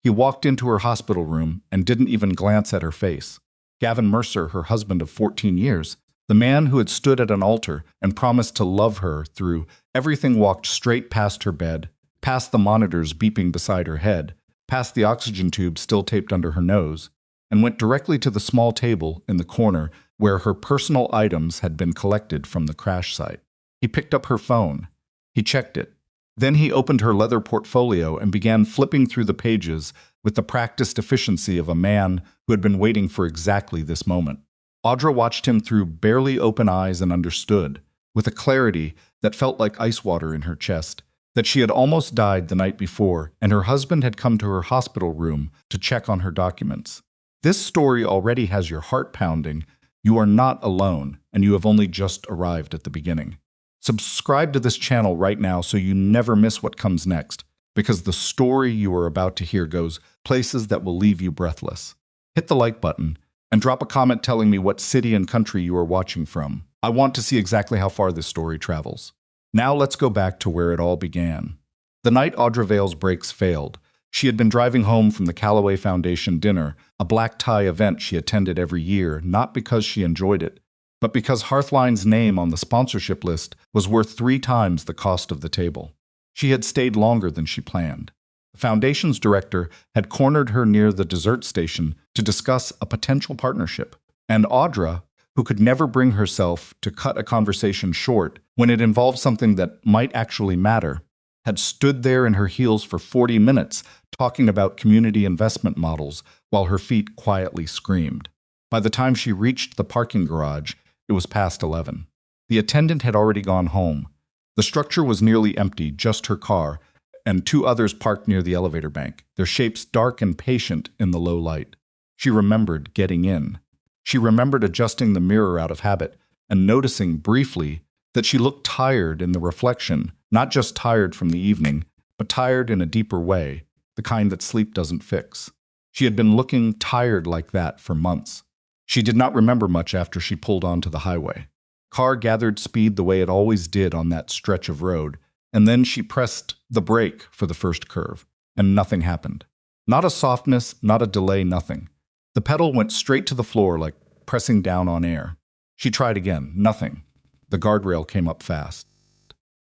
He walked into her hospital room and didn't even glance at her face. Gavin Mercer, her husband of 14 years, the man who had stood at an altar and promised to love her through everything, walked straight past her bed, past the monitors beeping beside her head, past the oxygen tube still taped under her nose, and went directly to the small table in the corner where her personal items had been collected from the crash site. He picked up her phone. He checked it. Then he opened her leather portfolio and began flipping through the pages with the practiced efficiency of a man who had been waiting for exactly this moment. Audra watched him through barely open eyes and understood, with a clarity that felt like ice water in her chest, that she had almost died the night before and her husband had come to her hospital room to check on her documents. This story already has your heart pounding. You are not alone, and you have only just arrived at the beginning. Subscribe to this channel right now so you never miss what comes next, because the story you are about to hear goes places that will leave you breathless. Hit the like button and drop a comment telling me what city and country you are watching from. I want to see exactly how far this story travels. Now let's go back to where it all began. The night Audra Vale's brakes failed, she had been driving home from the Callaway Foundation dinner, a black tie event she attended every year, not because she enjoyed it, but because Hearthline's name on the sponsorship list was worth 3 times the cost of the table. She had stayed longer than she planned. The foundation's director had cornered her near the dessert station to discuss a potential partnership, and Audra, who could never bring herself to cut a conversation short when it involved something that might actually matter, had stood there in her heels for 40 minutes talking about community investment models while her feet quietly screamed. By the time she reached the parking garage, it was past 11. The attendant had already gone home. The structure was nearly empty, just her car, and 2 others parked near the elevator bank, their shapes dark and patient in the low light. She remembered getting in. She remembered adjusting the mirror out of habit and noticing briefly that she looked tired in the reflection, not just tired from the evening, but tired in a deeper way, the kind that sleep doesn't fix. She had been looking tired like that for months. She did not remember much after she pulled onto the highway. Car gathered speed the way it always did on that stretch of road, and then she pressed the brake for the first curve, and nothing happened. Not a softness, not a delay, nothing. The pedal went straight to the floor like pressing down on air. She tried again, nothing. The guardrail came up fast.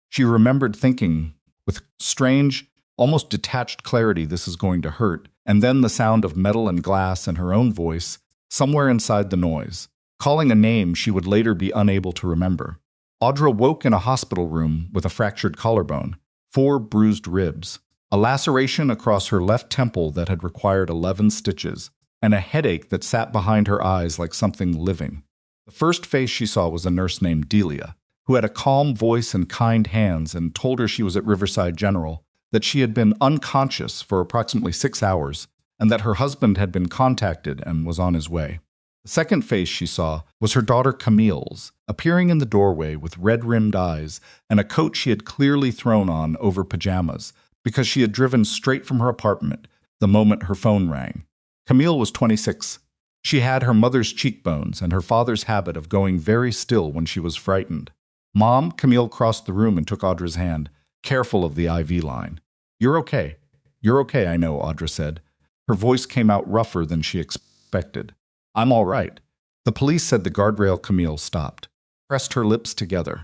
She remembered thinking, with strange, almost detached clarity, this is going to hurt, and then the sound of metal and glass and her own voice somewhere inside the noise, calling a name she would later be unable to remember. Audra woke in a hospital room with a fractured collarbone, 4 bruised ribs, a laceration across her left temple that had required 11 stitches, and a headache that sat behind her eyes like something living. The first face she saw was a nurse named Delia, who had a calm voice and kind hands and told her she was at Riverside General, that she had been unconscious for approximately 6 hours, and that her husband had been contacted and was on his way. The second face she saw was her daughter Camille's, appearing in the doorway with red-rimmed eyes and a coat she had clearly thrown on over pajamas because she had driven straight from her apartment the moment her phone rang. Camille was 26. She had her mother's cheekbones and her father's habit of going very still when she was frightened. "Mom," Camille crossed the room and took Audra's hand, careful of the IV line. "You're okay. You're okay, I know," Audra said. Her voice came out rougher than she expected. "I'm all right." The police said the guardrail. Camille stopped, pressed her lips together.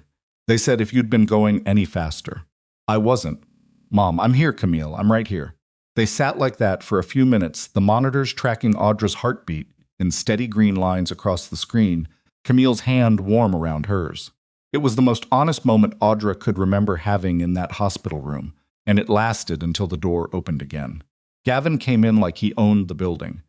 "They said if you'd been going any faster." "I wasn't." "Mom, I'm here, Camille. I'm right here." They sat like that for a few minutes, the monitors tracking Audra's heartbeat in steady green lines across the screen, Camille's hand warm around hers. It was the most honest moment Audra could remember having in that hospital room, and it lasted until the door opened again. Gavin came in like he owned the building.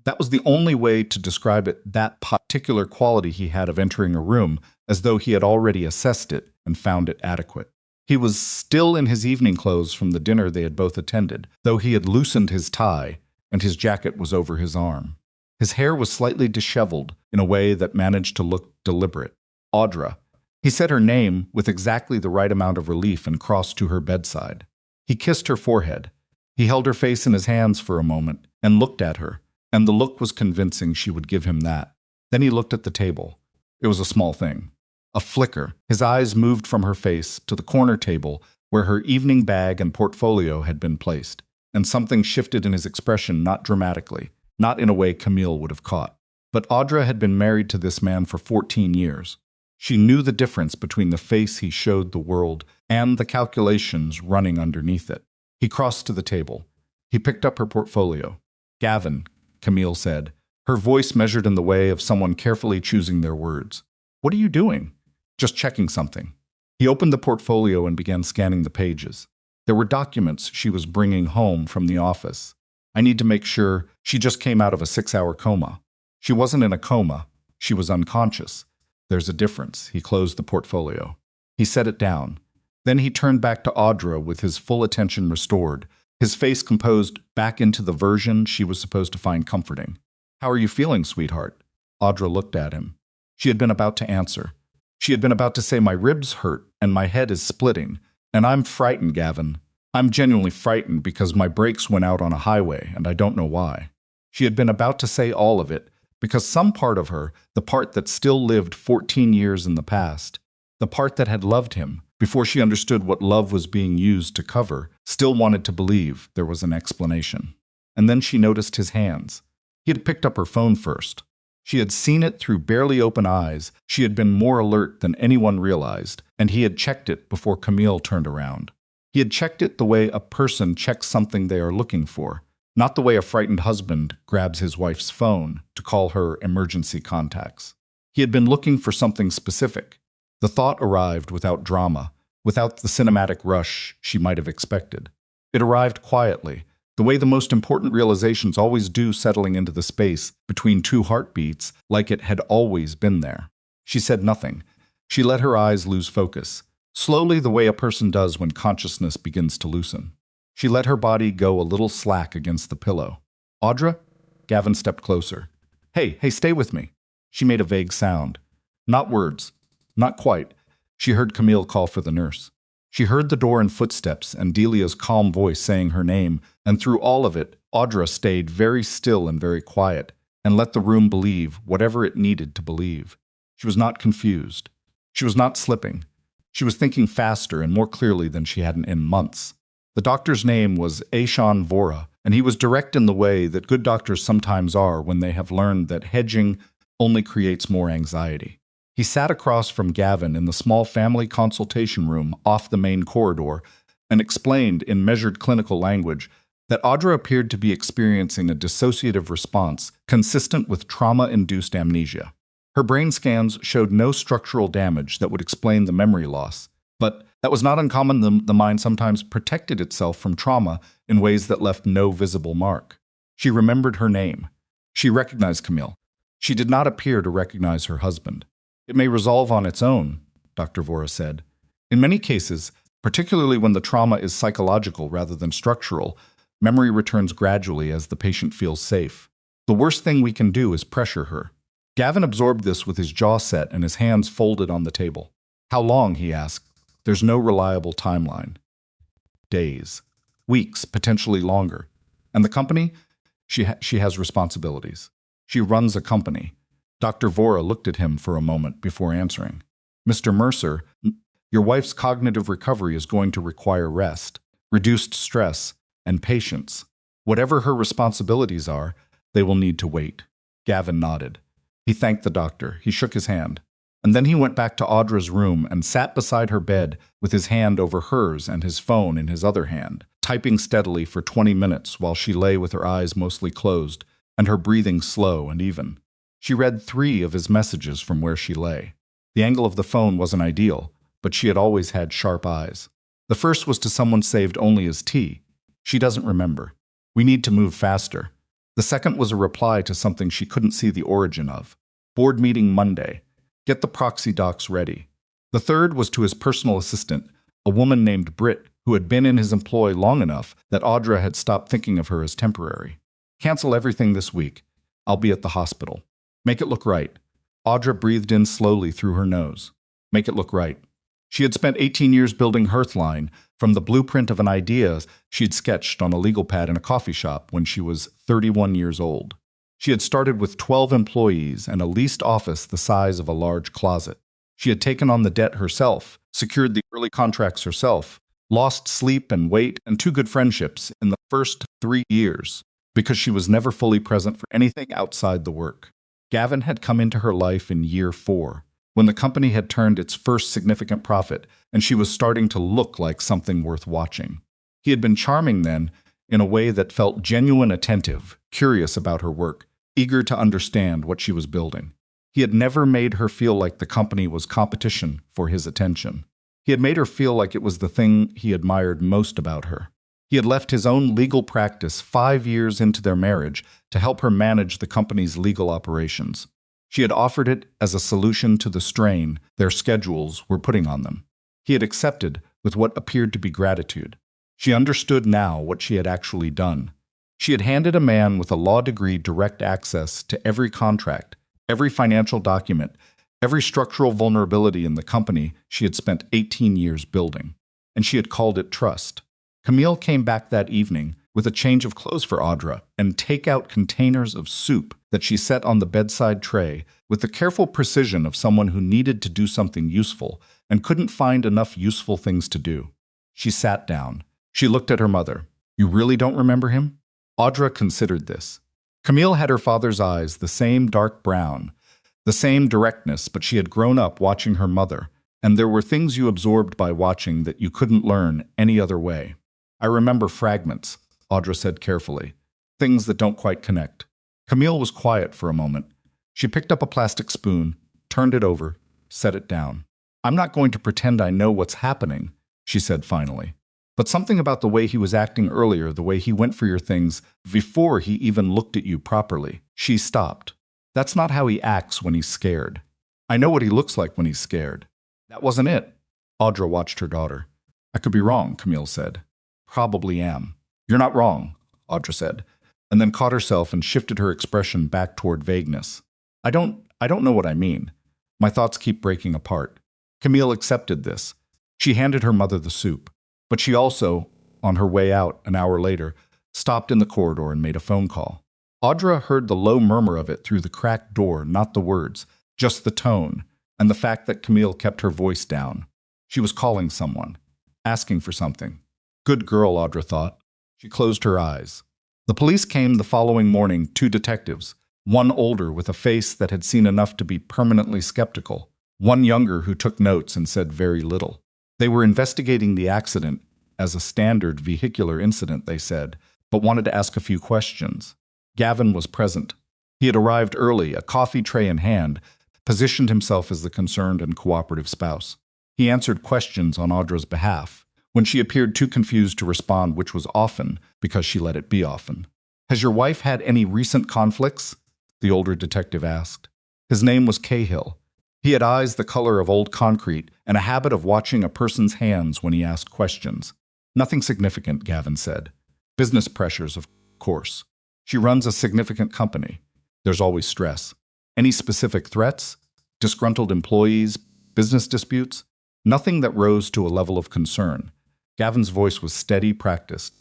That was the only way to describe it, that particular quality he had of entering a room, as though he had already assessed it and found it adequate. He was still in his evening clothes from the dinner they had both attended, though he had loosened his tie, and his jacket was over his arm. His hair was slightly disheveled in a way that managed to look deliberate. "Audra." He said her name with exactly the right amount of relief and crossed to her bedside. He kissed her forehead. He held her face in his hands for a moment and looked at her, and the look was convincing she would give him that. Then he looked at the table. It was a small thing. A flicker. His eyes moved from her face to the corner table where her evening bag and portfolio had been placed. and something shifted in his expression, not dramatically, not in a way Camille would have caught. But Audra had been married to this man for 14 years. She knew the difference between the face he showed the world and the calculations running underneath it. He crossed to the table. He picked up her portfolio. "Gavin," Camille said, her voice measured in the way of someone carefully choosing their words. "What are you doing?" "Just checking something." He opened the portfolio and began scanning the pages. There were documents she was bringing home from the office. "I need to make sure she just came out of a 6-hour coma." "She wasn't in a coma. She was unconscious." "There's a difference." He closed the portfolio. He set it down. Then he turned back to Audra with his full attention restored, his face composed back into the version she was supposed to find comforting. "How are you feeling, sweetheart?" Audra looked at him. She had been about to answer. She had been about to say, "My ribs hurt and my head is splitting, and I'm frightened, Gavin. I'm genuinely frightened because my brakes went out on a highway and I don't know why." She had been about to say all of it because some part of her, the part that still lived 14 years in the past, the part that had loved him before she understood what love was being used to cover, still wanted to believe there was an explanation. And then she noticed his hands. He had picked up her phone first. She had seen it through barely open eyes. She had been more alert than anyone realized, and he had checked it before Camille turned around. He had checked it the way a person checks something they are looking for, not the way a frightened husband grabs his wife's phone to call her emergency contacts. He had been looking for something specific. The thought arrived without drama, without the cinematic rush she might have expected. It arrived quietly, the way the most important realizations always do, settling into the space between two heartbeats like it had always been there. She said nothing. She let her eyes lose focus, slowly the way a person does when consciousness begins to loosen. She let her body go a little slack against the pillow. "Audra?" Gavin stepped closer. Hey, stay with me." She made a vague sound. Not words. Not quite. She heard Camille call for the nurse. She heard the door and footsteps and Delia's calm voice saying her name, and through all of it, Audra stayed very still and very quiet, and let the room believe whatever it needed to believe. She was not confused. She was not slipping. She was thinking faster and more clearly than she had in months. The doctor's name was Aishan Vora, and he was direct in the way that good doctors sometimes are when they have learned that hedging only creates more anxiety. He sat across from Gavin in the small family consultation room off the main corridor and explained in measured clinical language that Audra appeared to be experiencing a dissociative response consistent with trauma-induced amnesia. Her brain scans showed no structural damage that would explain the memory loss, but that was not uncommon. The mind sometimes protected itself from trauma in ways that left no visible mark. She remembered her name. She recognized Camille. She did not appear to recognize her husband. "It may resolve on its own," Dr. Vora said. "In many cases, particularly when the trauma is psychological rather than structural, memory returns gradually as the patient feels safe. The worst thing we can do is pressure her." Gavin absorbed this with his jaw set and his hands folded on the table. "How long?" he asked. "There's no reliable timeline." "Days. Weeks, potentially longer. And the company? She has responsibilities. She runs a company." Dr. Vora looked at him for a moment before answering. "Mr. Mercer, your wife's cognitive recovery is going to require rest, reduced stress, and patience. Whatever her responsibilities are, they will need to wait." Gavin nodded. He thanked the doctor. He shook his hand. And then he went back to Audra's room and sat beside her bed with his hand over hers and his phone in his other hand, typing steadily for 20 minutes while she lay with her eyes mostly closed and her breathing slow and even. She read 3 of his messages from where she lay. The angle of the phone wasn't ideal, but she had always had sharp eyes. The first was to someone saved only as T. She doesn't remember. We need to move faster. The second was a reply to something she couldn't see the origin of. Board meeting Monday. Get the proxy docs ready. The third was to his personal assistant, a woman named Britt, who had been in his employ long enough that Audra had stopped thinking of her as temporary. Cancel everything this week. I'll be at the hospital. Make it look right. Audra breathed in slowly through her nose. Make it look right. She had spent 18 years building Hearthline from the blueprint of an idea she'd sketched on a legal pad in a coffee shop when she was 31 years old. She had started with 12 employees and a leased office the size of a large closet. She had taken on the debt herself, secured the early contracts herself, lost sleep and weight and 2 good friendships in the first 3 years because she was never fully present for anything outside the work. Gavin had come into her life in year 4, when the company had turned its first significant profit and she was starting to look like something worth watching. He had been charming then, in a way that felt genuine, attentive, curious about her work, eager to understand what she was building. He had never made her feel like the company was competition for his attention. He had made her feel like it was the thing he admired most about her. He had left his own legal practice 5 years into their marriage to help her manage the company's legal operations. She had offered it as a solution to the strain their schedules were putting on them. He had accepted with what appeared to be gratitude. She understood now what she had actually done. She had handed a man with a law degree direct access to every contract, every financial document, every structural vulnerability in the company she had spent 18 years building. And she had called it trust. Camille came back that evening with a change of clothes for Audra and take-out containers of soup that she set on the bedside tray with the careful precision of someone who needed to do something useful and couldn't find enough useful things to do. She sat down. She looked at her mother. "You really don't remember him?" Audra considered this. Camille had her father's eyes, the same dark brown, the same directness, but she had grown up watching her mother, and there were things you absorbed by watching that you couldn't learn any other way. "I remember fragments," Audra said carefully. "Things that don't quite connect." Camille was quiet for a moment. She picked up a plastic spoon, turned it over, set it down. "I'm not going to pretend I know what's happening," she said finally. "But something about the way he was acting earlier, the way he went for your things, before he even looked at you properly." She stopped. "That's not how he acts when he's scared. I know what he looks like when he's scared." "That wasn't it." Audra watched her daughter. "I could be wrong," Camille said. "Probably am." "You're not wrong," Audra said, and then caught herself and shifted her expression back toward vagueness. I don't know what I mean. My thoughts keep breaking apart." Camille accepted this. She handed her mother the soup. But she also, on her way out an hour later, stopped in the corridor and made a phone call. Audra heard the low murmur of it through the cracked door, not the words, just the tone, and the fact that Camille kept her voice down. She was calling someone, asking for something. Good girl, Audra thought. She closed her eyes. The police came the following morning, 2 detectives, one older with a face that had seen enough to be permanently skeptical, one younger who took notes and said very little. They were investigating the accident as a standard vehicular incident, they said, but wanted to ask a few questions. Gavin was present. He had arrived early, a coffee tray in hand, positioned himself as the concerned and cooperative spouse. He answered questions on Audra's behalf, when she appeared too confused to respond, which was often because she let it be often. "Has your wife had any recent conflicts?" the older detective asked. His name was Cahill. He had eyes the color of old concrete and a habit of watching a person's hands when he asked questions. "Nothing significant," Gavin said. "Business pressures, of course. She runs a significant company. There's always stress. Any specific threats? Disgruntled employees? Business disputes?" Nothing that rose to a level of concern. Gavin's voice was steady, practiced.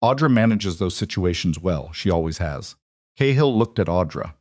"Audra manages those situations well. She always has." Cahill looked at Audra.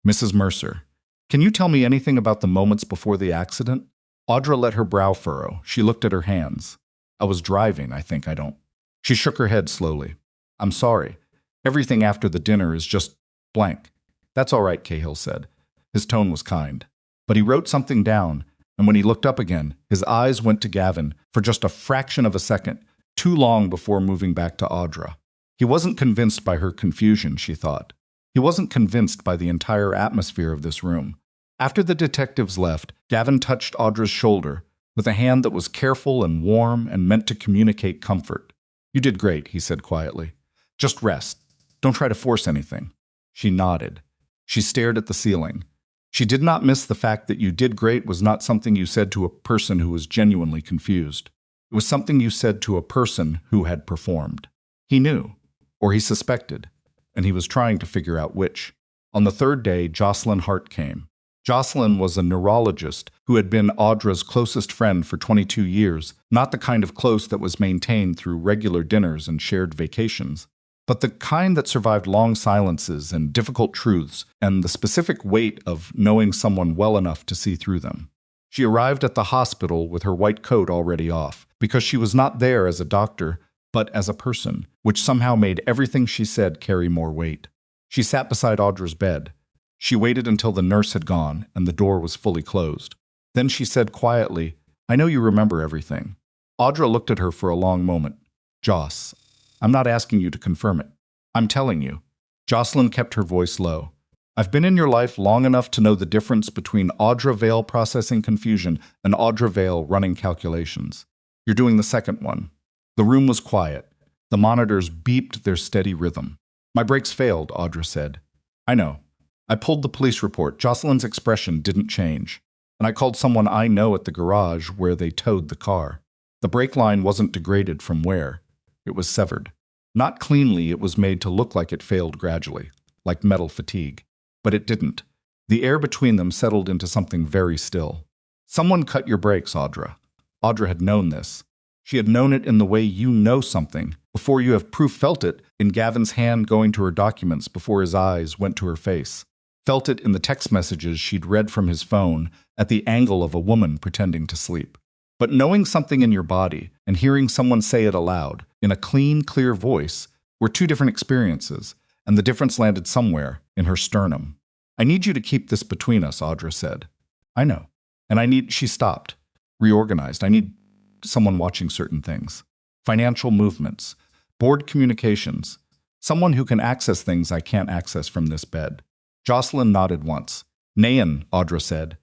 "Mrs. Mercer, can you tell me anything about the moments before the accident?" Audra let her brow furrow. She looked at her hands. "I was driving, I think I don't." She shook her head slowly. "I'm sorry. Everything after the dinner is just blank." "That's all right," Cahill said. His tone was kind. But he wrote something down, and when he looked up again, his eyes went to Gavin for just a fraction of a second, too long before moving back to Audra. He wasn't convinced by her confusion, she thought. He wasn't convinced by the entire atmosphere of this room. After the detectives left, Gavin touched Audra's shoulder with a hand that was careful and warm and meant to communicate comfort. "You did great," he said quietly. "Just rest. Don't try to force anything." She nodded. She stared at the ceiling. She did not miss the fact that "you did great" was not something you said to a person who was genuinely confused. It was something you said to a person who had performed. He knew, or he suspected, and he was trying to figure out which. On the 3rd day, Jocelyn Hart came. Jocelyn was a neurologist who had been Audra's closest friend for 22 years, not the kind of close that was maintained through regular dinners and shared vacations, but the kind that survived long silences and difficult truths and the specific weight of knowing someone well enough to see through them. She arrived at the hospital with her white coat already off, because she was not there as a doctor, but as a person, which somehow made everything she said carry more weight. She sat beside Audra's bed. She waited until the nurse had gone and the door was fully closed. Then she said quietly, "I know you remember everything." Audra looked at her for a long moment. "Joss, I'm not asking you to confirm it. I'm telling you." Jocelyn kept her voice low. "I've been in your life long enough to know the difference between Audra Vale processing confusion and Audra Vale running calculations. You're doing the second one." The room was quiet. The monitors beeped their steady rhythm. "My brakes failed," Audra said. "I know." I pulled the police report. Jocelyn's expression didn't change. "And I called someone I know at the garage where they towed the car. The brake line wasn't degraded from wear. It was severed. Not cleanly, it was made to look like it failed gradually, like metal fatigue. But it didn't. The air between them settled into something very still. Someone cut your brakes, Audra." Audra had known this. She had known it in the way you know something, before you have proof, felt it in Gavin's hand going to her documents before his eyes went to her face. Felt it in the text messages she'd read from his phone at the angle of a woman pretending to sleep. But knowing something in your body and hearing someone say it aloud, in a clean, clear voice, were two different experiences, and the difference landed somewhere in her sternum. "I need you to keep this between us," Audra said. "I know. And she stopped, reorganized. "I need someone watching certain things. Financial movements, board communications, someone who can access things I can't access from this bed." Jocelyn nodded once. "Nayan," Audra said.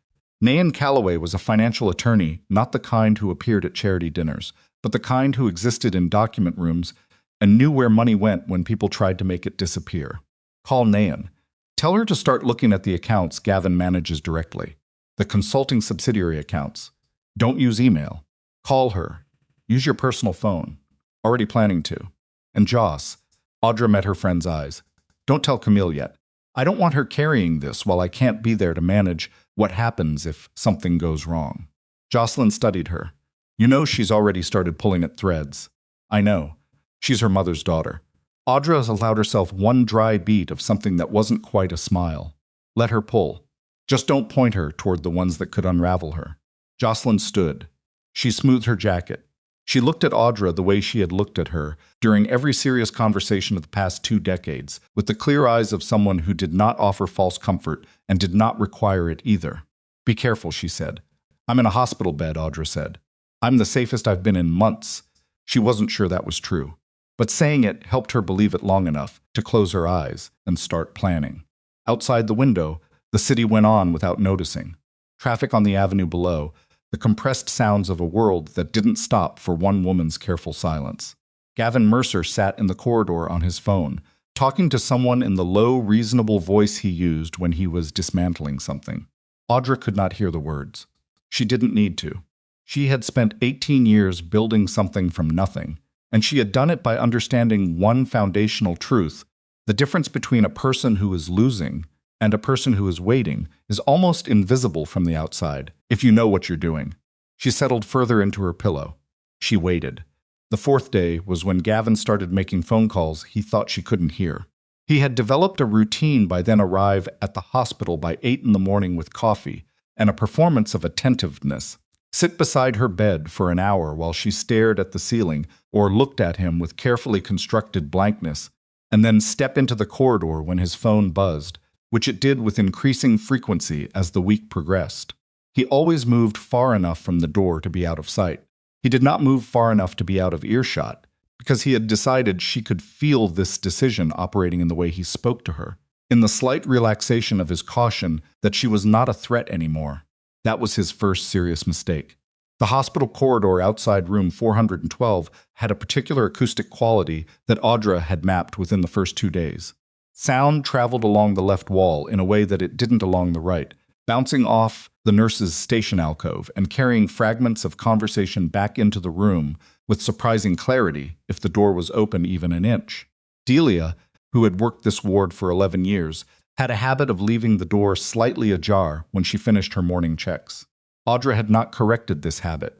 Nayan Calloway was a financial attorney, not the kind who appeared at charity dinners, but the kind who existed in document rooms and knew where money went when people tried to make it disappear. "Call Nayan. Tell her to start looking at the accounts Gavin manages directly. The consulting subsidiary accounts. Don't use email. Call her. Use your personal phone. Already planning to. And Joss," Audra met her friend's eyes, "don't tell Camille yet. I don't want her carrying this while I can't be there to manage what happens if something goes wrong." Jocelyn studied her. "You know she's already started pulling at threads." "I know. She's her mother's daughter." Audra has allowed herself one dry beat of something that wasn't quite a smile. "Let her pull. Just don't point her toward the ones that could unravel her." Jocelyn stood. She smoothed her jacket. She looked at Audra the way she had looked at her during every serious conversation of the past 2 decades, with the clear eyes of someone who did not offer false comfort and did not require it either. "Be careful," she said. "I'm in a hospital bed," Audra said. "I'm the safest I've been in months." She wasn't sure that was true, but saying it helped her believe it long enough to close her eyes and start planning. Outside the window, the city went on without noticing. Traffic on the avenue below, the compressed sounds of a world that didn't stop for one woman's careful silence. Gavin Mercer sat in the corridor on his phone, talking to someone in the low, reasonable voice he used when he was dismantling something. Audra could not hear the words. She didn't need to. She had spent 18 years building something from nothing, and she had done it by understanding one foundational truth: the difference between a person who is losing and a person who is waiting is almost invisible from the outside, if you know what you're doing. She settled further into her pillow. She waited. The 4th day was when Gavin started making phone calls he thought she couldn't hear. He had developed a routine by then arrive at the hospital by 8 in the morning with coffee and a performance of attentiveness. Sit beside her bed for an hour while she stared at the ceiling or looked at him with carefully constructed blankness, and then step into the corridor when his phone buzzed, which it did with increasing frequency as the week progressed. He always moved far enough from the door to be out of sight. He did not move far enough to be out of earshot, because he had decided she could feel this decision operating in the way he spoke to her, in the slight relaxation of his caution that she was not a threat anymore. That was his first serious mistake. The hospital corridor outside room 412 had a particular acoustic quality that Audra had mapped within the first 2 days. Sound traveled along the left wall in a way that it didn't along the right, bouncing off the nurse's station alcove and carrying fragments of conversation back into the room with surprising clarity if the door was open even an inch. Delia, who had worked this ward for 11 years, had a habit of leaving the door slightly ajar when she finished her morning checks. Audra had not corrected this habit.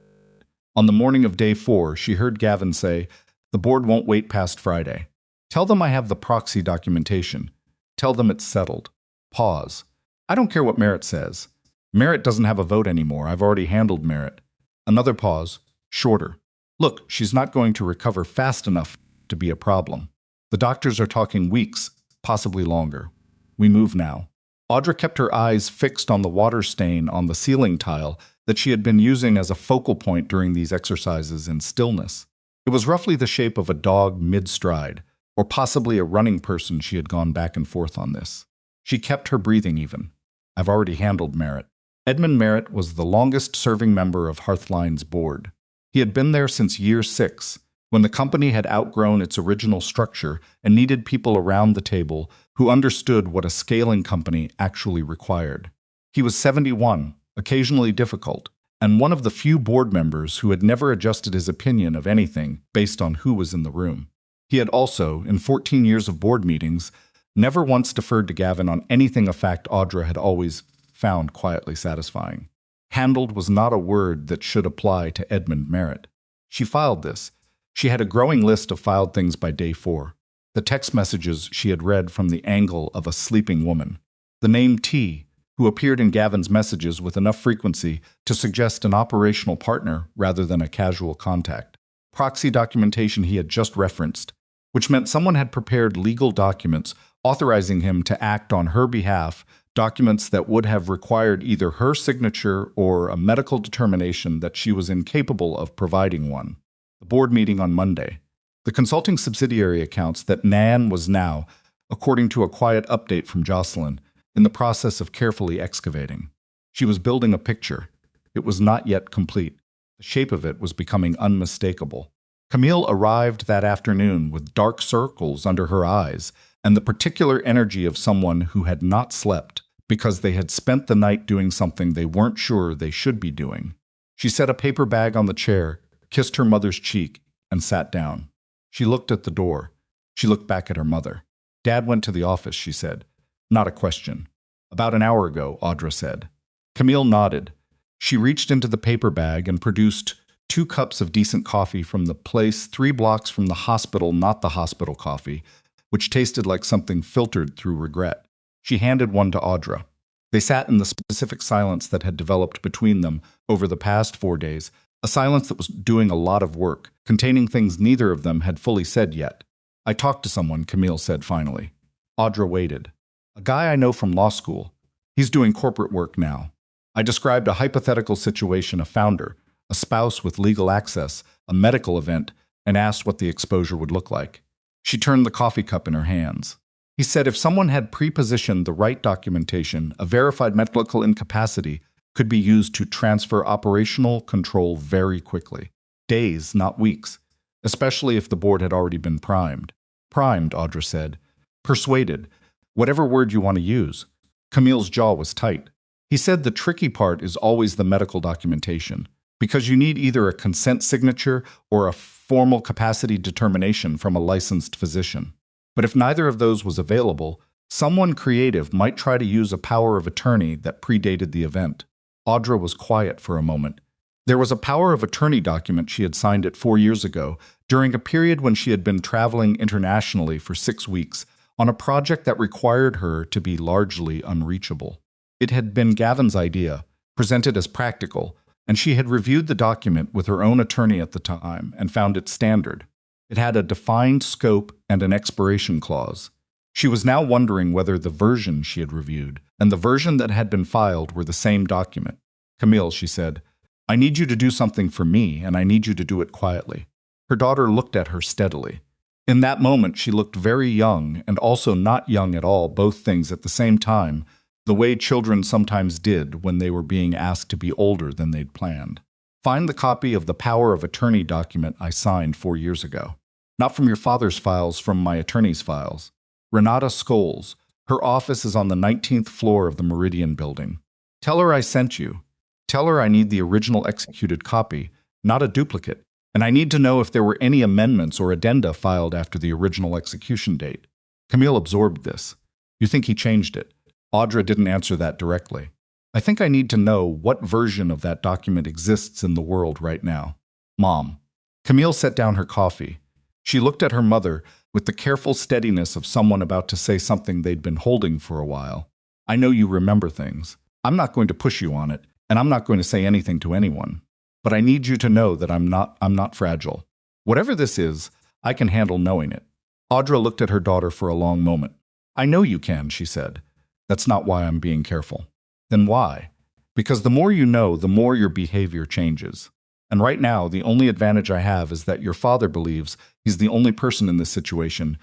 On the morning of day 4, she heard Gavin say, "The board won't wait past Friday. Tell them I have the proxy documentation. Tell them it's settled." Pause. "I don't care what Merritt says. Merritt doesn't have a vote anymore. I've already handled Merritt. Another pause, shorter. Look, she's not going to recover fast enough to be a problem. The doctors are talking weeks, possibly longer. We move now. Audra kept her eyes fixed on the water stain on the ceiling tile that she had been using as a focal point during these exercises in stillness. It was roughly the shape of a dog mid-stride, or possibly a running person. She had gone back and forth on this. She kept her breathing even. I've already handled Merritt. Edmund Merritt was the longest-serving member of Hearthline's board. He had been there since year 6, when the company had outgrown its original structure and needed people around the table who understood what a scaling company actually required. He was 71, occasionally difficult, and one of the few board members who had never adjusted his opinion of anything based on who was in the room. He had also, in 14 years of board meetings, never once deferred to Gavin on anything, a fact Audra had always found quietly satisfying. Handled was not a word that should apply to Edmund Merritt. She filed this. She had a growing list of filed things by day 4. The text messages she had read from the angle of a sleeping woman. The name T, who appeared in Gavin's messages with enough frequency to suggest an operational partner rather than a casual contact. Proxy documentation he had just referenced, which meant someone had prepared legal documents authorizing him to act on her behalf, documents that would have required either her signature or a medical determination that she was incapable of providing one. The board meeting on Monday. The consulting subsidiary accounts that Nan was now, according to a quiet update from Jocelyn, in the process of carefully excavating. She was building a picture. It was not yet complete. The shape of it was becoming unmistakable. Camille arrived that afternoon with dark circles under her eyes and the particular energy of someone who had not slept because they had spent the night doing something they weren't sure they should be doing. She set a paper bag on the chair, kissed her mother's cheek, and sat down. She looked at the door. She looked back at her mother. Dad went to the office, she said. Not a question. About an hour ago, Audra said. Camille nodded. She reached into the paper bag and produced 2 cups of decent coffee from the place 3 blocks from the hospital, not the hospital coffee, which tasted like something filtered through regret. She handed one to Audra. They sat in the specific silence that had developed between them over the past 4 days, a silence that was doing a lot of work, containing things neither of them had fully said yet. I talked to someone, Camille said finally. Audra waited. A guy I know from law school. He's doing corporate work now. I described a hypothetical situation, a founder, a spouse with legal access, a medical event, and asked what the exposure would look like. She turned the coffee cup in her hands. He said if someone had pre-positioned the right documentation, a verified medical incapacity could be used to transfer operational control very quickly. Days, not weeks, especially if the board had already been primed. Primed, Audra said. Persuaded. Whatever word you want to use. Camille's jaw was tight. He said the tricky part is always the medical documentation, because you need either a consent signature or a formal capacity determination from a licensed physician. But if neither of those was available, someone creative might try to use a power of attorney that predated the event. Audra was quiet for a moment. There was a power of attorney document she had signed it 4 years ago, during a period when she had been traveling internationally for 6 weeks, on a project that required her to be largely unreachable. It had been Gavin's idea, presented as practical, and she had reviewed the document with her own attorney at the time and found it standard. It had a defined scope and an expiration clause. She was now wondering whether the version she had reviewed and the version that had been filed were the same document. Camille, she said, I need you to do something for me, and I need you to do it quietly. Her daughter looked at her steadily. In that moment, she looked very young and also not young at all, both things at the same time, the way children sometimes did when they were being asked to be older than they'd planned. Find the copy of the power of attorney document I signed 4 years ago. Not from your father's files, from my attorney's files. Renata Scholes. Her office is on the 19th floor of the Meridian building. Tell her I sent you. Tell her I need the original executed copy, not a duplicate, and I need to know if there were any amendments or addenda filed after the original execution date. Camille absorbed this. You think he changed it? Audra didn't answer that directly. I think I need to know what version of that document exists in the world right now. Mom. Camille set down her coffee. She looked at her mother with the careful steadiness of someone about to say something they'd been holding for a while. I know you remember things. I'm not going to push you on it, and I'm not going to say anything to anyone. But I need you to know that I'm not fragile. Whatever this is, I can handle knowing it. Audra looked at her daughter for a long moment. I know you can, she said. That's not why I'm being careful. Then why? Because the more you know, the more your behavior changes. And right now, the only advantage I have is that your father believes he's the only person in this situation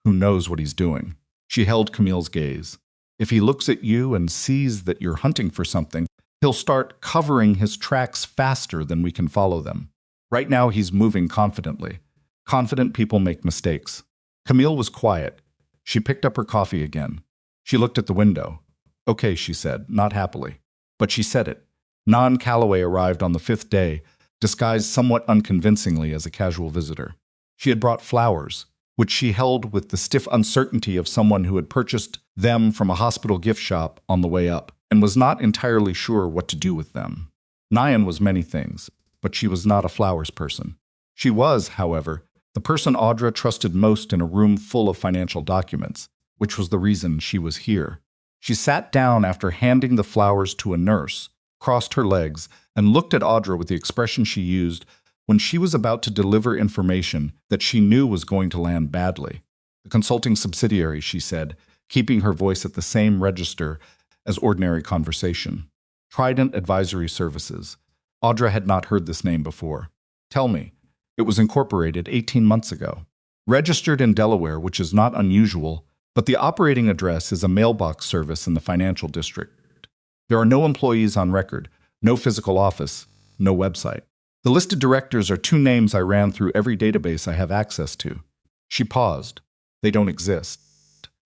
who knows what he's doing. She held Camille's gaze. If he looks at you and sees that you're hunting for something, he'll start covering his tracks faster than we can follow them. Right now, he's moving confidently. Confident people make mistakes. Camille was quiet. She picked up her coffee again. She looked at the window. Okay, she said, not happily. But she said it. Nan Calloway arrived on the 5th day, disguised somewhat unconvincingly as a casual visitor. She had brought flowers, which she held with the stiff uncertainty of someone who had purchased them from a hospital gift shop on the way up, and was not entirely sure what to do with them. Nyan was many things, but she was not a flowers person. She was, however, the person Audra trusted most in a room full of financial documents, which was the reason she was here. She sat down after handing the flowers to a nurse, crossed her legs, and looked at Audra with the expression she used when she was about to deliver information that she knew was going to land badly. The consulting subsidiary, she said, keeping her voice at the same register as ordinary conversation. Trident Advisory Services. Audra had not heard this name before. Tell me. It was incorporated 18 months ago. Registered in Delaware, which is not unusual, but the operating address is a mailbox service in the financial district. There are no employees on record, no physical office, no website. The listed directors are 2 names I ran through every database I have access to. She paused. They don't exist.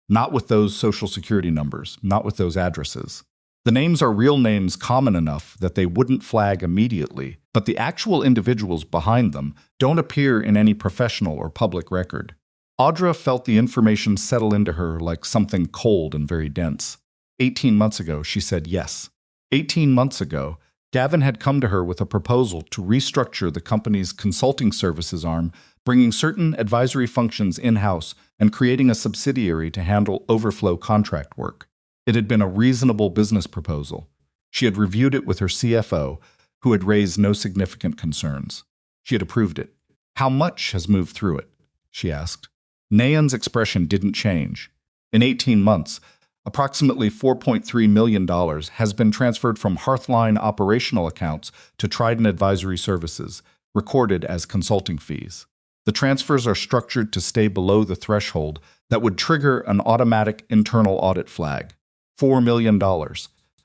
Not with those social security numbers, not with those addresses. The names are real names common enough that they wouldn't flag immediately, but the actual individuals behind them don't appear in any professional or public record. Audra felt the information settle into her like something cold and very dense. 18 months ago, she said yes. 18 months ago, Gavin had come to her with a proposal to restructure the company's consulting services arm, bringing certain advisory functions in-house and creating a subsidiary to handle overflow contract work. It had been a reasonable business proposal. She had reviewed it with her CFO, who had raised no significant concerns. She had approved it. How much has moved through it? She asked. Nayan's expression didn't change. In 18 months, approximately $4.3 million has been transferred from Hearthline operational accounts to Trident Advisory Services, recorded as consulting fees. The transfers are structured to stay below the threshold that would trigger an automatic internal audit flag. $4 million,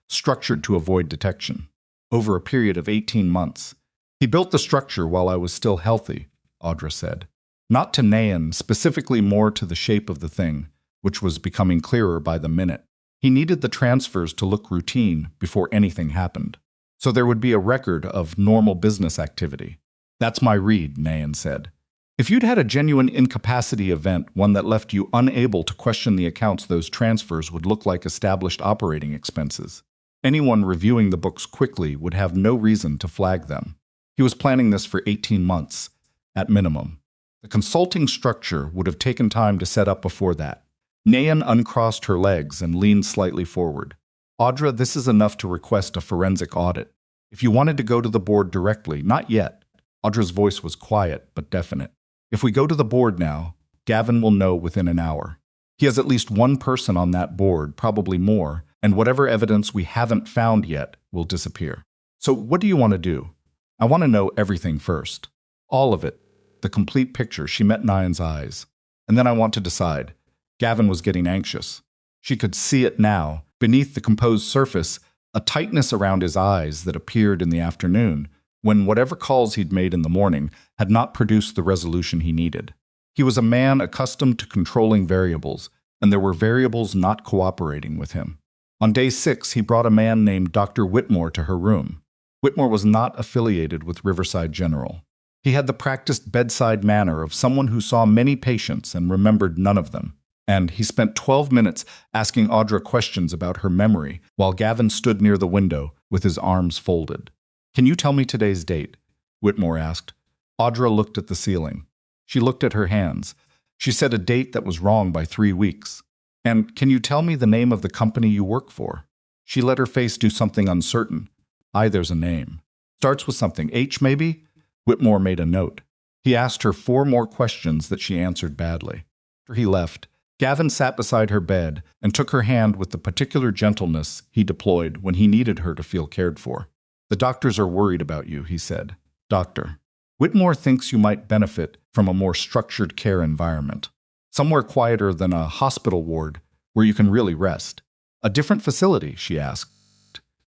structured to avoid detection. Over a period of 18 months. He built the structure while I was still healthy, Audra said. Not to Nayan, specifically more to the shape of the thing, which was becoming clearer by the minute. He needed the transfers to look routine before anything happened. So there would be a record of normal business activity. That's my read, Nayan said. If you'd had a genuine incapacity event, one that left you unable to question the accounts, those transfers would look like established operating expenses. Anyone reviewing the books quickly would have no reason to flag them. He was planning this for 18 months, at minimum. The consulting structure would have taken time to set up before that. Nayan uncrossed her legs and leaned slightly forward. Audra, this is enough to request a forensic audit. If you wanted to go to the board directly, not yet. Audra's voice was quiet but definite. If we go to the board now, Gavin will know within an hour. He has at least one person on that board, probably more, and whatever evidence we haven't found yet will disappear. So what do you want to do? I want to know everything first. All of it. The complete picture. She met Nayan's eyes. And then I want to decide. Gavin was getting anxious. She could see it now, beneath the composed surface, a tightness around his eyes that appeared in the afternoon, when whatever calls he'd made in the morning had not produced the resolution he needed. He was a man accustomed to controlling variables, and there were variables not cooperating with him. On day 6, he brought a man named Dr. Whitmore to her room. Whitmore was not affiliated with Riverside General. He had the practiced bedside manner of someone who saw many patients and remembered none of them. And he spent 12 minutes asking Audra questions about her memory while Gavin stood near the window with his arms folded. Can you tell me today's date? Whitmore asked. Audra looked at the ceiling. She looked at her hands. She said a date that was wrong by 3 weeks. And can you tell me the name of the company you work for? She let her face do something uncertain. There's a name. Starts with something. H, maybe? Whitmore made a note. He asked her 4 more questions that she answered badly. After he left, Gavin sat beside her bed and took her hand with the particular gentleness he deployed when he needed her to feel cared for. The doctors are worried about you, he said. Doctor. Whitmore thinks you might benefit from a more structured care environment. Somewhere quieter than a hospital ward where you can really rest. A different facility, she asked.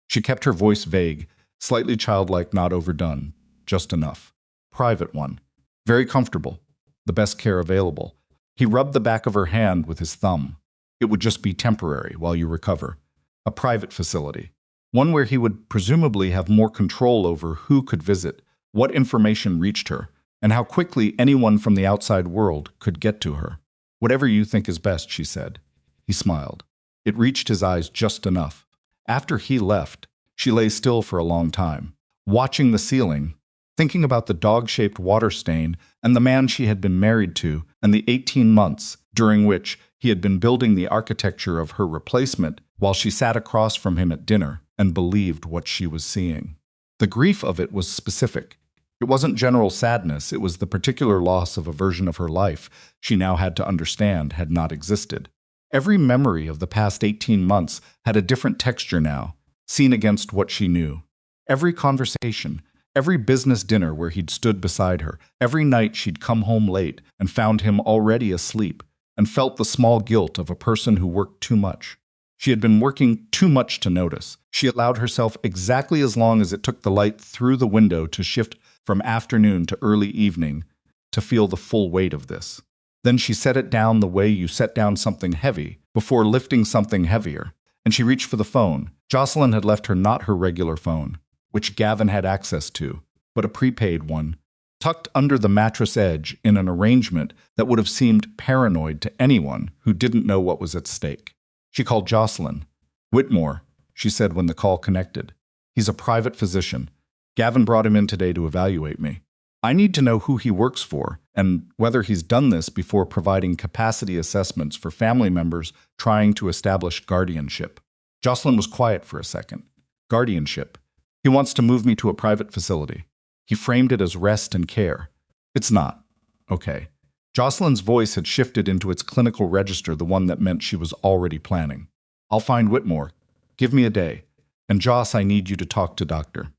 She kept her voice vague, slightly childlike, not overdone. Just enough. Private one. Very comfortable. The best care available. He rubbed the back of her hand with his thumb. It would just be temporary while you recover. A private facility. One where he would presumably have more control over who could visit, what information reached her, and how quickly anyone from the outside world could get to her. Whatever you think is best, she said. He smiled. It reached his eyes just enough. After he left, she lay still for a long time, watching the ceiling, thinking about the dog-shaped water stain and the man she had been married to and the 18 months during which he had been building the architecture of her replacement while she sat across from him at dinner and believed what she was seeing. The grief of it was specific. It wasn't general sadness, it was the particular loss of a version of her life she now had to understand had not existed. Every memory of the past 18 months had a different texture now, seen against what she knew. Every conversation, every business dinner where he'd stood beside her, every night she'd come home late and found him already asleep, and felt the small guilt of a person who worked too much. She had been working too much to notice. She allowed herself exactly as long as it took the light through the window to shift from afternoon to early evening to feel the full weight of this. Then she set it down the way you set down something heavy before lifting something heavier, and she reached for the phone. Jocelyn had left her not her regular phone, which Gavin had access to, but a prepaid one, tucked under the mattress edge in an arrangement that would have seemed paranoid to anyone who didn't know what was at stake. She called Jocelyn. Whitmore, she said when the call connected. He's a private physician. Gavin brought him in today to evaluate me. I need to know who he works for and whether he's done this before providing capacity assessments for family members trying to establish guardianship. Jocelyn was quiet for a second. Guardianship. He wants to move me to a private facility. He framed it as rest and care. It's not. Okay. Jocelyn's voice had shifted into its clinical register, the one that meant she was already planning. I'll find Whitmore. Give me a day. And Joss, I need you to talk to Dr.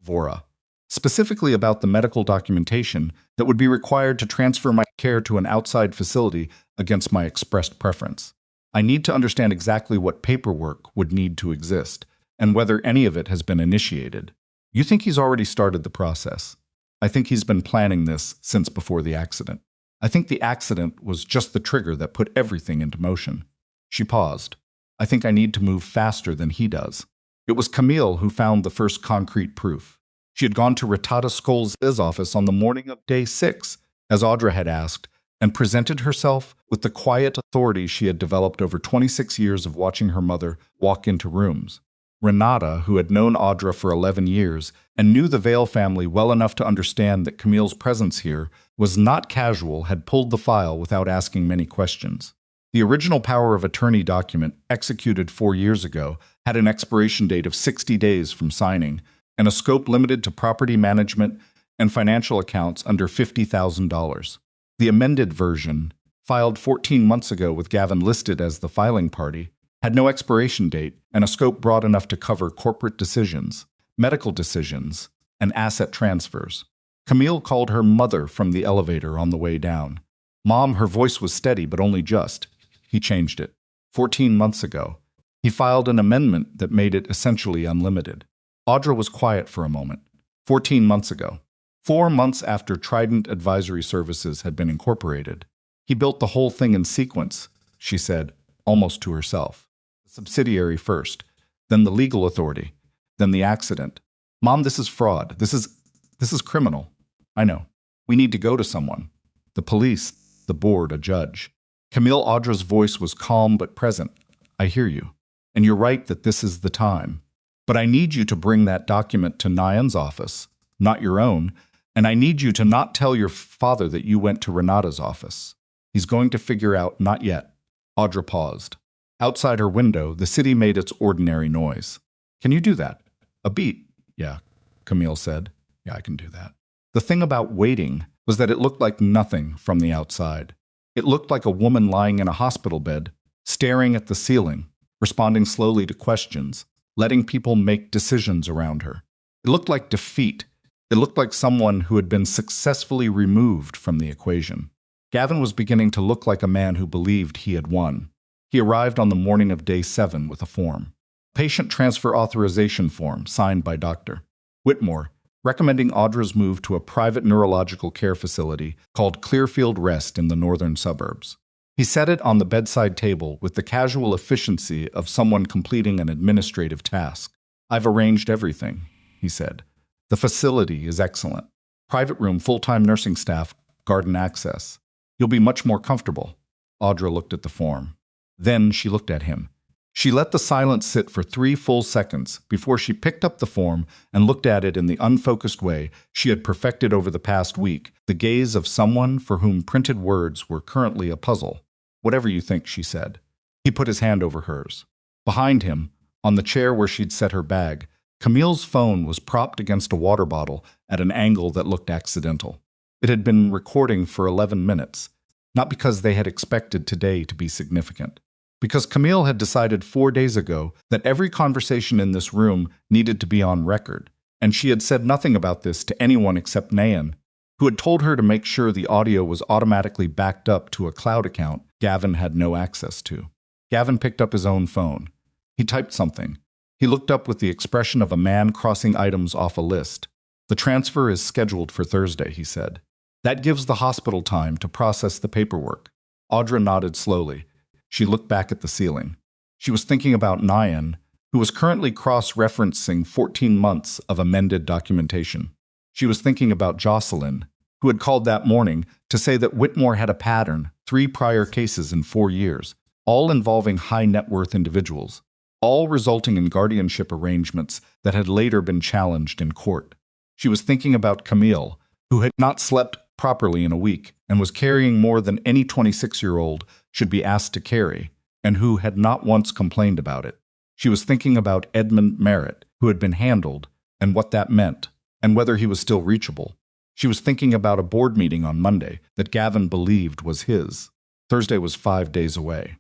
Vora. Specifically about the medical documentation that would be required to transfer my care to an outside facility against my expressed preference. I need to understand exactly what paperwork would need to exist, and whether any of it has been initiated. You think he's already started the process? I think he's been planning this since before the accident. I think the accident was just the trigger that put everything into motion. She paused. I think I need to move faster than he does. It was Camille who found the first concrete proof. She had gone to Ratada Scholes' office on the morning of day 6, as Audra had asked, and presented herself with the quiet authority she had developed over 26 years of watching her mother walk into rooms. Renata, who had known Audra for 11 years and knew the Vale family well enough to understand that Camille's presence here was not casual, had pulled the file without asking many questions. The original power of attorney document, executed 4 years ago, had an expiration date of 60 days from signing, and a scope limited to property management and financial accounts under $50,000. The amended version, filed 14 months ago with Gavin listed as the filing party, had no expiration date and a scope broad enough to cover corporate decisions, medical decisions, and asset transfers. Camille called her mother from the elevator on the way down. Mom, her voice was steady, but only just. He changed it. 14 months ago, he filed an amendment that made it essentially unlimited. Audra was quiet for a moment. 14 months ago. 4 months after Trident Advisory Services had been incorporated. He built the whole thing in sequence, she said, almost to herself. The subsidiary first, then the legal authority, then the accident. Mom, this is fraud. This is criminal. I know. We need to go to someone. The police, the board, a judge. Camille Audra's voice was calm but present. I hear you. And you're right that this is the time. But I need you to bring that document to Nyan's office, not your own, and I need you to not tell your father that you went to Renata's office. He's going to figure out, not yet. Audra paused. Outside her window, the city made its ordinary noise. "Can you do that?" "A beat." "Yeah," Camille said. "Yeah, I can do that." The thing about waiting was that it looked like nothing from the outside. It looked like a woman lying in a hospital bed, staring at the ceiling, responding slowly to questions, letting people make decisions around her. It looked like defeat. It looked like someone who had been successfully removed from the equation. Gavin was beginning to look like a man who believed he had won. He arrived on the morning of day 7 with a form. Patient transfer authorization form signed by Dr. Whitmore, recommending Audra's move to a private neurological care facility called Clearfield Rest in the northern suburbs. He set it on the bedside table with the casual efficiency of someone completing an administrative task. "I've arranged everything," he said. "The facility is excellent. Private room, full-time nursing staff, garden access. You'll be much more comfortable." Audra looked at the form. Then she looked at him. She let the silence sit for 3 full seconds before she picked up the form and looked at it in the unfocused way she had perfected over the past week, the gaze of someone for whom printed words were currently a puzzle. "Whatever you think," she said. He put his hand over hers. Behind him, on the chair where she'd set her bag, Camille's phone was propped against a water bottle at an angle that looked accidental. It had been recording for 11 minutes, not because they had expected today to be significant. Because Camille had decided 4 days ago that every conversation in this room needed to be on record, and she had said nothing about this to anyone except Nayan, who had told her to make sure the audio was automatically backed up to a cloud account Gavin had no access to. Gavin picked up his own phone. He typed something. He looked up with the expression of a man crossing items off a list. "The transfer is scheduled for Thursday," he said. "That gives the hospital time to process the paperwork." Audra nodded slowly. She looked back at the ceiling. She was thinking about Nayan, who was currently cross-referencing 14 months of amended documentation. She was thinking about Jocelyn, who had called that morning to say that Whitmore had a pattern, 3 prior cases in 4 years, all involving high-net-worth individuals, all resulting in guardianship arrangements that had later been challenged in court. She was thinking about Camille, who had not slept properly in a week and was carrying more than any 26-year-old should be asked to carry, and who had not once complained about it. She was thinking about Edmund Merritt, who had been handled, and what that meant, and whether he was still reachable. She was thinking about a board meeting on Monday that Gavin believed was his. Thursday was 5 days away.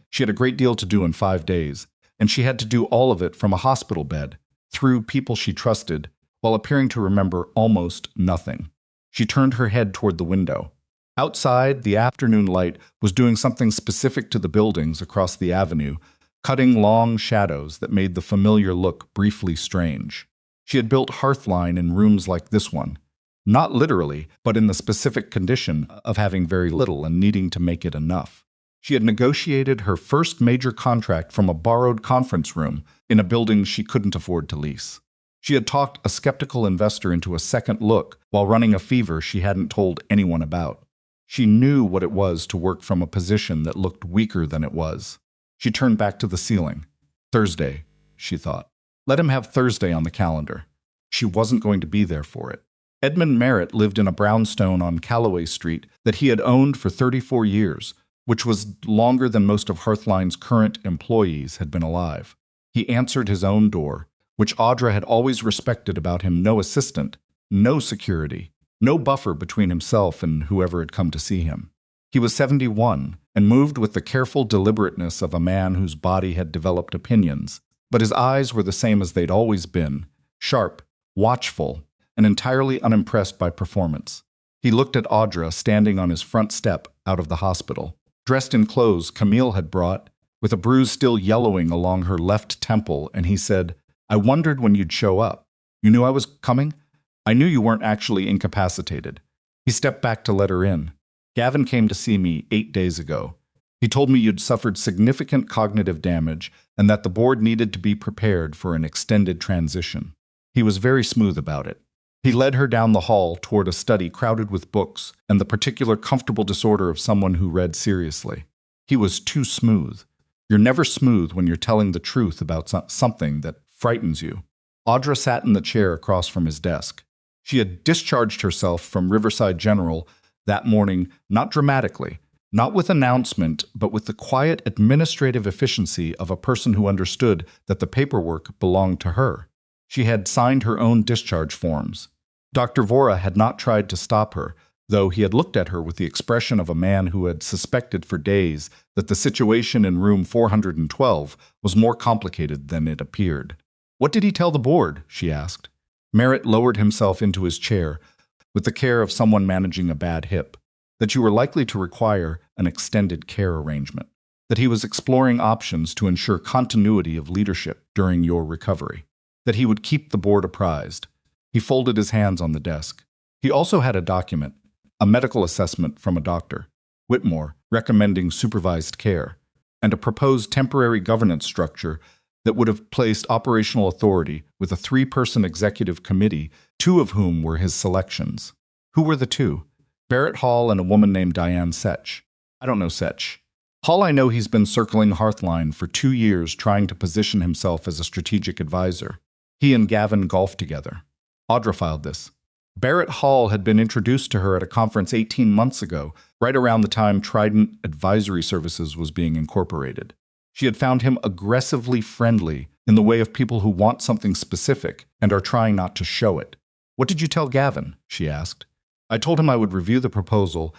She had a great deal to do in 5 days, and she had to do all of it from a hospital bed, through people she trusted, while appearing to remember almost nothing. She turned her head toward the window. Outside, the afternoon light was doing something specific to the buildings across the avenue, cutting long shadows that made the familiar look briefly strange. She had built hearthline in rooms like this one, not literally, but in the specific condition of having very little and needing to make it enough. She had negotiated her first major contract from a borrowed conference room in a building she couldn't afford to lease. She had talked a skeptical investor into a second look while running a fever she hadn't told anyone about. She knew what it was to work from a position that looked weaker than it was. She turned back to the ceiling. Thursday, she thought. Let him have Thursday on the calendar. She wasn't going to be there for it. Edmund Merritt lived in a brownstone on Calloway Street that he had owned for 34 years, which was longer than most of Hearthline's current employees had been alive. He answered his own door, which Audra had always respected about him: no assistant, no security, no buffer between himself and whoever had come to see him. He was 71 and moved with the careful deliberateness of a man whose body had developed opinions, but his eyes were the same as they'd always been, sharp, watchful, and entirely unimpressed by performance. He looked at Audra standing on his front step out of the hospital, dressed in clothes Camille had brought, with a bruise still yellowing along her left temple, and he said, "I wondered when you'd show up. You knew I was coming? I knew you weren't actually incapacitated." He stepped back to let her in. "Gavin came to see me 8 days ago. He told me you'd suffered significant cognitive damage and that the board needed to be prepared for an extended transition." He was very smooth about it. He led her down the hall toward a study crowded with books and the particular comfortable disorder of someone who read seriously. He was too smooth. You're never smooth when you're telling the truth about something that frightens you. Audra sat in the chair across from his desk. She had discharged herself from Riverside General that morning, not dramatically, Not with announcement, but with the quiet administrative efficiency of a person who understood that the paperwork belonged to her. She had signed her own discharge forms. Dr. Vora had not tried to stop her, though he had looked at her with the expression of a man who had suspected for days that the situation in room 412 was more complicated than it appeared. "What did he tell the board?" she asked. Merritt lowered himself into his chair with the care of someone managing a bad hip. That you were likely to require an extended care arrangement. That he was exploring options to ensure continuity of leadership during your recovery. That he would keep the board apprised. He folded his hands on the desk. He also had a document, a medical assessment from a doctor, Whitmore, recommending supervised care, and a proposed temporary governance structure that would have placed operational authority with a 3-person executive committee, 2 of whom were his selections. Who were the 2? Barrett Hall and a woman named Diane Setch. I don't know Setch. Hall, I know he's been circling Hearthline for 2 years trying to position himself as a strategic advisor. He and Gavin golfed together. Audra filed this. Barrett Hall had been introduced to her at a conference 18 months ago, right around the time Trident Advisory Services was being incorporated. She had found him aggressively friendly in the way of people who want something specific and are trying not to show it. "What did you tell Gavin?" she asked. "I told him I would review the proposal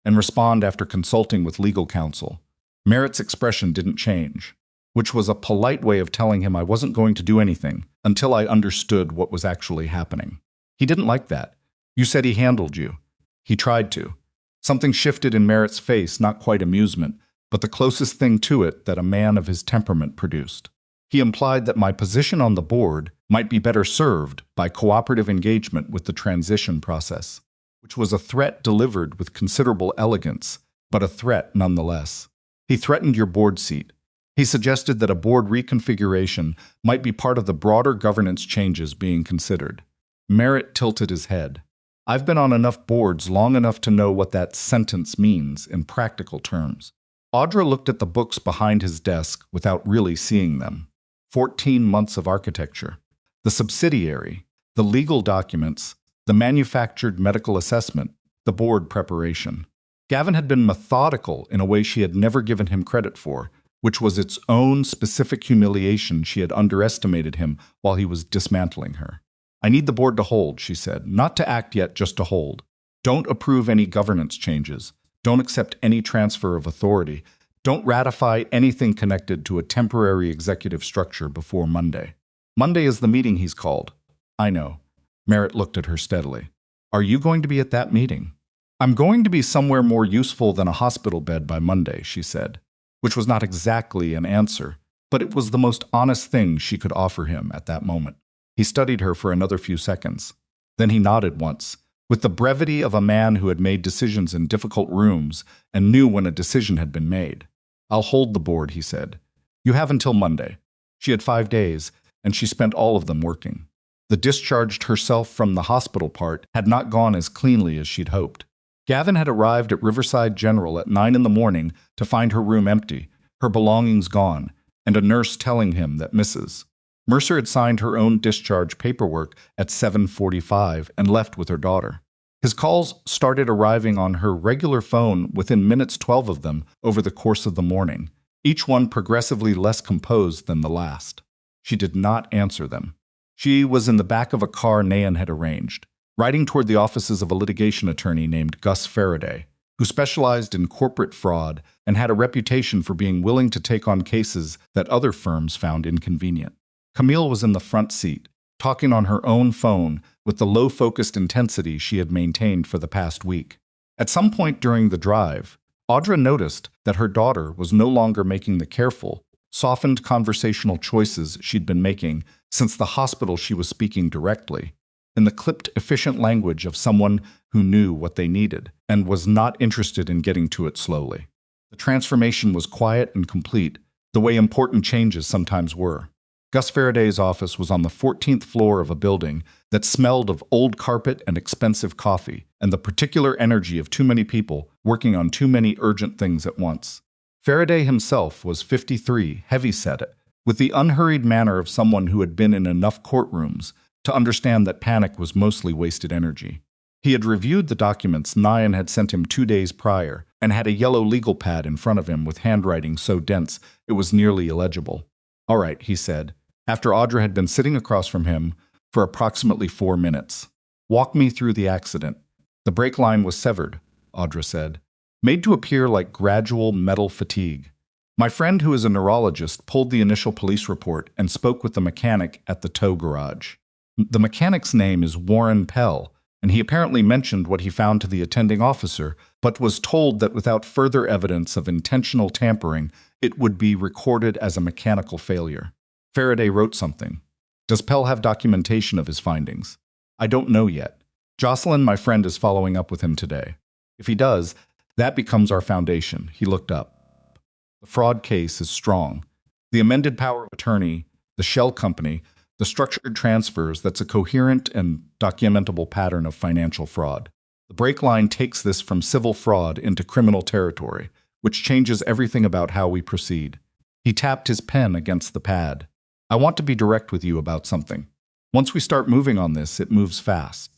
and respond after consulting with legal counsel." Merritt's expression didn't change, which was a polite way of telling him I wasn't going to do anything until I understood what was actually happening. He didn't like that. "You said he handled you." "He tried to." Something shifted in Merritt's face, not quite amusement, but the closest thing to it that a man of his temperament produced. He implied that my position on the board might be better served by cooperative engagement with the transition process, which was a threat delivered with considerable elegance, but a threat nonetheless. He threatened your board seat. He suggested that a board reconfiguration might be part of the broader governance changes being considered. Merritt tilted his head. I've been on enough boards long enough to know what that sentence means in practical terms. Audra looked at the books behind his desk without really seeing them. 14 months of architecture, the subsidiary, the legal documents, the manufactured medical assessment, the board preparation. Gavin had been methodical in a way she had never given him credit for, which was its own specific humiliation. She had underestimated him while he was dismantling her. "I need the board to hold," she said, "not to act yet, just to hold. Don't approve any governance changes. Don't accept any transfer of authority. Don't ratify anything connected to a temporary executive structure before Monday." "Monday is the meeting he's called." "I know." Merritt looked at her steadily. "Are you going to be at that meeting?" "I'm going to be somewhere more useful than a hospital bed by Monday," she said, which was not exactly an answer, but it was the most honest thing she could offer him at that moment. He studied her for another few seconds. Then he nodded once, with the brevity of a man who had made decisions in difficult rooms and knew when a decision had been made. "I'll hold the board," he said. "You have until Monday." She had 5 days, and she spent all of them working. The discharged herself from the hospital part had not gone as cleanly as she'd hoped. Gavin had arrived at Riverside General at 9 in the morning to find her room empty, her belongings gone, and a nurse telling him that Mrs. Mercer had signed her own discharge paperwork at 7:45 and left with her daughter. His calls started arriving on her regular phone within minutes, 12 of them, over the course of the morning, each one progressively less composed than the last. She did not answer them. She was in the back of a car Nayan had arranged, riding toward the offices of a litigation attorney named Gus Faraday, who specialized in corporate fraud and had a reputation for being willing to take on cases that other firms found inconvenient. Camille was in the front seat, talking on her own phone with the low-focused intensity she had maintained for the past week. At some point during the drive, Audra noticed that her daughter was no longer making the careful, softened conversational choices she'd been making since the hospital. She was speaking directly, in the clipped, efficient language of someone who knew what they needed and was not interested in getting to it slowly. The transformation was quiet and complete, the way important changes sometimes were. Gus Faraday's office was on the 14th floor of a building that smelled of old carpet and expensive coffee, and the particular energy of too many people working on too many urgent things at once. Faraday himself was 53, heavy-set, with the unhurried manner of someone who had been in enough courtrooms to understand that panic was mostly wasted energy. He had reviewed the documents Nayan had sent him 2 days prior, and had a yellow legal pad in front of him with handwriting so dense it was nearly illegible. "All right," he said, after Audra had been sitting across from him for approximately 4 minutes. "Walk me through the accident." "The brake line was severed," Audra said, "made to appear like gradual metal fatigue. My friend, who is a neurologist, pulled the initial police report and spoke with the mechanic at the tow garage. The mechanic's name is Warren Pell, and he apparently mentioned what he found to the attending officer, but was told that without further evidence of intentional tampering, it would be recorded as a mechanical failure. Faraday wrote something. Does Pell have documentation of his findings? I don't know yet. Jocelyn, my friend, is following up with him today. If he does, that becomes our foundation." He looked up. "The fraud case is strong. The amended power of attorney, the shell company, the structured transfers, that's a coherent and documentable pattern of financial fraud. The brake line takes this from civil fraud into criminal territory, which changes everything about how we proceed." He tapped his pen against the pad. "I want to be direct with you about something. Once we start moving on this, it moves fast.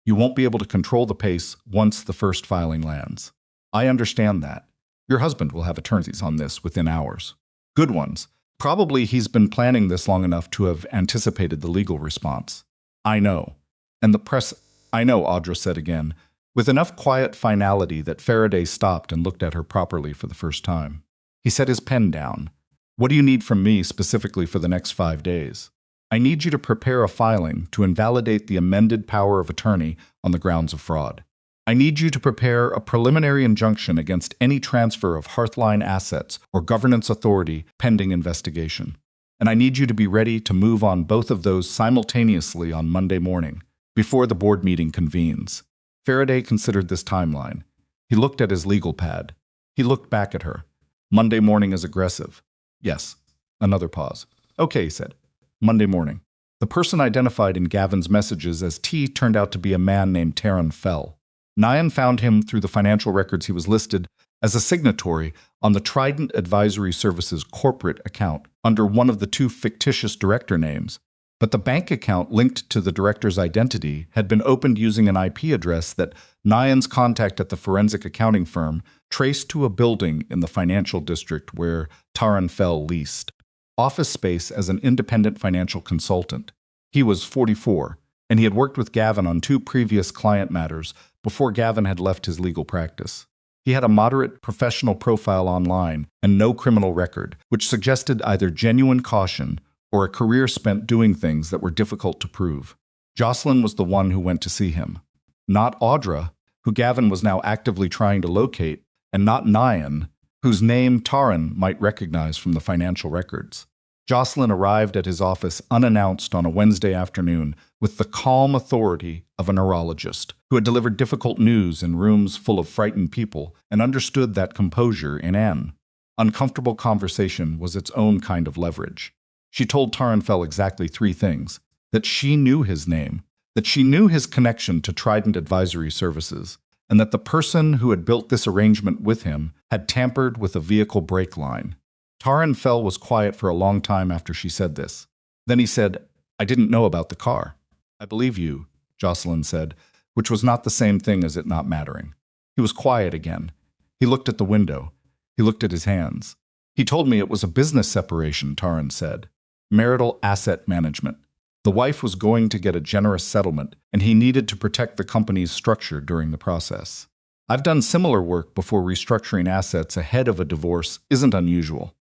You won't be able to control the pace once the first filing lands. I understand that. Your husband will have attorneys on this within hours. Good ones. Probably he's been planning this long enough to have anticipated the legal response. I know. And the press—" "I know," Audra said again, with enough quiet finality that Faraday stopped and looked at her properly for the first time. He set his pen down. "What do you need from me specifically for the next 5 days? I need you to prepare a filing to invalidate the amended power of attorney on the grounds of fraud. I need you to prepare a preliminary injunction against any transfer of Hearthline assets or governance authority pending investigation. And I need you to be ready to move on both of those simultaneously on Monday morning, before the board meeting convenes." Faraday considered this timeline. He looked at his legal pad. He looked back at her. "Monday morning is aggressive." "Yes." Another pause. "Okay," he said. "Monday morning." The person identified in Gavin's messages as T turned out to be a man named Taran Fell. Nyan found him through the financial records. He was listed as a signatory on the Trident Advisory Services corporate account under one of the 2 fictitious director names, but the bank account linked to the director's identity had been opened using an IP address that Nyan's contact at the forensic accounting firm traced to a building in the financial district where Taran Fell leased office space as an independent financial consultant. He was 44, and he had worked with Gavin on 2 previous client matters before Gavin had left his legal practice. He had a moderate professional profile online and no criminal record, which suggested either genuine caution or a career spent doing things that were difficult to prove. Jocelyn was the one who went to see him. Not Audra, who Gavin was now actively trying to locate, and not Nyan, whose name Taran might recognize from the financial records. Jocelyn arrived at his office unannounced on a Wednesday afternoon with the calm authority of a neurologist who had delivered difficult news in rooms full of frightened people and understood that composure in an uncomfortable conversation was its own kind of leverage. She told Taran Fell exactly 3 things: that she knew his name, that she knew his connection to Trident Advisory Services, and that the person who had built this arrangement with him had tampered with a vehicle brake line. Taran Fell was quiet for a long time after she said this. Then he said, "I didn't know about the car." "I believe you," Jocelyn said, which was not the same thing as it not mattering. He was quiet again. He looked at the window. He looked at his hands. "He told me it was a business separation," Taran said. "Marital asset management. The wife was going to get a generous settlement, and he needed to protect the company's structure during the process. I've done similar work before. Restructuring assets ahead of a divorce isn't unusual."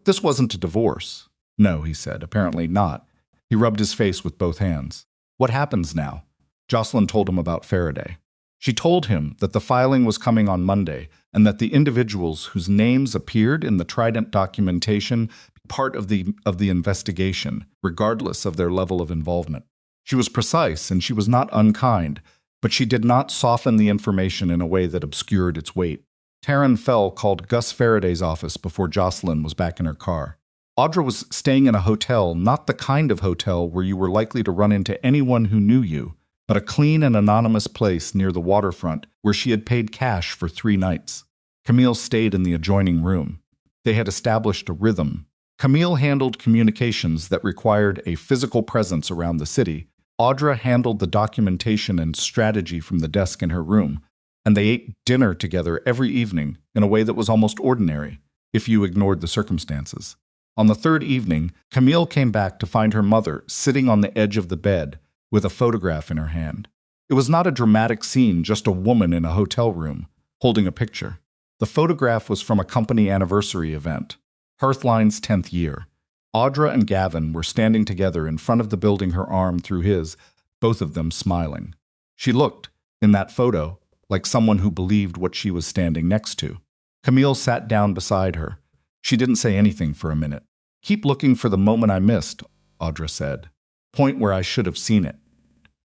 "This wasn't a divorce." "No," he said, "apparently not." He rubbed his face with both hands. "What happens now?" Jocelyn told him about Faraday. She told him that the filing was coming on Monday and that the individuals whose names appeared in the Trident documentation be part of the investigation, regardless of their level of involvement. She was precise and she was not unkind, but she did not soften the information in a way that obscured its weight. Taran Fell called Gus Faraday's office before Jocelyn was back in her car. Audra was staying in a hotel, not the kind of hotel where you were likely to run into anyone who knew you, but a clean and anonymous place near the waterfront where she had paid cash for 3 nights. Camille stayed in the adjoining room. They had established a rhythm. Camille handled communications that required a physical presence around the city. Audra handled the documentation and strategy from the desk in her room. and they ate dinner together every evening in a way that was almost ordinary, if you ignored the circumstances. On the third evening, Camille came back to find her mother sitting on the edge of the bed with a photograph in her hand. It was not a dramatic scene, just a woman in a hotel room, holding a picture. The photograph was from a company anniversary event, Hearthline's 10th year. Audra and Gavin were standing together in front of the building, her arm through his, both of them smiling. She looked, in that photo, like someone who believed what she was standing next to. Camille sat down beside her. She didn't say anything for a minute. "Keep looking for the moment I missed," Audra said. "Point where I should have seen it."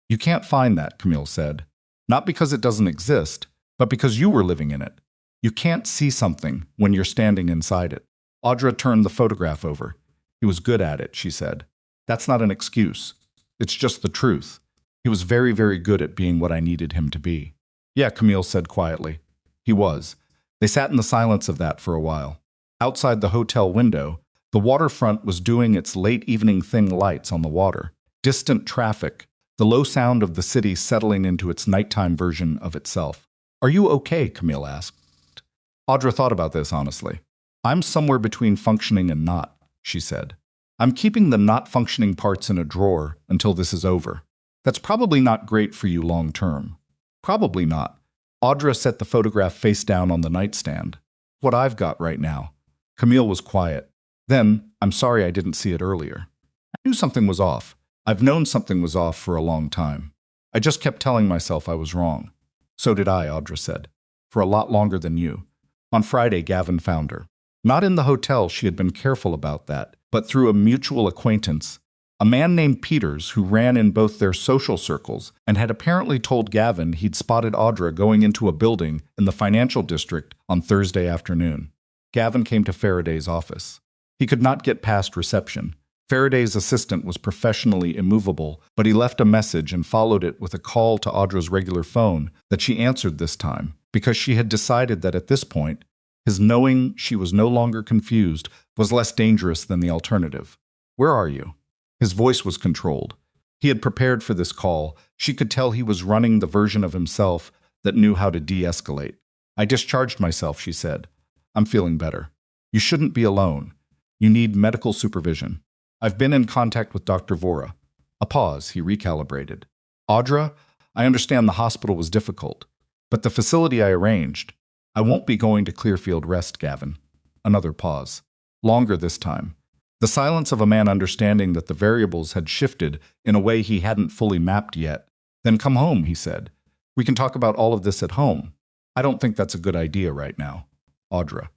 "You can't find that," Camille said. "Not because it doesn't exist, but because you were living in it. You can't see something when you're standing inside it." Audra turned the photograph over. "He was good at it," she said. "That's not an excuse. It's just the truth. He was very, very good at being what I needed him to be." "Yeah," Camille said quietly. "He was." They sat in the silence of that for a while. Outside the hotel window, the waterfront was doing its late evening thing, lights on the water, distant traffic, the low sound of the city settling into its nighttime version of itself. "Are you okay?" Camille asked. Audra thought about this honestly. "I'm somewhere between functioning and not," she said. "I'm keeping the not functioning parts in a drawer until this is over. That's probably not great for you long term." "Probably not." Audra set the photograph face down on the nightstand. "What I've got right now." Camille was quiet. Then, "I'm sorry I didn't see it earlier. I knew something was off. I've known something was off for a long time. I just kept telling myself I was wrong." "So did I," Audra said. "For a lot longer than you." On Friday, Gavin found her. Not in the hotel, she had been careful about that, but through a mutual acquaintance, a man named Peters who ran in both their social circles and had apparently told Gavin he'd spotted Audra going into a building in the financial district on Thursday afternoon. Gavin came to Faraday's office. He could not get past reception. Faraday's assistant was professionally immovable, but he left a message and followed it with a call to Audra's regular phone that she answered this time, because she had decided that at this point, his knowing she was no longer confused was less dangerous than the alternative. "Where are you?" His voice was controlled. He had prepared for this call. She could tell he was running the version of himself that knew how to de-escalate. "I discharged myself," she said. "I'm feeling better. You shouldn't be alone. You need medical supervision. I've been in contact with Dr. Vora." A pause, he recalibrated. "Audra, I understand the hospital was difficult, but the facility I arranged. I won't be going to Clearfield Rest, Gavin." Another pause. Longer this time. The silence of a man understanding that the variables had shifted in a way he hadn't fully mapped yet. "Then come home," he said. "We can talk about all of this at home." "I don't think that's a good idea right now." "Audra."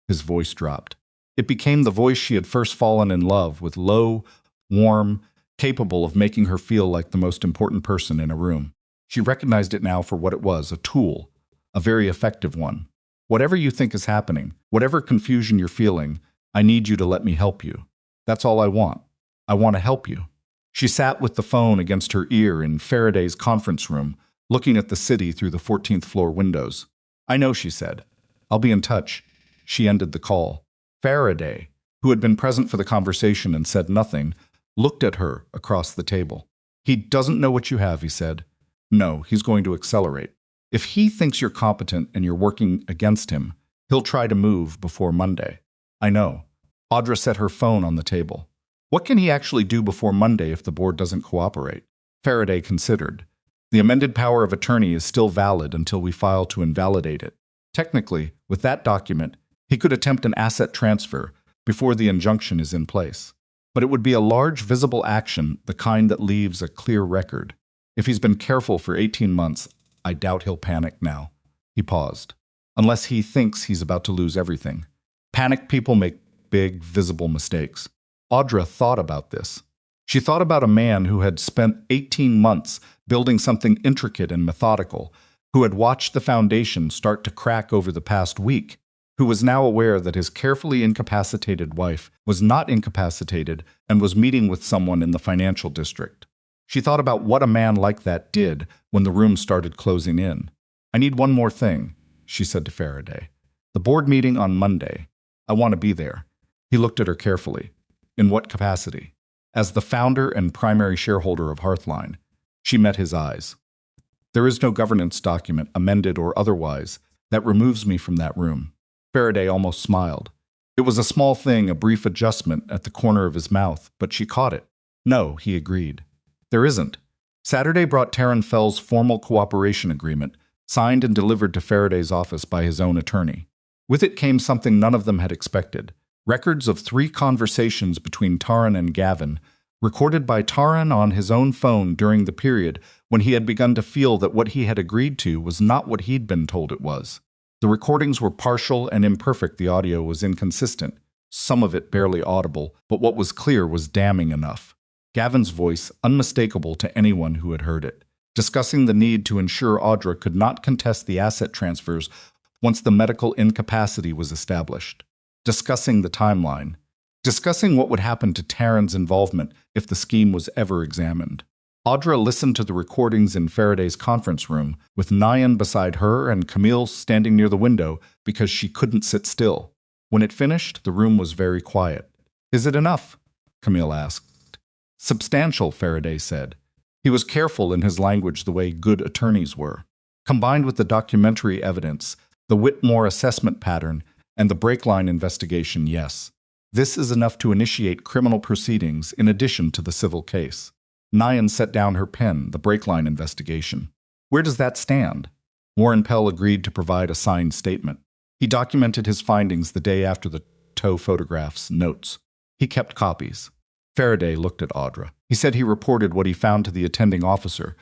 His voice dropped. It became the voice she had first fallen in love with, low, warm, capable of making her feel like the most important person in a room. She recognized it now for what it was, a tool, a very effective one. "Whatever you think is happening, whatever confusion you're feeling, I need you to let me help you. That's all I want. I want to help you." She sat with the phone against her ear in Faraday's conference room, looking at the city through the 14th floor windows. "I know," she said. "I'll be in touch." She ended the call. Faraday, who had been present for the conversation and said nothing, looked at her across the table. "He doesn't know what you have," he said. "No, he's going to accelerate. If he thinks you're competent and you're working against him, he'll try to move before Monday." "I know." Audra set her phone on the table. "What can he actually do before Monday if the board doesn't cooperate?" Faraday considered. "The amended power of attorney is still valid until we file to invalidate it. Technically, with that document, he could attempt an asset transfer before the injunction is in place. But it would be a large, visible action, the kind that leaves a clear record. If he's been careful for 18 months, I doubt he'll panic now." He paused. "Unless he thinks he's about to lose everything. Panicked people make big, visible mistakes." Audra thought about this. She thought about a man who had spent 18 months building something intricate and methodical, who had watched the foundation start to crack over the past week, who was now aware that his carefully incapacitated wife was not incapacitated and was meeting with someone in the financial district. She thought about what a man like that did when the room started closing in. "I need one more thing," she said to Faraday. "The board meeting on Monday. I want to be there." He looked at her carefully. "In what capacity?" "As the founder and primary shareholder of Hearthline." She met his eyes. There is no governance document, amended or otherwise, that removes me from that room. Faraday almost smiled. It was a small thing, a brief adjustment at the corner of his mouth, but she caught it. No, he agreed. There isn't. Saturday brought Taryn Fell's formal cooperation agreement, signed and delivered to Faraday's office by his own attorney. With it came something none of them had expected. Records of 3 conversations between Taryn and Gavin, recorded by Taryn on his own phone during the period when he had begun to feel that what he had agreed to was not what he'd been told it was. The recordings were partial and imperfect, the audio was inconsistent, some of it barely audible, but what was clear was damning enough. Gavin's voice, unmistakable to anyone who had heard it, discussing the need to ensure Audra could not contest the asset transfers once the medical incapacity was established. Discussing the timeline. Discussing what would happen to Taryn's involvement if the scheme was ever examined. Audra listened to the recordings in Faraday's conference room, with Nyan beside her and Camille standing near the window because she couldn't sit still. When it finished, the room was very quiet. "Is it enough?" Camille asked. "Substantial," Faraday said. He was careful in his language the way good attorneys were. Combined with the documentary evidence, the Whitmore assessment pattern, and the Breakline investigation, yes. This is enough to initiate criminal proceedings in addition to the civil case. Nyan set down her pen, the Breakline investigation. Where does that stand? Warren Pell agreed to provide a signed statement. He documented his findings the day after the tow photographs, notes. He kept copies. Faraday looked at Audra. He said he reported what he found to the attending officer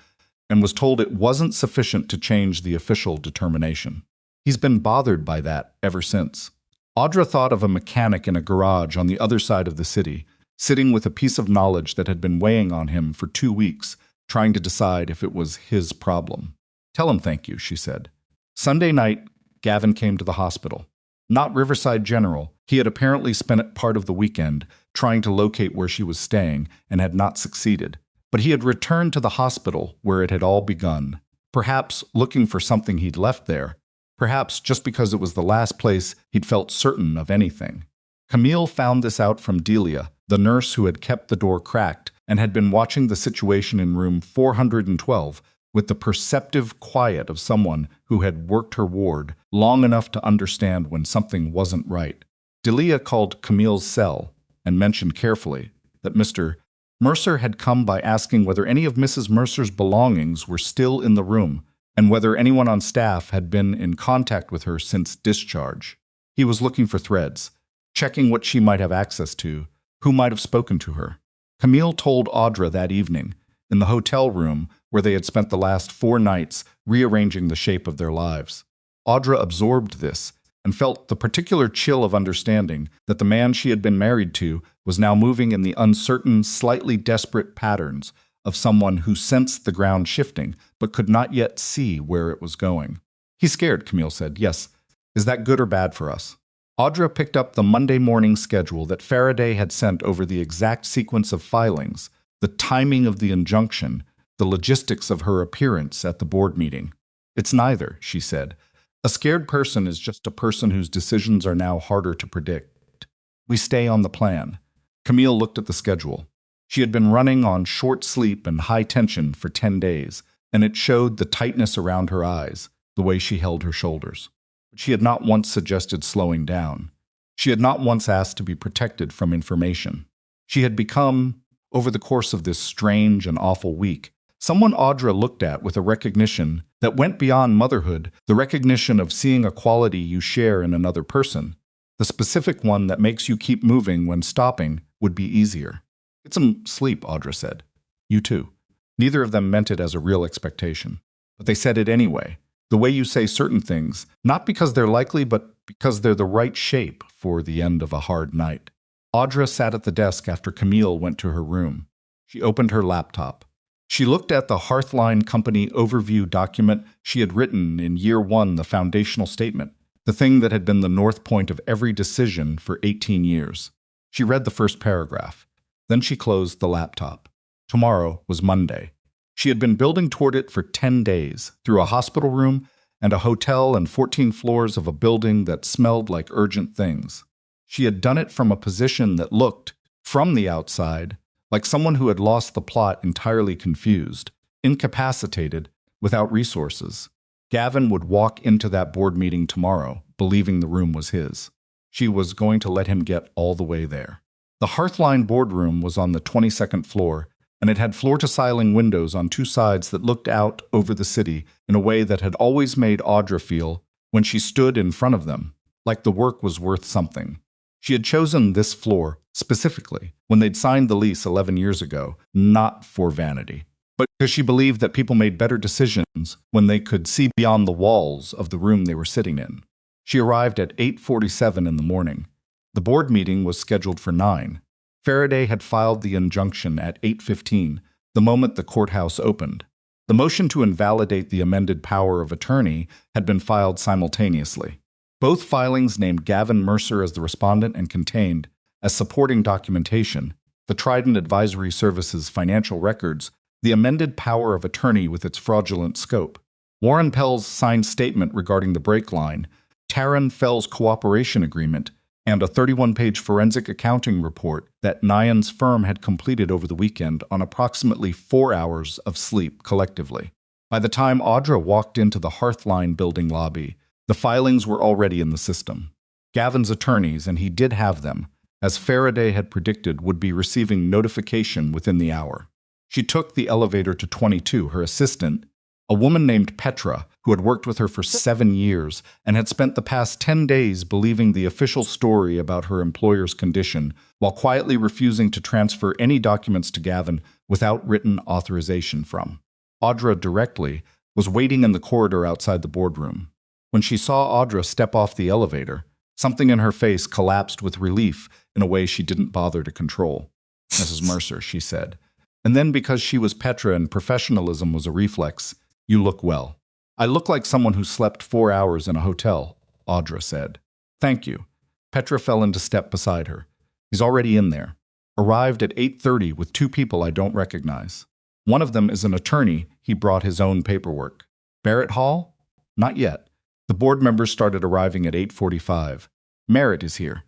and was told it wasn't sufficient to change the official determination. He's been bothered by that ever since. Audra thought of a mechanic in a garage on the other side of the city, sitting with a piece of knowledge that had been weighing on him for 2 weeks, trying to decide if it was his problem. "Tell him thank you," she said. Sunday night, Gavin came to the hospital. Not Riverside General. He had apparently spent part of the weekend trying to locate where she was staying and had not succeeded. But he had returned to the hospital where it had all begun, perhaps looking for something he'd left there, perhaps just because it was the last place he'd felt certain of anything. Camille found this out from Delia, the nurse who had kept the door cracked and had been watching the situation in room 412 with the perceptive quiet of someone who had worked her ward long enough to understand when something wasn't right. Delia called Camille's cell and mentioned carefully that Mr. Mercer had come by asking whether any of Mrs. Mercer's belongings were still in the room and whether anyone on staff had been in contact with her since discharge. He was looking for threads, checking what she might have access to, who might have spoken to her. Camille told Audra that evening, in the hotel room where they had spent the last 4 nights rearranging the shape of their lives. Audra absorbed this and felt the particular chill of understanding that the man she had been married to was now moving in the uncertain, slightly desperate patterns of someone who sensed the ground shifting but could not yet see where it was going. "He's scared," Camille said. "Yes. Is that good or bad for us?" Audra picked up the Monday morning schedule that Faraday had sent over the exact sequence of filings, the timing of the injunction, the logistics of her appearance at the board meeting. "It's neither," she said. "A scared person is just a person whose decisions are now harder to predict. We stay on the plan." Camille looked at the schedule. She had been running on short sleep and high tension for 10 days, and it showed the tightness around her eyes, the way she held her shoulders. But she had not once suggested slowing down. She had not once asked to be protected from information. She had become, over the course of this strange and awful week, someone Audra looked at with a recognition that went beyond motherhood, the recognition of seeing a quality you share in another person. The specific one that makes you keep moving when stopping would be easier. "Get some sleep," Audra said. "You too." Neither of them meant it as a real expectation, but they said it anyway. The way you say certain things, not because they're likely, but because they're the right shape for the end of a hard night. Audra sat at the desk after Camille went to her room. She opened her laptop. She looked at the Hearthline Company overview document she had written in year 1, the foundational statement, the thing that had been the north point of every decision for 18 years. She read the first paragraph. Then she closed the laptop. Tomorrow was Monday. She had been building toward it for 10 days, through a hospital room and a hotel and 14 floors of a building that smelled like urgent things. She had done it from a position that looked, from the outside, like someone who had lost the plot entirely confused, incapacitated, without resources. Gavin would walk into that board meeting tomorrow, believing the room was his. She was going to let him get all the way there. The Hearthline boardroom was on the 22nd floor, and it had floor-to-ceiling windows on two sides that looked out over the city in a way that had always made Audra feel, when she stood in front of them, like the work was worth something. She had chosen this floor, specifically, when they'd signed the lease 11 years ago, not for vanity, but because she believed that people made better decisions when they could see beyond the walls of the room they were sitting in. She arrived at 8:47 in the morning. The board meeting was scheduled for 9. Faraday had filed the injunction at 8:15, the moment the courthouse opened. The motion to invalidate the amended power of attorney had been filed simultaneously. Both filings named Gavin Mercer as the respondent and contained, as supporting documentation, the Trident Advisory Service's financial records, the amended power of attorney with its fraudulent scope, Warren Pell's signed statement regarding the brake line, Taran Fell's cooperation agreement, and a 31-page forensic accounting report that Nyan's firm had completed over the weekend on approximately 4 hours of sleep collectively. By the time Audra walked into the Hearthline building lobby, the filings were already in the system. Gavin's attorneys, and he did have them, as Faraday had predicted, would be receiving notification within the hour. She took the elevator to 22. Her assistant, a woman named Petra, who had worked with her for 7 years and had spent the past 10 days believing the official story about her employer's condition while quietly refusing to transfer any documents to Gavin without written authorization from Audra directly, was waiting in the corridor outside the boardroom. When she saw Audra step off the elevator, something in her face collapsed with relief in a way she didn't bother to control. "Mrs. Mercer," she said. And then, because she was Petra and professionalism was a reflex, "You look well." "I look like someone who slept 4 hours in a hotel," Audra said. "Thank you." Petra fell into step beside her. "He's already in there. Arrived at 8:30 with 2 people I don't recognize. One of them is an attorney. He brought his own paperwork." "Barrett Hall?" "Not yet." The board members started arriving at 8:45. "Merritt is here."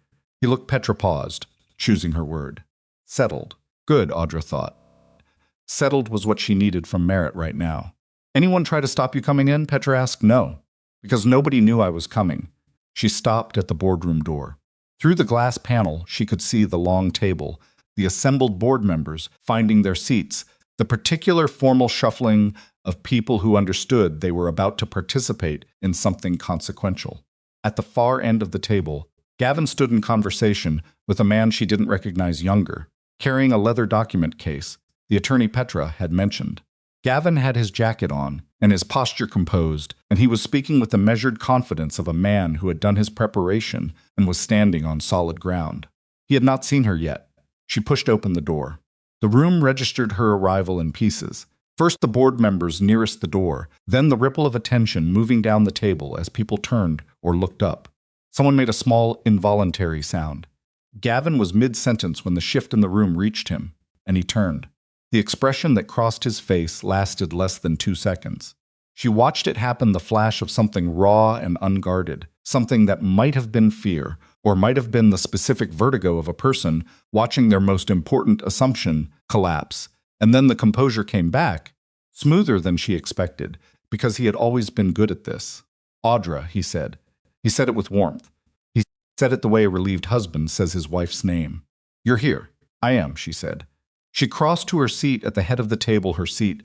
Petra paused, choosing her word. "Settled." Good, Audra thought. Settled was what she needed from Merritt right now. "Anyone try to stop you coming in?" Petra asked. "No, because nobody knew I was coming." She stopped at the boardroom door. Through the glass panel, she could see the long table, the assembled board members finding their seats, the particular formal shuffling of people who understood they were about to participate in something consequential. At the far end of the table, Gavin stood in conversation with a man she didn't recognize, younger, carrying a leather document case the attorney Petra had mentioned. Gavin had his jacket on and his posture composed, and he was speaking with the measured confidence of a man who had done his preparation and was standing on solid ground. He had not seen her yet. She pushed open the door. The room registered her arrival in pieces. First the board members nearest the door, then the ripple of attention moving down the table as people turned or looked up. Someone made a small, involuntary sound. Gavin was mid-sentence when the shift in the room reached him, and he turned. The expression that crossed his face lasted less than 2 seconds. She watched it happen, the flash of something raw and unguarded, something that might have been fear, or might have been the specific vertigo of a person watching their most important assumption collapse. And then the composure came back, smoother than she expected, because he had always been good at this. "Audra," he said. He said it with warmth. He said it the way a relieved husband says his wife's name. "You're here." "I am," she said. She crossed to her seat at the head of the table, her seat,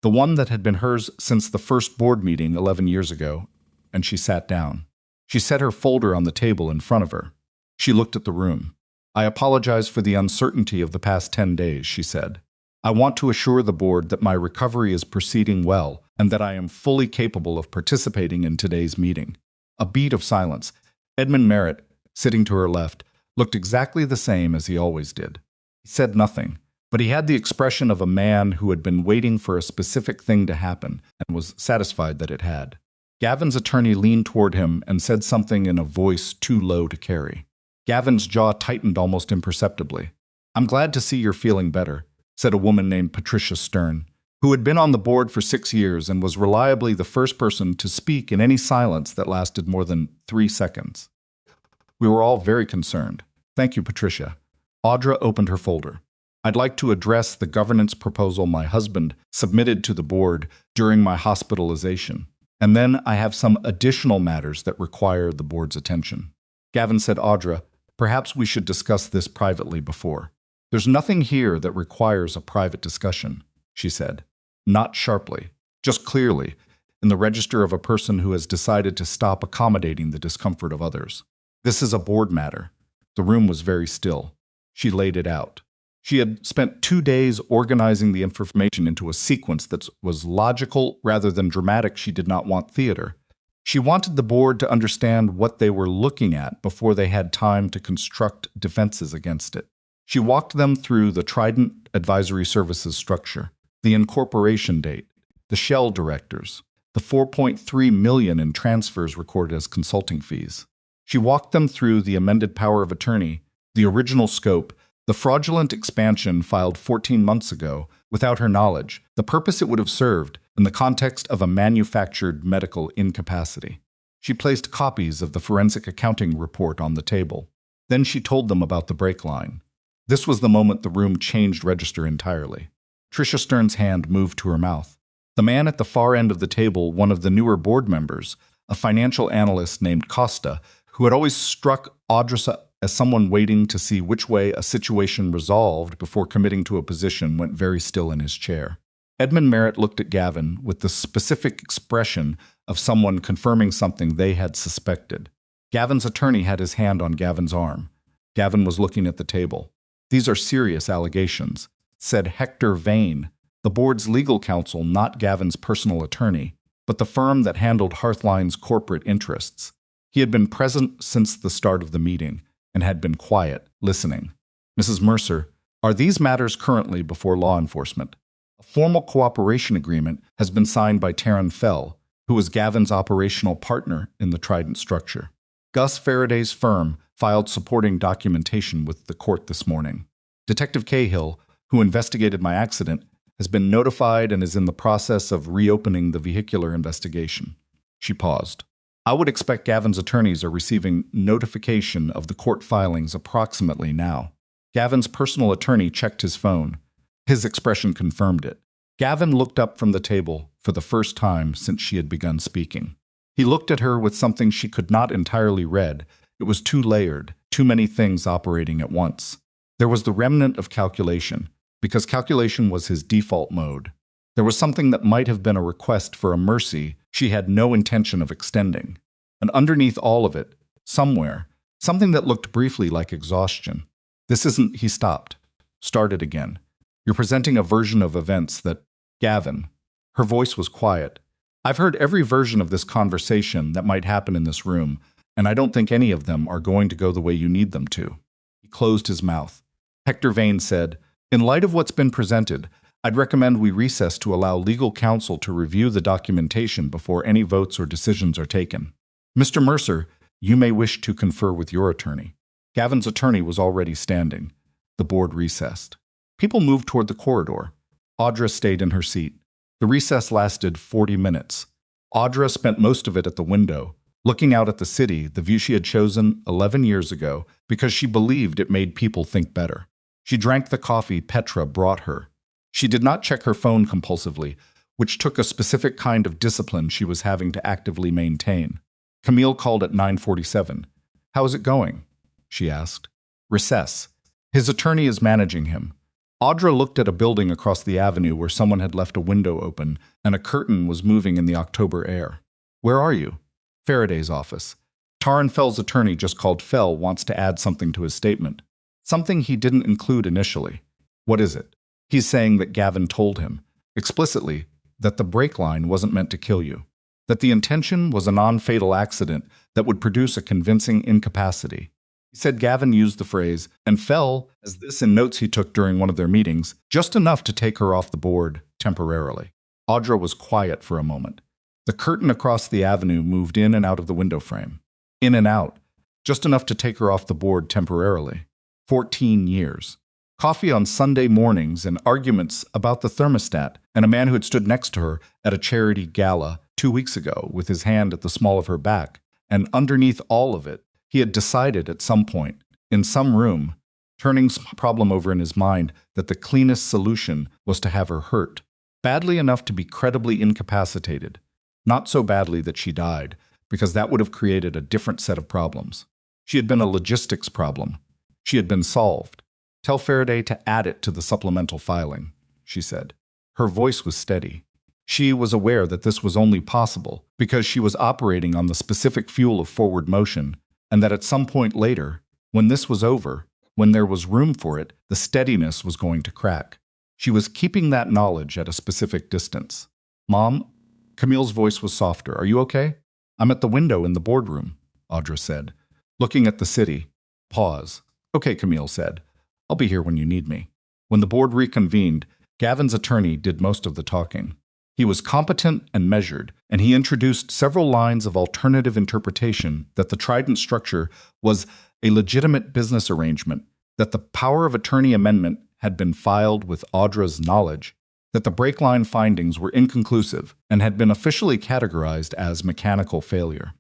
the one that had been hers since the first board meeting 11 years ago, and she sat down. She set her folder on the table in front of her. She looked at the room. "I apologize for the uncertainty of the past 10 days, she said. "I want to assure the board that my recovery is proceeding well and that I am fully capable of participating in today's meeting." A beat of silence. Edmund Merritt, sitting to her left, looked exactly the same as he always did. He said nothing, but he had the expression of a man who had been waiting for a specific thing to happen and was satisfied that it had. Gavin's attorney leaned toward him and said something in a voice too low to carry. Gavin's jaw tightened almost imperceptibly. "I'm glad to see you're feeling better," said a woman named Patricia Stern, who had been on the board for 6 years and was reliably the first person to speak in any silence that lasted more than 3 seconds. "We were all very concerned." "Thank you, Patricia." Audra opened her folder. I'd like to address the governance proposal my husband submitted to the board during my hospitalization. And then I have some additional matters that require the board's attention. Gavin said, Audra, perhaps we should discuss this privately before. There's nothing here that requires a private discussion, she said. Not sharply, just clearly, in the register of a person who has decided to stop accommodating the discomfort of others. This is a board matter. The room was very still. She laid it out. She had spent 2 days organizing the information into a sequence that was logical rather than dramatic. She did not want theater. She wanted the board to understand what they were looking at before they had time to construct defenses against it. She walked them through the Trident Advisory Services structure, the incorporation date, the shell directors, the $4.3 million in transfers recorded as consulting fees. She walked them through the amended power of attorney, the original scope, the fraudulent expansion filed 14 months ago without her knowledge, the purpose it would have served in the context of a manufactured medical incapacity. She placed copies of the forensic accounting report on the table. Then she told them about the brake line. This was the moment the room changed register entirely. Tricia Stern's hand moved to her mouth. The man at the far end of the table, one of the newer board members, a financial analyst named Costa, who had always struck Audra as someone waiting to see which way a situation resolved before committing to a position, went very still in his chair. Edmund Merritt looked at Gavin with the specific expression of someone confirming something they had suspected. Gavin's attorney had his hand on Gavin's arm. Gavin was looking at the table. These are serious allegations, said Hector Vane, the board's legal counsel, not Gavin's personal attorney, but the firm that handled Hearthline's corporate interests. He had been present since the start of the meeting and had been quiet, listening. Mrs. Mercer, are these matters currently before law enforcement? A formal cooperation agreement has been signed by Taryn Fell, who was Gavin's operational partner in the Trident structure. Gus Faraday's firm filed supporting documentation with the court this morning. Detective Cahill, who investigated my accident, has been notified and is in the process of reopening the vehicular investigation. She paused. I would expect Gavin's attorneys are receiving notification of the court filings approximately now. Gavin's personal attorney checked his phone. His expression confirmed it. Gavin looked up from the table for the first time since she had begun speaking. He looked at her with something she could not entirely read. It was too layered, too many things operating at once. There was the remnant of calculation, because calculation was his default mode. There was something that might have been a request for a mercy she had no intention of extending. And underneath all of it, somewhere, something that looked briefly like exhaustion. This isn't, he stopped. Started again. You're presenting a version of events that, Gavin, her voice was quiet. I've heard every version of this conversation that might happen in this room, and I don't think any of them are going to go the way you need them to. He closed his mouth. Hector Vane said, in light of what's been presented, I'd recommend we recess to allow legal counsel to review the documentation before any votes or decisions are taken. Mr. Mercer, you may wish to confer with your attorney. Gavin's attorney was already standing. The board recessed. People moved toward the corridor. Audra stayed in her seat. The recess lasted 40 minutes. Audra spent most of it at the window, looking out at the city, the view she had chosen 11 years ago because she believed it made people think better. She drank the coffee Petra brought her. She did not check her phone compulsively, which took a specific kind of discipline she was having to actively maintain. Camille called at 9:47. How is it going? She asked. Recess. His attorney is managing him. Audra looked at a building across the avenue where someone had left a window open and a curtain was moving in the October air. Where are you? Faraday's office. Taryn Fell's attorney just called. Fell wants to add something to his statement. Something he didn't include initially. What is it? He's saying that Gavin told him, explicitly, that the brake line wasn't meant to kill you, that the intention was a non-fatal accident that would produce a convincing incapacity. He said Gavin used the phrase, and Fell, as this in notes he took during one of their meetings, just enough to take her off the board temporarily. Audra was quiet for a moment. The curtain across the avenue moved in and out of the window frame. In and out, just enough to take her off the board temporarily. 14 years. Coffee on Sunday mornings and arguments about the thermostat, and a man who had stood next to her at a charity gala 2 weeks ago with his hand at the small of her back, and underneath all of it, he had decided at some point, in some room, turning some problem over in his mind that the cleanest solution was to have her hurt, badly enough to be credibly incapacitated, not so badly that she died, because that would have created a different set of problems. She had been a logistics problem. She had been solved. Tell Faraday to add it to the supplemental filing, she said. Her voice was steady. She was aware that this was only possible because she was operating on the specific fuel of forward motion, and that at some point later, when this was over, when there was room for it, the steadiness was going to crack. She was keeping that knowledge at a specific distance. Mom? Camille's voice was softer. Are you okay? I'm at the window in the boardroom, Audra said, looking at the city. Pause. Okay, Camille said. I'll be here when you need me. When the board reconvened, Gavin's attorney did most of the talking. He was competent and measured, and he introduced several lines of alternative interpretation that the Trident structure was a legitimate business arrangement, that the power of attorney amendment had been filed with Audra's knowledge, that the break line findings were inconclusive and had been officially categorized as mechanical failure.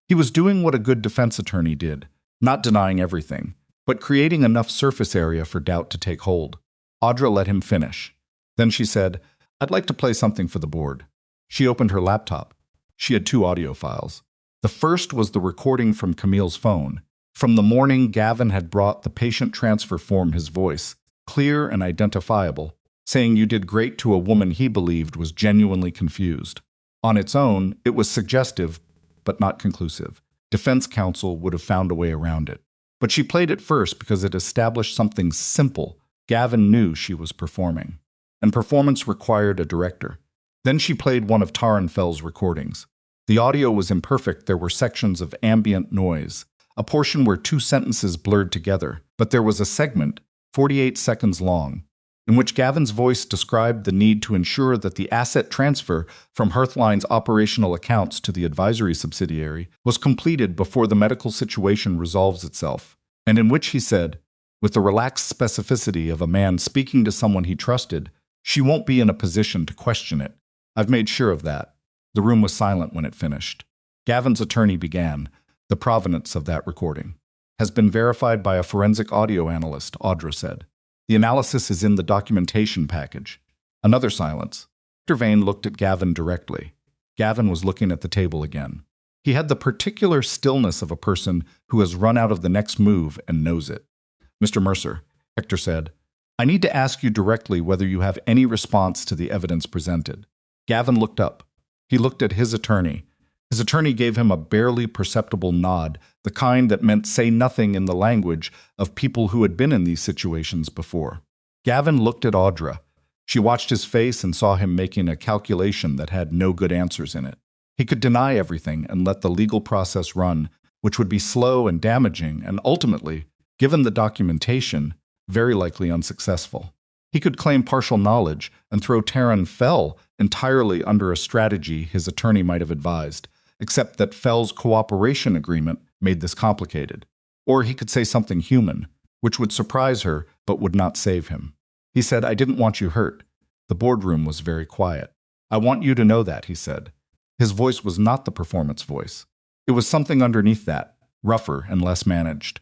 He was doing what a good defense attorney did, not denying everything, but creating enough surface area for doubt to take hold. Audra let him finish. Then she said, I'd like to play something for the board. She opened her laptop. She had 2 audio files. The first was the recording from Camille's phone. From the morning Gavin had brought the patient transfer form, his voice, clear and identifiable, saying you did great to a woman he believed was genuinely confused. On its own, it was suggestive, but not conclusive. Defense counsel would have found a way around it. But she played it first because it established something simple Gavin knew she was performing. And performance required a director. Then she played one of Taran Fell's recordings. The audio was imperfect. There were sections of ambient noise, a portion where 2 sentences blurred together, but there was a segment, 48 seconds long, in which Gavin's voice described the need to ensure that the asset transfer from Hearthline's operational accounts to the advisory subsidiary was completed before the medical situation resolves itself, and in which he said, with the relaxed specificity of a man speaking to someone he trusted, she won't be in a position to question it. I've made sure of that. The room was silent when it finished. Gavin's attorney began. The provenance of that recording has been verified by a forensic audio analyst, Audra said. The analysis is in the documentation package. Another silence. Dr. Vane looked at Gavin directly. Gavin was looking at the table again. He had the particular stillness of a person who has run out of the next move and knows it. Mr. Mercer, Hector said, I need to ask you directly whether you have any response to the evidence presented. Gavin looked up. He looked at his attorney. His attorney gave him a barely perceptible nod, the kind that meant say nothing in the language of people who had been in these situations before. Gavin looked at Audra. She watched his face and saw him making a calculation that had no good answers in it. He could deny everything and let the legal process run, which would be slow and damaging and ultimately, given the documentation, very likely unsuccessful. He could claim partial knowledge and throw Taran Fell entirely under a strategy his attorney might have advised, except that Fell's cooperation agreement made this complicated. Or he could say something human, which would surprise her but would not save him. He said, I didn't want you hurt. The boardroom was very quiet. I want you to know that, he said. His voice was not the performance voice. It was something underneath that, rougher and less managed.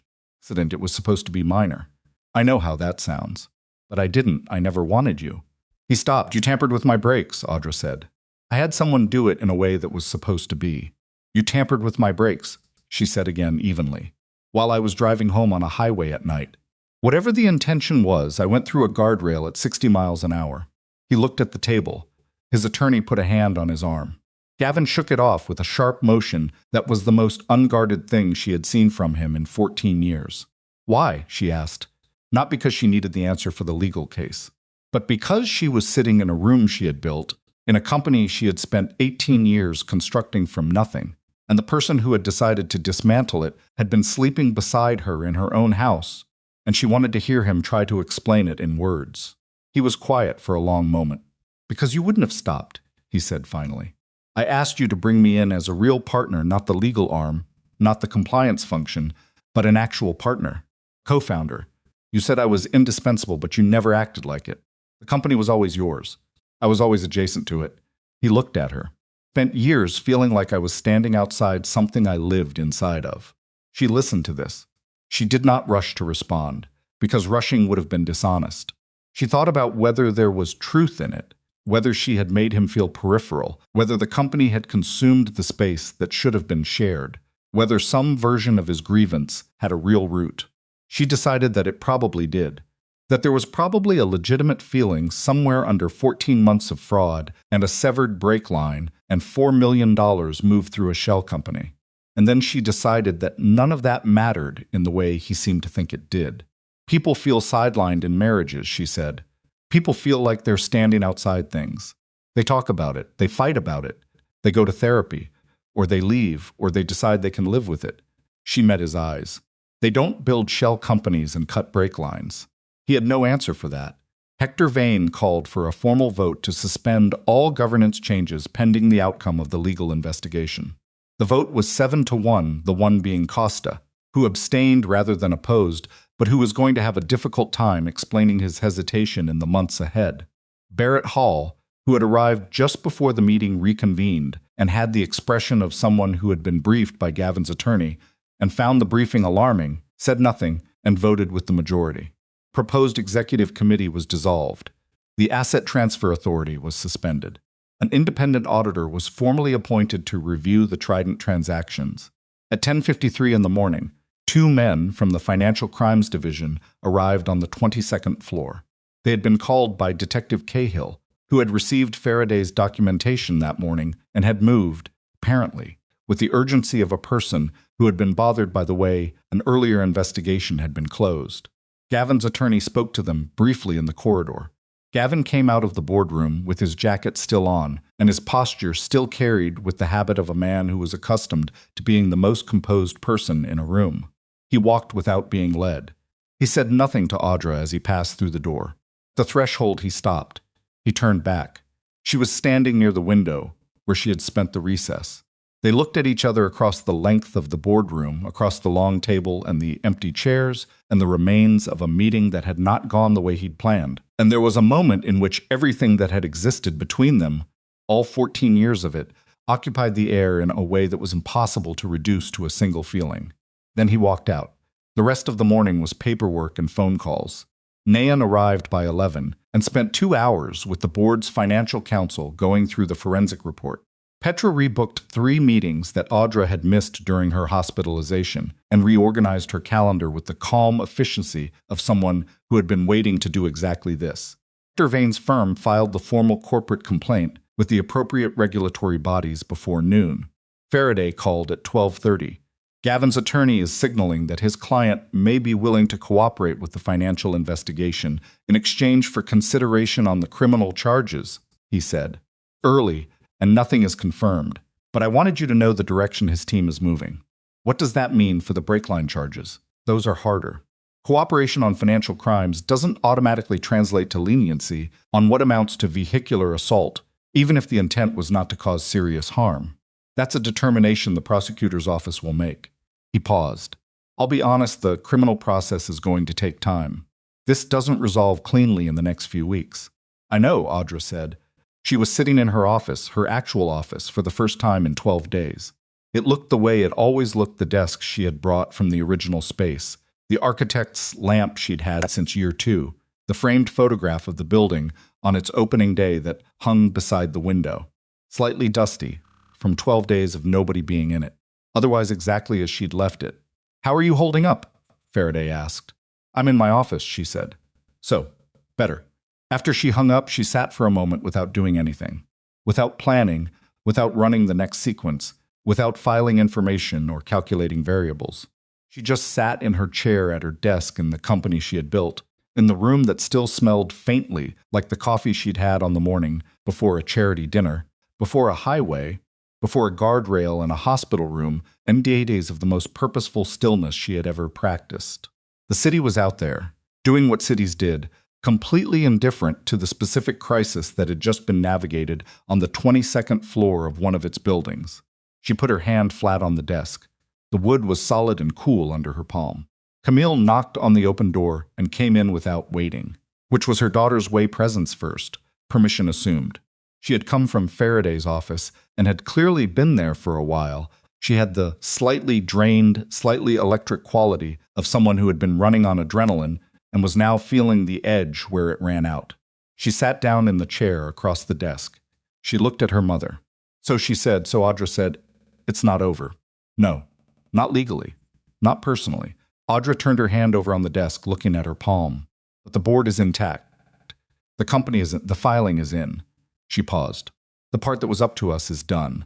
It was supposed to be minor. I know how that sounds. But I didn't. I never wanted you. He stopped. You tampered with my brakes, Audra said. I had someone do it in a way that was supposed to be. You tampered with my brakes, she said again evenly, while I was driving home on a highway at night. Whatever the intention was, I went through a guardrail at 60 miles an hour. He looked at the table. His attorney put a hand on his arm. Gavin shook it off with a sharp motion that was the most unguarded thing she had seen from him in 14 years. Why? She asked. Not because she needed the answer for the legal case, but because she was sitting in a room she had built, in a company she had spent 18 years constructing from nothing, and the person who had decided to dismantle it had been sleeping beside her in her own house, and she wanted to hear him try to explain it in words. He was quiet for a long moment. Because you wouldn't have stopped, he said finally. I asked you to bring me in as a real partner, not the legal arm, not the compliance function, but an actual partner, co-founder. You said I was indispensable, but you never acted like it. The company was always yours. I was always adjacent to it. He looked at her. Spent years feeling like I was standing outside something I lived inside of. She listened to this. She did not rush to respond, because rushing would have been dishonest. She thought about whether there was truth in it, whether she had made him feel peripheral, whether the company had consumed the space that should have been shared, whether some version of his grievance had a real root. She decided that it probably did, that there was probably a legitimate feeling somewhere under 14 months of fraud and a severed brake line and $4 million moved through a shell company. And then she decided that none of that mattered in the way he seemed to think it did. People feel sidelined in marriages, she said. People feel like they're standing outside things. They talk about it, they fight about it, they go to therapy, or they leave, or they decide they can live with it. She met his eyes. They don't build shell companies and cut brake lines. He had no answer for that. Hector Vane called for a formal vote to suspend all governance changes pending the outcome of the legal investigation. The vote was 7-1, the one being Costa, who abstained rather than opposed, but who was going to have a difficult time explaining his hesitation in the months ahead. Barrett Hall, who had arrived just before the meeting reconvened and had the expression of someone who had been briefed by Gavin's attorney and found the briefing alarming, said nothing and voted with the majority. Proposed executive committee was dissolved. The Asset Transfer Authority was suspended. An independent auditor was formally appointed to review the Trident transactions. At 10:53 in the morning, 2 men from the Financial Crimes Division arrived on the 22nd floor. They had been called by Detective Cahill, who had received Faraday's documentation that morning and had moved, apparently, with the urgency of a person who had been bothered by the way an earlier investigation had been closed. Gavin's attorney spoke to them briefly in the corridor. Gavin came out of the boardroom with his jacket still on and his posture still carried with the habit of a man who was accustomed to being the most composed person in a room. He walked without being led. He said nothing to Audra as he passed through the door. At the threshold he stopped. He turned back. She was standing near the window, where she had spent the recess. They looked at each other across the length of the boardroom, across the long table and the empty chairs, and the remains of a meeting that had not gone the way he'd planned. And there was a moment in which everything that had existed between them, all 14 years of it, occupied the air in a way that was impossible to reduce to a single feeling. Then he walked out. The rest of the morning was paperwork and phone calls. Nayan arrived by 11 and spent 2 hours with the board's financial counsel going through the forensic report. Petra rebooked 3 meetings that Audra had missed during her hospitalization and reorganized her calendar with the calm efficiency of someone who had been waiting to do exactly this. Hector Vane's firm filed the formal corporate complaint with the appropriate regulatory bodies before noon. Faraday called at 12:30. Gavin's attorney is signaling that his client may be willing to cooperate with the financial investigation in exchange for consideration on the criminal charges, he said. Early, and nothing is confirmed, but I wanted you to know the direction his team is moving. What does that mean for the brake line charges? Those are harder. Cooperation on financial crimes doesn't automatically translate to leniency on what amounts to vehicular assault, even if the intent was not to cause serious harm. That's a determination the prosecutor's office will make. He paused. I'll be honest, the criminal process is going to take time. This doesn't resolve cleanly in the next few weeks. I know, Audra said. She was sitting in her office, her actual office, for the first time in 12 days. It looked the way it always looked the desk she had brought from the original space, the architect's lamp she'd had since year 2, the framed photograph of the building on its opening day that hung beside the window. Slightly dusty, from 12 days of nobody being in it. Otherwise exactly as she'd left it. How are you holding up? Faraday asked. I'm in my office, she said. So, better. After she hung up, she sat for a moment without doing anything. Without planning, without running the next sequence, without filing information or calculating variables. She just sat in her chair at her desk in the company she had built, in the room that still smelled faintly like the coffee she'd had on the morning before a charity dinner, before a highway, before a guardrail and a hospital room, and days of the most purposeful stillness she had ever practiced. The city was out there, doing what cities did, completely indifferent to the specific crisis that had just been navigated on the 22nd floor of one of its buildings. She put her hand flat on the desk. The wood was solid and cool under her palm. Camille knocked on the open door and came in without waiting, which was her daughter's way presence first, permission assumed. She had come from Faraday's office and had clearly been there for a while. She had the slightly drained, slightly electric quality of someone who had been running on adrenaline and was now feeling the edge where it ran out. She sat down in the chair across the desk. She looked at her mother. So Audra said, "It's not over." No, not legally, not personally. Audra turned her hand over on the desk, looking at her palm. But the board is intact. The filing is in. She paused. The part that was up to us is done.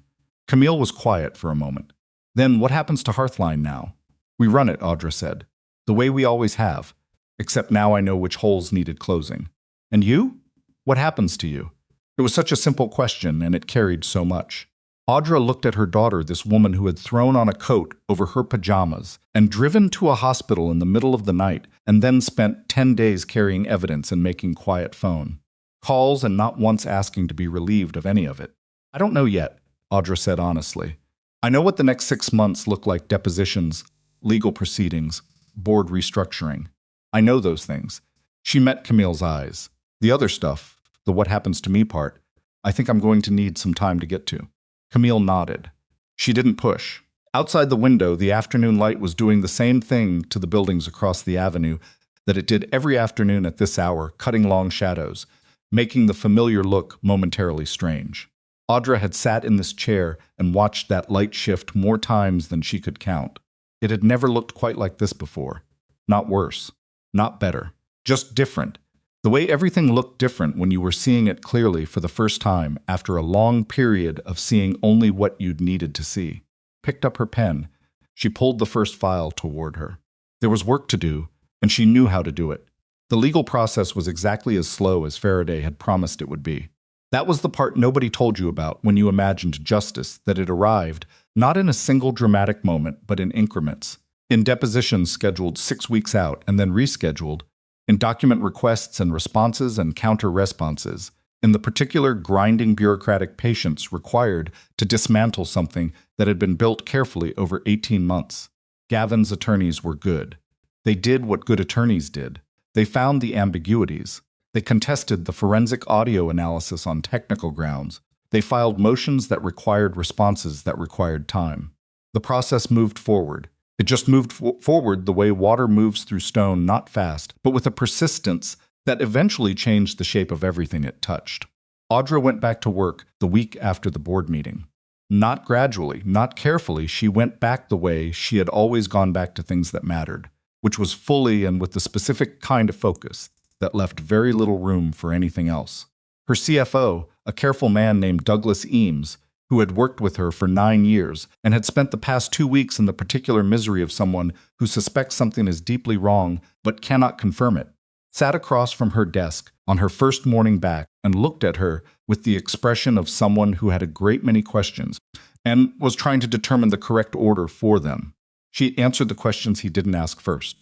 Camille was quiet for a moment. Then what happens to Hearthline now? We run it, Audra said. The way we always have. Except now I know which holes needed closing. And you? What happens to you? It was such a simple question, and it carried so much. Audra looked at her daughter, this woman who had thrown on a coat over her pajamas and driven to a hospital in the middle of the night and then spent 10 days carrying evidence and making quiet phone calls and not once asking to be relieved of any of it. I don't know yet, Audra said honestly. I know what the next 6 months look like: depositions, legal proceedings, board restructuring. I know those things. She met Camille's eyes. The other stuff, the what happens to me part, I think I'm going to need some time to get to. Camille nodded. She didn't push. Outside the window, the afternoon light was doing the same thing to the buildings across the avenue that it did every afternoon at this hour, cutting long shadows, making the familiar look momentarily strange. Audra had sat in this chair and watched that light shift more times than she could count. It had never looked quite like this before. Not worse. Not better. Just different. The way everything looked different when you were seeing it clearly for the first time after a long period of seeing only what you'd needed to see. Picked up her pen. She pulled the first file toward her. There was work to do, and she knew how to do it. The legal process was exactly as slow as Faraday had promised it would be. That was the part nobody told you about when you imagined justice, that it arrived not in a single dramatic moment, but in increments. In depositions scheduled 6 weeks out and then rescheduled, in document requests and responses and counter-responses, in the particular grinding bureaucratic patience required to dismantle something that had been built carefully over 18 months. Gavin's attorneys were good. They did what good attorneys did. They found the ambiguities. They contested the forensic audio analysis on technical grounds. They filed motions that required responses that required time. The process moved forward. It just moved forward the way water moves through stone, not fast, but with a persistence that eventually changed the shape of everything it touched. Audra went back to work the week after the board meeting. Not gradually, not carefully, she went back the way she had always gone back to things that mattered, which was fully and with the specific kind of focus that left very little room for anything else. Her CFO, a careful man named Douglas Eames, who had worked with her for 9 years and had spent the past 2 weeks in the particular misery of someone who suspects something is deeply wrong but cannot confirm it, sat across from her desk on her first morning back and looked at her with the expression of someone who had a great many questions and was trying to determine the correct order for them. She answered the questions he didn't ask first.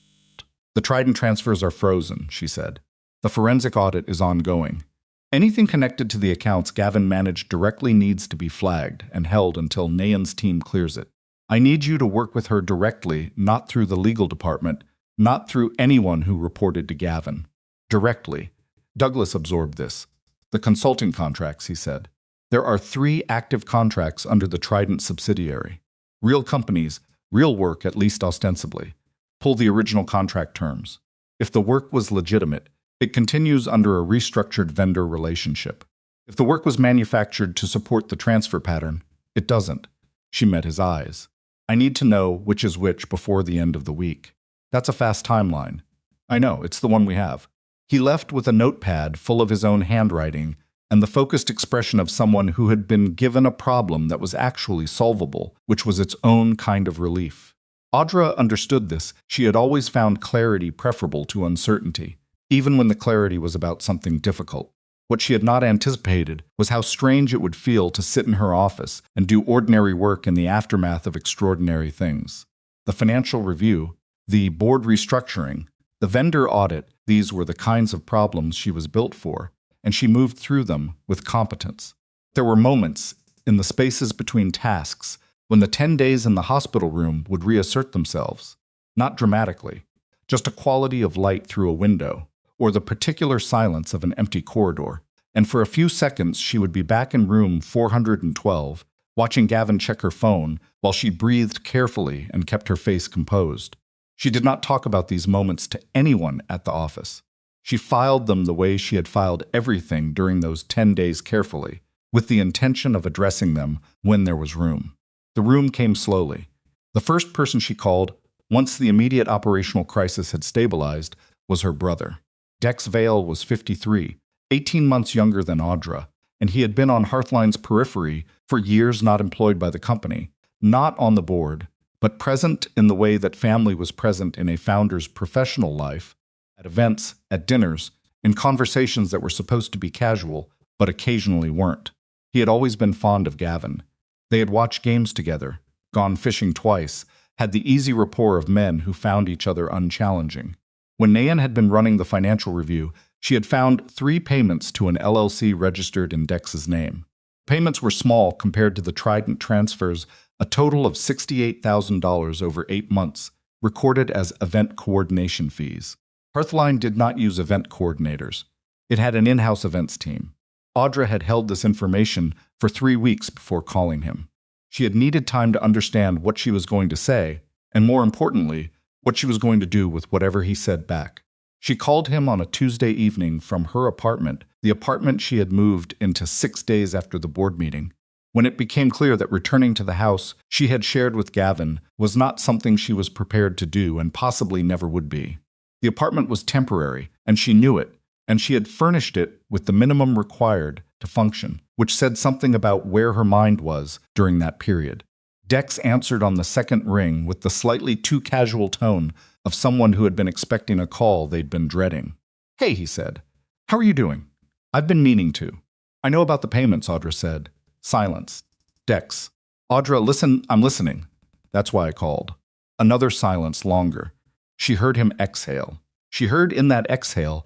The Trident transfers are frozen, she said. The forensic audit is ongoing. Anything connected to the accounts Gavin managed directly needs to be flagged and held until Nayan's team clears it. I need you to work with her directly, not through the legal department, not through anyone who reported to Gavin. Directly. Douglas absorbed this. The consulting contracts, he said. There are 3 active contracts under the Trident subsidiary. Real companies, real work at least ostensibly. Pull the original contract terms. If the work was legitimate, it continues under a restructured vendor relationship. If the work was manufactured to support the transfer pattern, it doesn't. She met his eyes. I need to know which is which before the end of the week. That's a fast timeline. I know, it's the one we have. He left with a notepad full of his own handwriting and the focused expression of someone who had been given a problem that was actually solvable, which was its own kind of relief. Audra understood this. She had always found clarity preferable to uncertainty, even when the clarity was about something difficult. What she had not anticipated was how strange it would feel to sit in her office and do ordinary work in the aftermath of extraordinary things. The financial review, the board restructuring, the vendor audit, these were the kinds of problems she was built for, and she moved through them with competence. There were moments, in the spaces between tasks, when the 10 days in the hospital room would reassert themselves. Not dramatically, just a quality of light through a window, or the particular silence of an empty corridor, and for a few seconds she would be back in room 412, watching Gavin check her phone while she breathed carefully and kept her face composed. She did not talk about these moments to anyone at the office. She filed them the way she had filed everything during those 10 days carefully, with the intention of addressing them when there was room. The room came slowly. The first person she called, once the immediate operational crisis had stabilized, was her brother. Dex Vale was 53, 18 months younger than Audra, and he had been on Hearthline's periphery for years, not employed by the company, not on the board, but present in the way that family was present in a founder's professional life, at events, at dinners, in conversations that were supposed to be casual, but occasionally weren't. He had always been fond of Gavin. They had watched games together, gone fishing twice, had the easy rapport of men who found each other unchallenging. When Nayan had been running the financial review, she had found 3 payments to an LLC registered in Dex's name. Payments were small compared to the Trident transfers, a total of $68,000 over 8 months, recorded as event coordination fees. Hearthline did not use event coordinators. It had an in-house events team. Audra had held this information for 3 weeks before calling him. She had needed time to understand what she was going to say, and more importantly, what she was going to do with whatever he said back. She called him on a Tuesday evening from her apartment, the apartment she had moved into 6 days after the board meeting, when it became clear that returning to the house she had shared with Gavin was not something she was prepared to do and possibly never would be. The apartment was temporary, and she knew it, and she had furnished it with the minimum required to function, which said something about where her mind was during that period. Dex answered on the second ring with the slightly too casual tone of someone who had been expecting a call they'd been dreading. "Hey," he said. "How are you doing?" "I've been meaning to." "I know about the payments," Audra said. Silence. Dex. "Audra, listen, I'm listening." "That's why I called." Another silence, longer. She heard him exhale. She heard in that exhale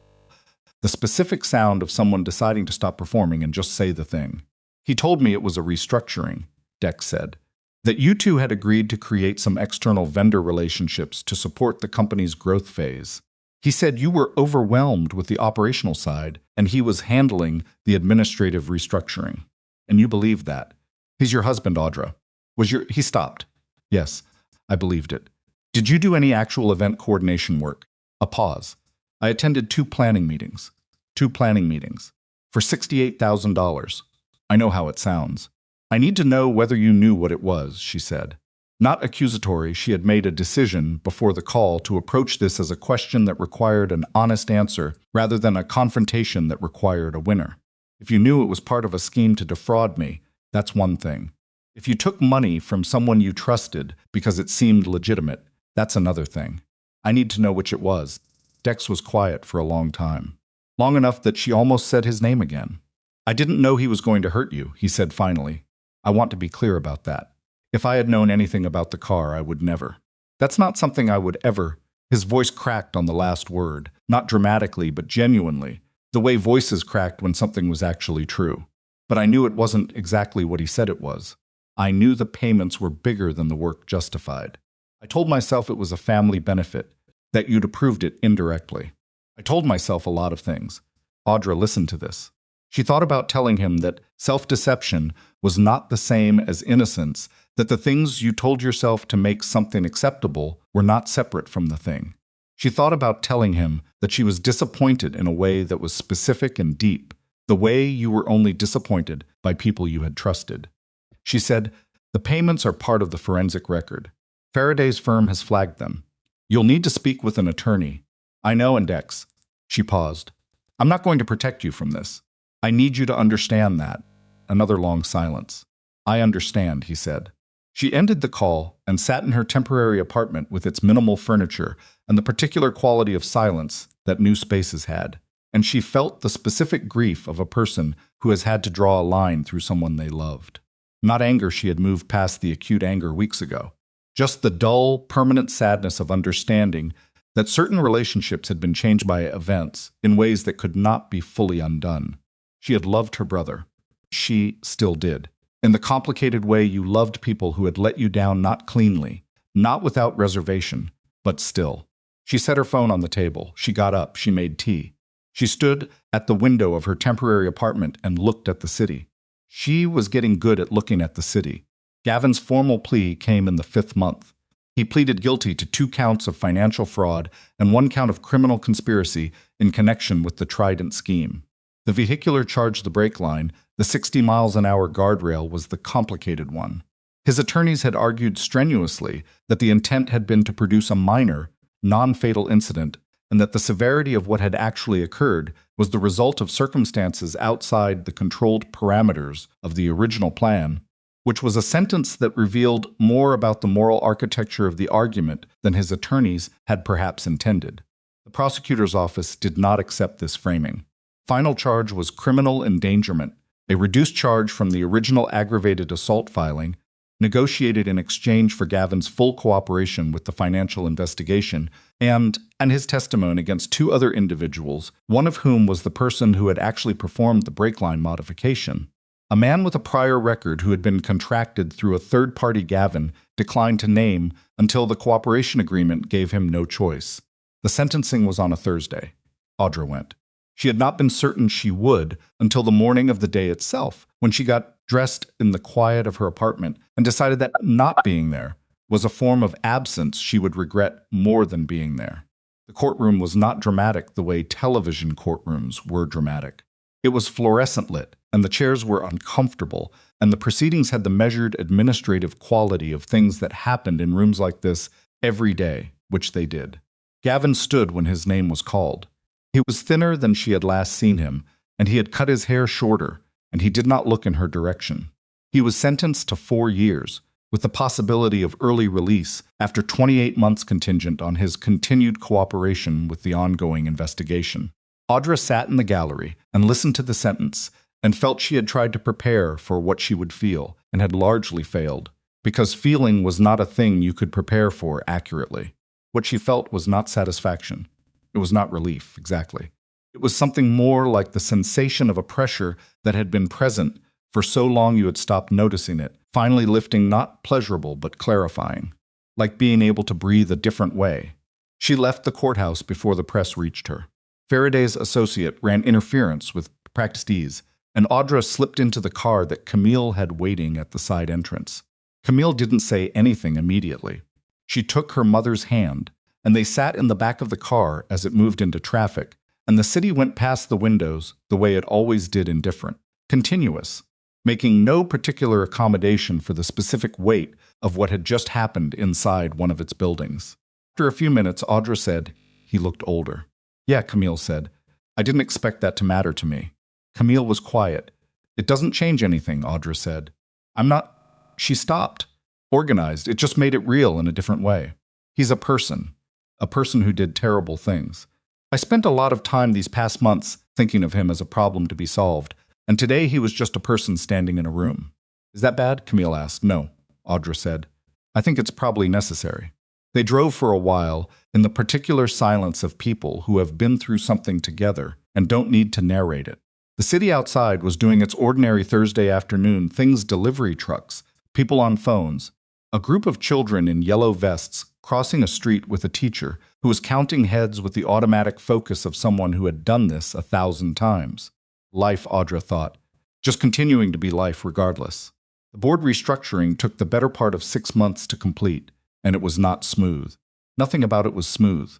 the specific sound of someone deciding to stop performing and just say the thing. "He told me it was a restructuring," Dex said. "That you two had agreed to create some external vendor relationships to support the company's growth phase. He said you were overwhelmed with the operational side and he was handling the administrative restructuring. And you believed that. He's your husband, Audra. He stopped. Yes, I believed it. Did you do any actual event coordination work?" A pause. "I attended 2 planning meetings. 2 planning meetings. For $68,000. I know how it sounds. I need to know whether you knew what it was," she said. Not accusatory, she had made a decision before the call to approach this as a question that required an honest answer rather than a confrontation that required a winner. "If you knew it was part of a scheme to defraud me, that's one thing. If you took money from someone you trusted because it seemed legitimate, that's another thing. I need to know which it was." Dex was quiet for a long time. Long enough that she almost said his name again. "I didn't know he was going to hurt you," he said finally. "I want to be clear about that. If I had known anything about the car, I would never. That's not something I would ever." His voice cracked on the last word, not dramatically but genuinely, the way voices cracked when something was actually true. "But I knew it wasn't exactly what he said it was. I knew the payments were bigger than the work justified. I told myself it was a family benefit, that you'd approved it indirectly. I told myself a lot of things." Audra listened to this. She thought about telling him that self-deception was not the same as innocence, that the things you told yourself to make something acceptable were not separate from the thing. She thought about telling him that she was disappointed in a way that was specific and deep, the way you were only disappointed by people you had trusted. She said, "The payments are part of the forensic record. Faraday's firm has flagged them. You'll need to speak with an attorney. I know, and Dex." She paused. "I'm not going to protect you from this. I need you to understand that." Another long silence. "I understand," he said. She ended the call and sat in her temporary apartment with its minimal furniture and the particular quality of silence that new spaces had. And she felt the specific grief of a person who has had to draw a line through someone they loved. Not anger, she had moved past the acute anger weeks ago. Just the dull, permanent sadness of understanding that certain relationships had been changed by events in ways that could not be fully undone. She had loved her brother. She still did. In the complicated way you loved people who had let you down, not cleanly, not without reservation, but still. She set her phone on the table. She got up. She made tea. She stood at the window of her temporary apartment and looked at the city. She was getting good at looking at the city. Gavin's formal plea came in the 5th month. He pleaded guilty to 2 counts of financial fraud and 1 count of criminal conspiracy in connection with the Trident scheme. The vehicular charged the brake line. The 60 miles an hour guardrail was the complicated one. His attorneys had argued strenuously that the intent had been to produce a minor, non-fatal incident, and that the severity of what had actually occurred was the result of circumstances outside the controlled parameters of the original plan, which was a sentence that revealed more about the moral architecture of the argument than his attorneys had perhaps intended. The prosecutor's office did not accept this framing. Final charge was criminal endangerment, a reduced charge from the original aggravated assault filing, negotiated in exchange for Gavin's full cooperation with the financial investigation and his testimony against 2 other individuals, one of whom was the person who had actually performed the brake line modification. A man with a prior record who had been contracted through a third party Gavin declined to name until the cooperation agreement gave him no choice. The sentencing was on a Thursday. Audra went. She had not been certain she would until the morning of the day itself, when she got dressed in the quiet of her apartment and decided that not being there was a form of absence she would regret more than being there. The courtroom was not dramatic the way television courtrooms were dramatic. It was fluorescent lit, and the chairs were uncomfortable, and the proceedings had the measured administrative quality of things that happened in rooms like this every day, which they did. Gavin stood when his name was called. He was thinner than she had last seen him, and he had cut his hair shorter, and he did not look in her direction. He was sentenced to 4 years, with the possibility of early release after 28 months contingent on his continued cooperation with the ongoing investigation. Audra sat in the gallery and listened to the sentence and felt she had tried to prepare for what she would feel and had largely failed, because feeling was not a thing you could prepare for accurately. What she felt was not satisfaction. It was not relief, exactly. It was something more like the sensation of a pressure that had been present for so long you had stopped noticing it, finally lifting, not pleasurable but clarifying, like being able to breathe a different way. She left the courthouse before the press reached her. Faraday's associate ran interference with practiced ease, and Audra slipped into the car that Camille had waiting at the side entrance. Camille didn't say anything immediately. She took her mother's hand, and they sat in the back of the car as it moved into traffic, and the city went past the windows the way it always did, indifferent, continuous, making no particular accommodation for the specific weight of what had just happened inside one of its buildings. After a few minutes, Audra said, "He looked older." "Yeah," Camille said. "I didn't expect that to matter to me." Camille was quiet. "It doesn't change anything," Audra said. "I'm not—" She stopped. Organized, it just made it real in a different way. "He's a person who did terrible things. I spent a lot of time these past months thinking of him as a problem to be solved, and today he was just a person standing in a room." "Is that bad?" Camille asked. "No," Audra said. "I think it's probably necessary." They drove for a while in the particular silence of people who have been through something together and don't need to narrate it. The city outside was doing its ordinary Thursday afternoon things: delivery trucks, people on phones, a group of children in yellow vests crossing a street with a teacher who was counting heads with the automatic focus of someone who had done this 1,000 times. Life, Audra thought, just continuing to be life regardless. The board restructuring took the better part of 6 months to complete, and it was not smooth. Nothing about it was smooth.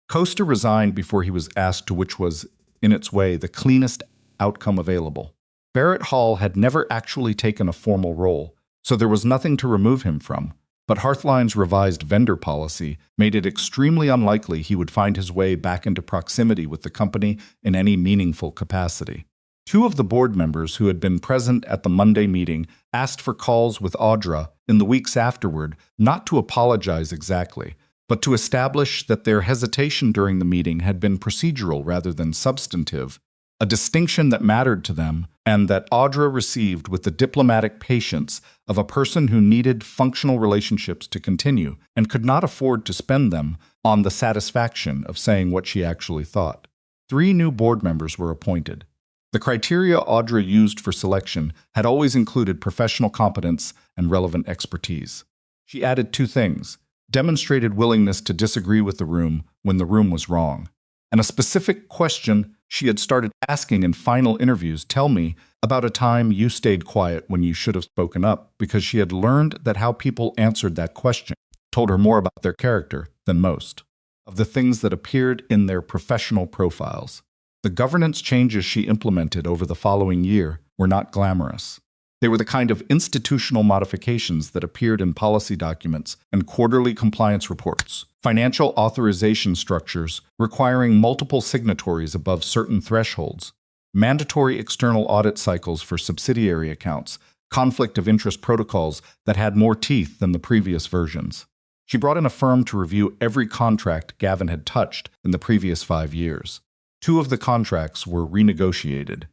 Costa resigned before he was asked to which was, in its way, the cleanest outcome available. Barrett Hall had never actually taken a formal role, so there was nothing to remove him from, but Hearthline's revised vendor policy made it extremely unlikely he would find his way back into proximity with the company in any meaningful capacity. 2 of the board members who had been present at the Monday meeting asked for calls with Audra in the weeks afterward, not to apologize exactly, but to establish that their hesitation during the meeting had been procedural rather than substantive, a distinction that mattered to them and that Audra received with the diplomatic patience of a person who needed functional relationships to continue and could not afford to spend them on the satisfaction of saying what she actually thought. 3 new board members were appointed. The criteria Audra used for selection had always included professional competence and relevant expertise. She added 2 things: demonstrated willingness to disagree with the room when the room was wrong, and a specific question she had started asking in final interviews: "Tell me about a time you stayed quiet when you should have spoken up," because she had learned that how people answered that question told her more about their character than most of the things that appeared in their professional profiles. The governance changes she implemented over the following year were not glamorous. They were the kind of institutional modifications that appeared in policy documents and quarterly compliance reports, financial authorization structures requiring multiple signatories above certain thresholds, mandatory external audit cycles for subsidiary accounts, conflict of interest protocols that had more teeth than the previous versions. She brought in a firm to review every contract Gavin had touched in the previous 5 years. 2 of the contracts were renegotiated.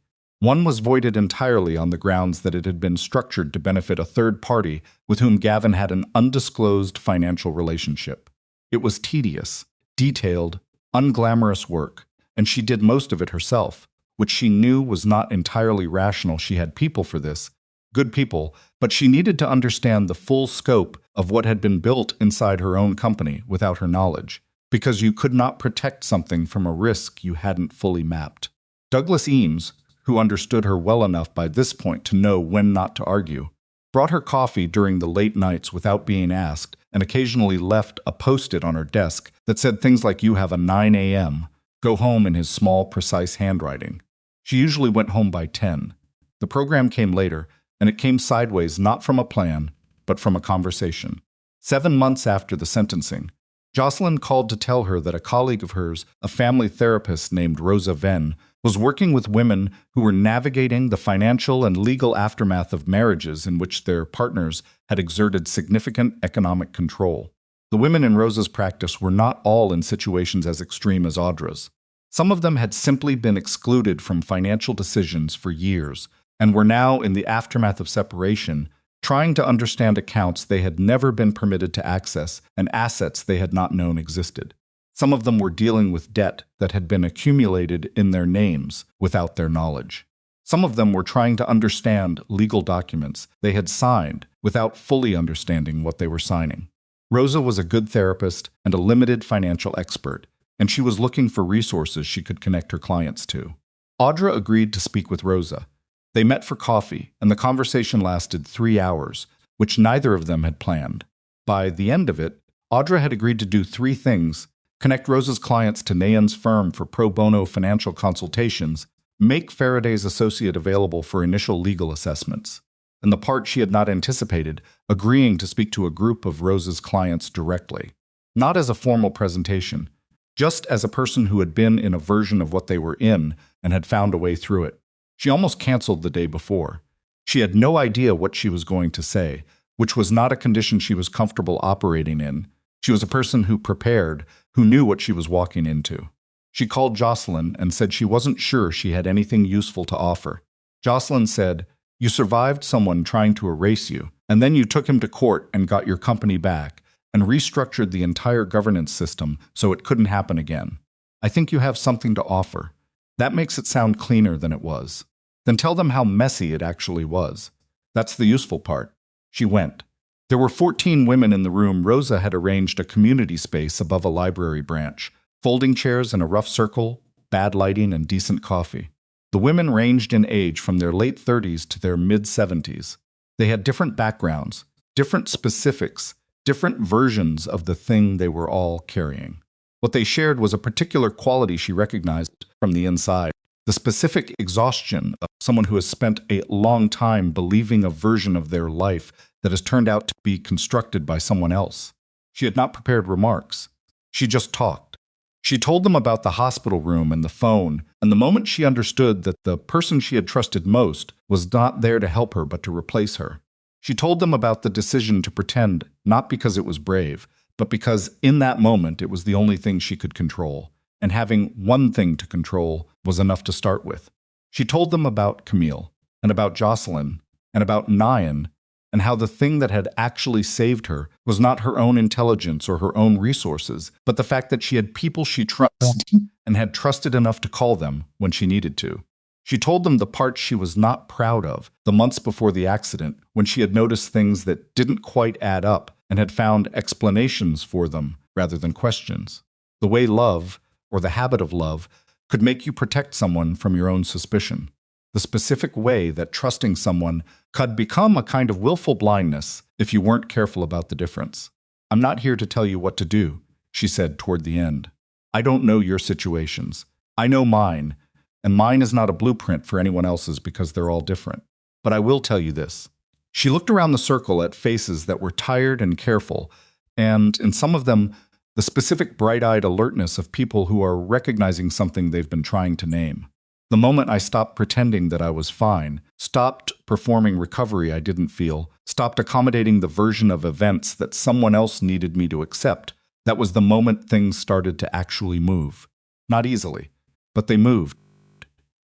One was voided entirely on the grounds that it had been structured to benefit a third party with whom Gavin had an undisclosed financial relationship. It was tedious, detailed, unglamorous work, and she did most of it herself, which she knew was not entirely rational. She had people for this, good people, but she needed to understand the full scope of what had been built inside her own company without her knowledge, because you could not protect something from a risk you hadn't fully mapped. Douglas Eames, who understood her well enough by this point to know when not to argue, brought her coffee during the late nights without being asked, and occasionally left a post-it on her desk that said things like, "You have a 9 a.m., go home," in his small, precise handwriting. She usually went home by 10. The program came later, and it came sideways not from a plan, but from a conversation. 7 months after the sentencing, Jocelyn called to tell her that a colleague of hers, a family therapist named Rosa Venn, was working with women who were navigating the financial and legal aftermath of marriages in which their partners had exerted significant economic control. The women in Rosa's practice were not all in situations as extreme as Audra's. Some of them had simply been excluded from financial decisions for years and were now, in the aftermath of separation, trying to understand accounts they had never been permitted to access and assets they had not known existed. Some of them were dealing with debt that had been accumulated in their names without their knowledge. Some of them were trying to understand legal documents they had signed without fully understanding what they were signing. Rosa was a good therapist and a limited financial expert, and she was looking for resources she could connect her clients to. Audra agreed to speak with Rosa. They met for coffee, and the conversation lasted 3 hours, which neither of them had planned. By the end of it, Audra had agreed to do 3 things: connect Rosa's clients to Nayan's firm for pro bono financial consultations, make Faraday's associate available for initial legal assessments, and the part she had not anticipated, agreeing to speak to a group of Rosa's clients directly. Not as a formal presentation, just as a person who had been in a version of what they were in and had found a way through it. She almost canceled the day before. She had no idea what she was going to say, which was not a condition she was comfortable operating in. She was a person who prepared, who knew what she was walking into. She called Jocelyn and said she wasn't sure she had anything useful to offer. Jocelyn said, "You survived someone trying to erase you, and then you took him to court and got your company back, and restructured the entire governance system so it couldn't happen again. I think you have something to offer. That makes it sound cleaner than it was. Then tell them how messy it actually was. That's the useful part." She went. There were 14 women in the room. Rosa had arranged a community space above a library branch, folding chairs in a rough circle, bad lighting, and decent coffee. The women ranged in age from their late 30s to their mid-70s. They had different backgrounds, different specifics, different versions of the thing they were all carrying. What they shared was a particular quality she recognized from the inside, the specific exhaustion of someone who has spent a long time believing a version of their life that has turned out to be constructed by someone else. She had not prepared remarks. She just talked. She told them about the hospital room and the phone, and the moment she understood that the person she had trusted most was not there to help her but to replace her. She told them about the decision to pretend, not because it was brave, but because in that moment it was the only thing she could control, and having one thing to control was enough to start with. She told them about Camille, and about Jocelyn, and about Nayan, and how the thing that had actually saved her was not her own intelligence or her own resources, but the fact that she had people she trusted and had trusted enough to call them when she needed to. She told them the parts she was not proud of, the months before the accident, when she had noticed things that didn't quite add up and had found explanations for them rather than questions. The way love, or the habit of love, could make you protect someone from your own suspicion. The specific way that trusting someone could become a kind of willful blindness if you weren't careful about the difference. I'm not here to tell you what to do, she said toward the end. I don't know your situations. I know mine, and mine is not a blueprint for anyone else's because they're all different. But I will tell you this. She looked around the circle at faces that were tired and careful, and in some of them, the specific bright-eyed alertness of people who are recognizing something they've been trying to name. The moment I stopped pretending that I was fine, stopped performing recovery I didn't feel, stopped accommodating the version of events that someone else needed me to accept, that was the moment things started to actually move. Not easily, but they moved.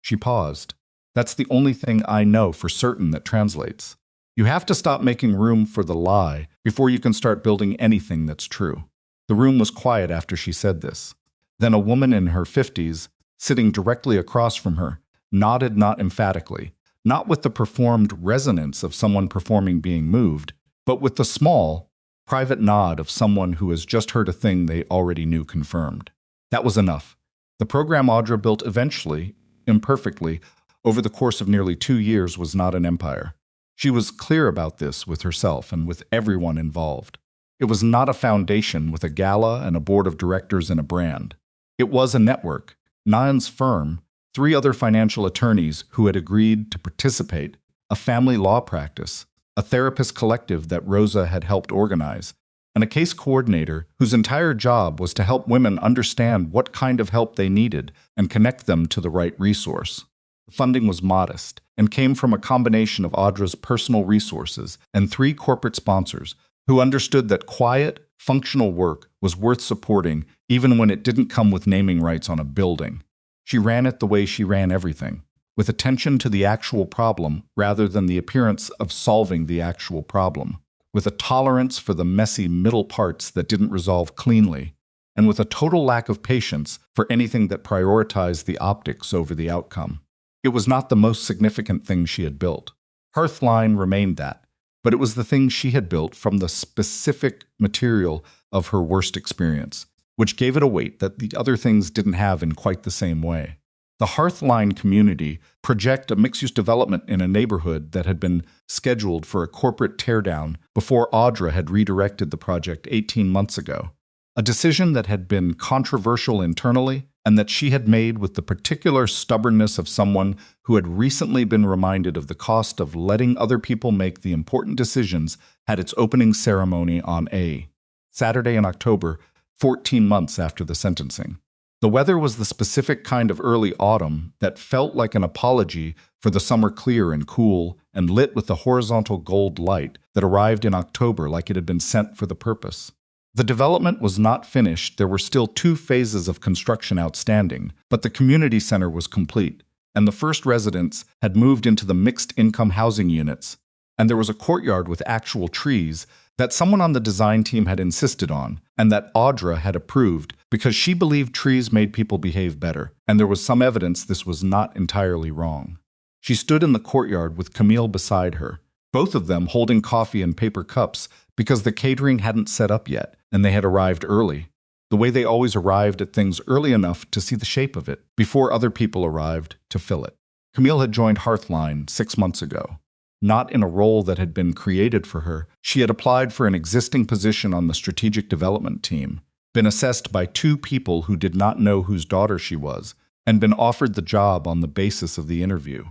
She paused. That's the only thing I know for certain that translates. You have to stop making room for the lie before you can start building anything that's true. The room was quiet after she said this. Then a woman in her 50s, sitting directly across from her, nodded not emphatically, not with the performed resonance of someone performing being moved, but with the small, private nod of someone who has just heard a thing they already knew confirmed. That was enough. The program Audra built eventually, imperfectly, over the course of nearly 2 years was not an empire. She was clear about this with herself and with everyone involved. It was not a foundation with a gala and a board of directors and a brand. It was a network. Nayan's firm, 3 other financial attorneys who had agreed to participate, a family law practice, a therapist collective that Rosa had helped organize, and a case coordinator whose entire job was to help women understand what kind of help they needed and connect them to the right resource. The funding was modest and came from a combination of Audra's personal resources and 3 corporate sponsors who understood that quiet, functional work was worth supporting even when it didn't come with naming rights on a building. She ran it the way she ran everything, with attention to the actual problem rather than the appearance of solving the actual problem, with a tolerance for the messy middle parts that didn't resolve cleanly, and with a total lack of patience for anything that prioritized the optics over the outcome. It was not the most significant thing she had built. Hearthline remained that, but it was the thing she had built from the specific material of her worst experience, which gave it a weight that the other things didn't have in quite the same way. The Hearthline community project a mixed-use development in a neighborhood that had been scheduled for a corporate teardown before Audra had redirected the project 18 months ago, a decision that had been controversial internally and that she had made with the particular stubbornness of someone who had recently been reminded of the cost of letting other people make the important decisions at its opening ceremony on a Saturday in October, 14 months after the sentencing. The weather was the specific kind of early autumn that felt like an apology for the summer clear and cool and lit with the horizontal gold light that arrived in October like it had been sent for the purpose. The development was not finished. There were still 2 phases of construction outstanding, but the community center was complete, and the first residents had moved into the mixed-income housing units, and there was a courtyard with actual trees that someone on the design team had insisted on, and that Audra had approved because she believed trees made people behave better, and there was some evidence this was not entirely wrong. She stood in the courtyard with Camille beside her, both of them holding coffee in paper cups because the catering hadn't set up yet, and they had arrived early, the way they always arrived at things early enough to see the shape of it, before other people arrived to fill it. Camille had joined Hearthline 6 months ago. Not in a role that had been created for her, she had applied for an existing position on the strategic development team, been assessed by 2 people who did not know whose daughter she was, and been offered the job on the basis of the interview.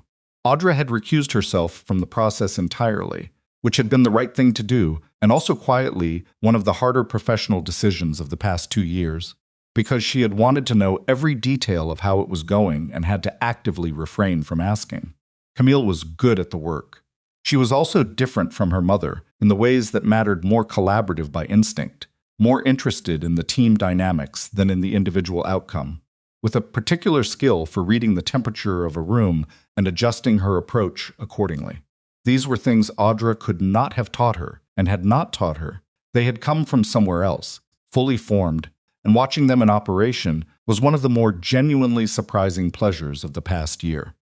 Audra had recused herself from the process entirely, which had been the right thing to do, and also quietly one of the harder professional decisions of the past 2 years, because she had wanted to know every detail of how it was going and had to actively refrain from asking. Camille was good at the work. She was also different from her mother in the ways that mattered, more collaborative by instinct, more interested in the team dynamics than in the individual outcome, with a particular skill for reading the temperature of a room and adjusting her approach accordingly. These were things Audra could not have taught her and had not taught her. They had come from somewhere else, fully formed, and watching them in operation was one of the more genuinely surprising pleasures of the past year.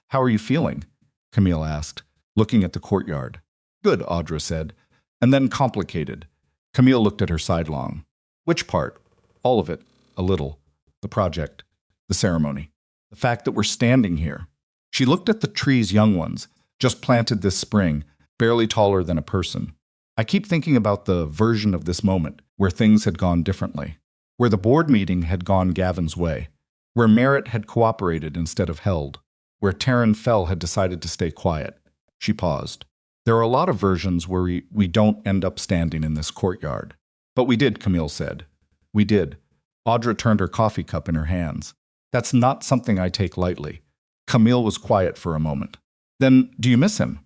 "How are you feeling?" Camille asked, looking at the courtyard. "Good," Audra said, and then complicated. Camille looked at her sidelong. "Which part?" "All of it. A little. The project. The ceremony. The fact that we're standing here." She looked at the trees, young ones, just planted this spring, barely taller than a person. I keep thinking about the version of this moment where things had gone differently, where the board meeting had gone Gavin's way, where Merritt had cooperated instead of held, where Taryn Fell had decided to stay quiet. She paused. There are a lot of versions where we don't end up standing in this courtyard. But we did, Camille said. We did. Audra turned her coffee cup in her hands. That's not something I take lightly. Camille was quiet for a moment. Then, do you miss him?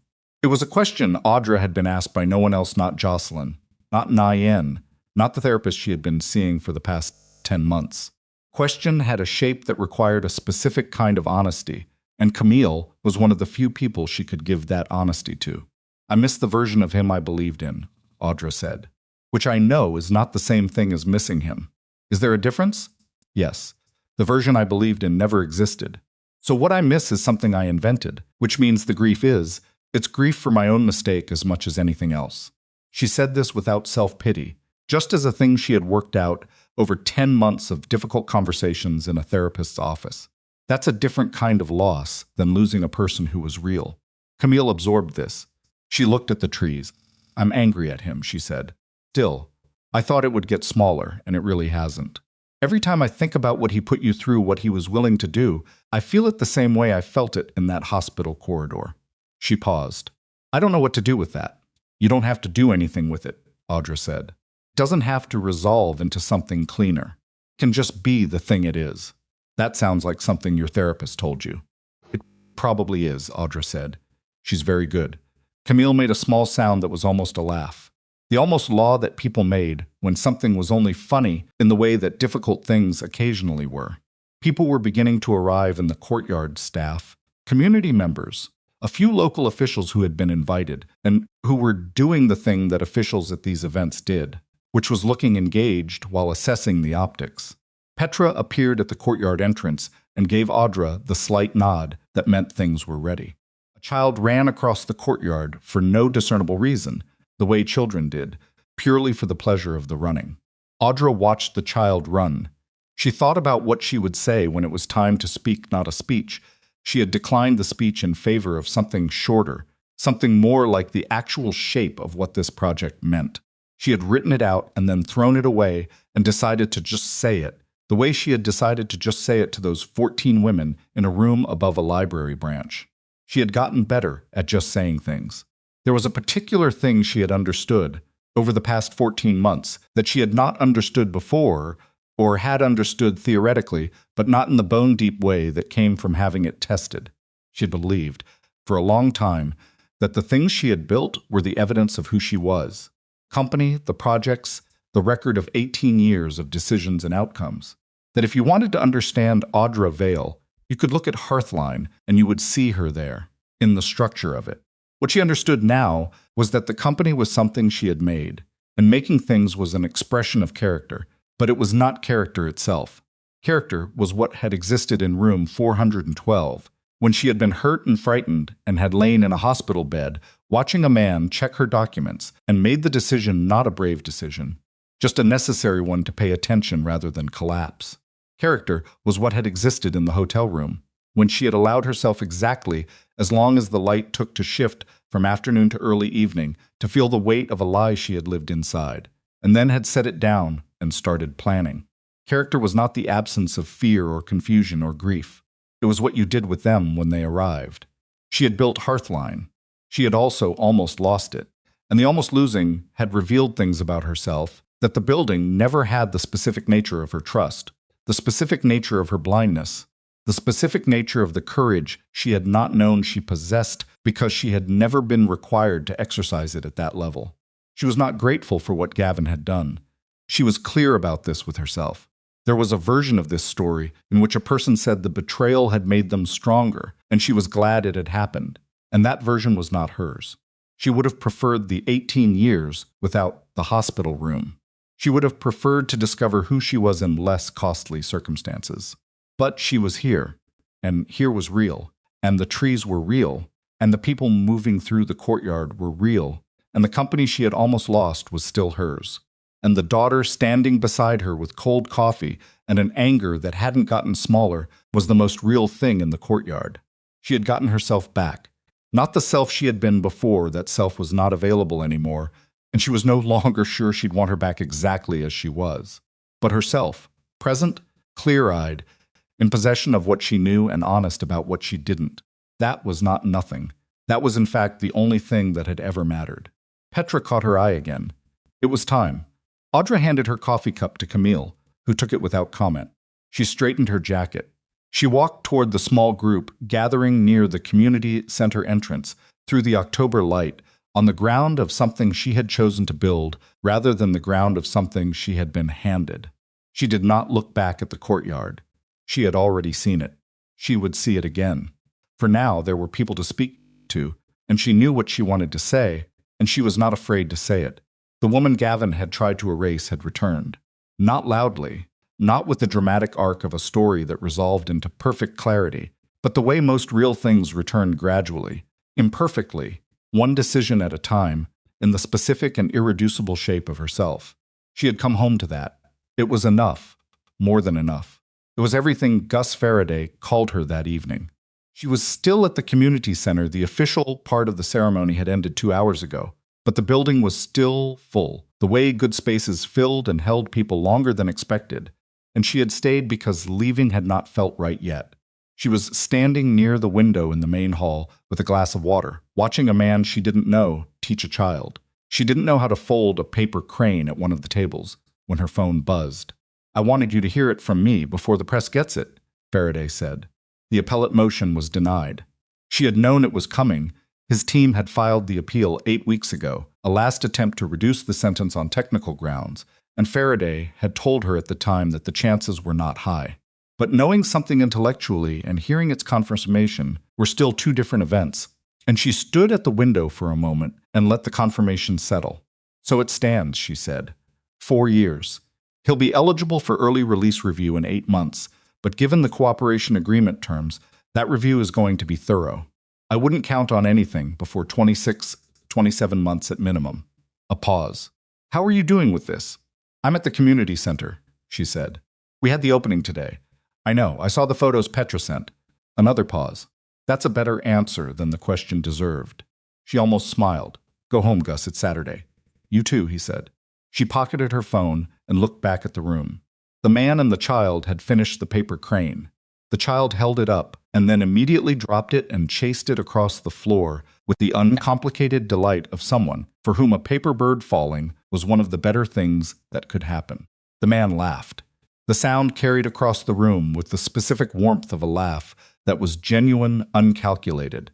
It was a question Audra had been asked by no one else, not Jocelyn, not Nayen, not the therapist she had been seeing for the past 10 months. Question had a shape that required a specific kind of honesty, and Camille was one of the few people she could give that honesty to. I miss the version of him I believed in, Audra said, which I know is not the same thing as missing him. Is there a difference? Yes. The version I believed in never existed. So what I miss is something I invented, which means the grief it's grief for my own mistake as much as anything else. She said this without self-pity, just as a thing she had worked out over 10 months of difficult conversations in a therapist's office. That's a different kind of loss than losing a person who was real. Camille absorbed this. She looked at the trees. I'm angry at him, she said. Still, I thought it would get smaller, and it really hasn't. Every time I think about what he put you through, what he was willing to do, I feel it the same way I felt it in that hospital corridor. She paused. I don't know what to do with that. You don't have to do anything with it, Audra said. It doesn't have to resolve into something cleaner. It can just be the thing it is. That sounds like something your therapist told you. It probably is, Audra said. She's very good. Camille made a small sound that was almost a laugh. The almost law that people made when something was only funny in the way that difficult things occasionally were. People were beginning to arrive in the courtyard, staff, community members, a few local officials who had been invited and who were doing the thing that officials at these events did, which was looking engaged while assessing the optics. Petra appeared at the courtyard entrance and gave Audra the slight nod that meant things were ready. A child ran across the courtyard for no discernible reason, the way children did, purely for the pleasure of the running. Audra watched the child run. She thought about what she would say when it was time to speak not a speech. She had declined the speech in favor of something shorter, something more like the actual shape of what this project meant. She had written it out and then thrown it away and decided to just say it, the way she had decided to just say it to those 14 women in a room above a library branch. She had gotten better at just saying things. There was a particular thing she had understood over the past 14 months that she had not understood before, or had understood theoretically, but not in the bone-deep way that came from having it tested. She had believed, for a long time, that the things she had built were the evidence of who she was. Company, the projects, the record of 18 years of decisions and outcomes. That if you wanted to understand Audra Vale, you could look at Hearthline and you would see her there, in the structure of it. What she understood now was that the company was something she had made, and making things was an expression of character, but it was not character itself. Character was what had existed in room 412, when she had been hurt and frightened and had lain in a hospital bed, watching a man check her documents and made the decision not a brave decision, just a necessary one to pay attention rather than collapse. Character was what had existed in the hotel room, when she had allowed herself exactly as long as the light took to shift from afternoon to early evening to feel the weight of a lie she had lived inside, and then had set it down and started planning. Character was not the absence of fear or confusion or grief. It was what you did with them when they arrived. She had built Hearthline. She had also almost lost it, and the almost losing had revealed things about herself that the building never had the specific nature of her trust, the specific nature of her blindness, the specific nature of the courage she had not known she possessed because she had never been required to exercise it at that level. She was not grateful for what Gavin had done. She was clear about this with herself. There was a version of this story in which a person said the betrayal had made them stronger, and she was glad it had happened, and that version was not hers. She would have preferred the 18 years without the hospital room. She would have preferred to discover who she was in less costly circumstances. But she was here, and here was real, and the trees were real, and the people moving through the courtyard were real, and the company she had almost lost was still hers. And the daughter standing beside her with cold coffee and an anger that hadn't gotten smaller was the most real thing in the courtyard. She had gotten herself back. Not the self she had been before, that self was not available anymore, and she was no longer sure she'd want her back exactly as she was. But herself, present, clear-eyed, in possession of what she knew and honest about what she didn't. That was not nothing. That was, in fact, the only thing that had ever mattered. Petra caught her eye again. It was time. Audra handed her coffee cup to Camille, who took it without comment. She straightened her jacket. She walked toward the small group gathering near the community center entrance through the October light on the ground of something she had chosen to build rather than the ground of something she had been handed. She did not look back at the courtyard. She had already seen it. She would see it again. For now, there were people to speak to, and she knew what she wanted to say, and she was not afraid to say it. The woman Gavin had tried to erase had returned. Not loudly, not with the dramatic arc of a story that resolved into perfect clarity, but the way most real things return gradually, imperfectly, one decision at a time, in the specific and irreducible shape of herself. She had come home to that. It was enough, more than enough. It was everything Gus Faraday called her that evening. She was still at the community center. The official part of the ceremony had ended 2 hours ago, but the building was still full, the way good spaces filled and held people longer than expected, and she had stayed because leaving had not felt right yet. She was standing near the window in the main hall with a glass of water, watching a man she didn't know teach a child. She didn't know how to fold a paper crane at one of the tables when her phone buzzed. "I wanted you to hear it from me before the press gets it," Faraday said. The appellate motion was denied. She had known it was coming. His team had filed the appeal 8 weeks ago, a last attempt to reduce the sentence on technical grounds, and Faraday had told her at the time that the chances were not high. But knowing something intellectually and hearing its confirmation were still two different events, and she stood at the window for a moment and let the confirmation settle. "So it stands," she said. 4 years. He'll be eligible for early release review in 8 months, but given the cooperation agreement terms, that review is going to be thorough. I wouldn't count on anything before 26, 27 months at minimum. A pause. "How are you doing with this?" "I'm at the community center," she said. "We had the opening today." "I know, I saw the photos Petra sent." Another pause. That's a better answer than the question deserved. She almost smiled. "Go home, Gus, it's Saturday." "You too," he said. She pocketed her phone and looked back at the room. The man and the child had finished the paper crane. The child held it up and then immediately dropped it and chased it across the floor with the uncomplicated delight of someone for whom a paper bird falling was one of the better things that could happen. The man laughed. The sound carried across the room with the specific warmth of a laugh that was genuine, uncalculated.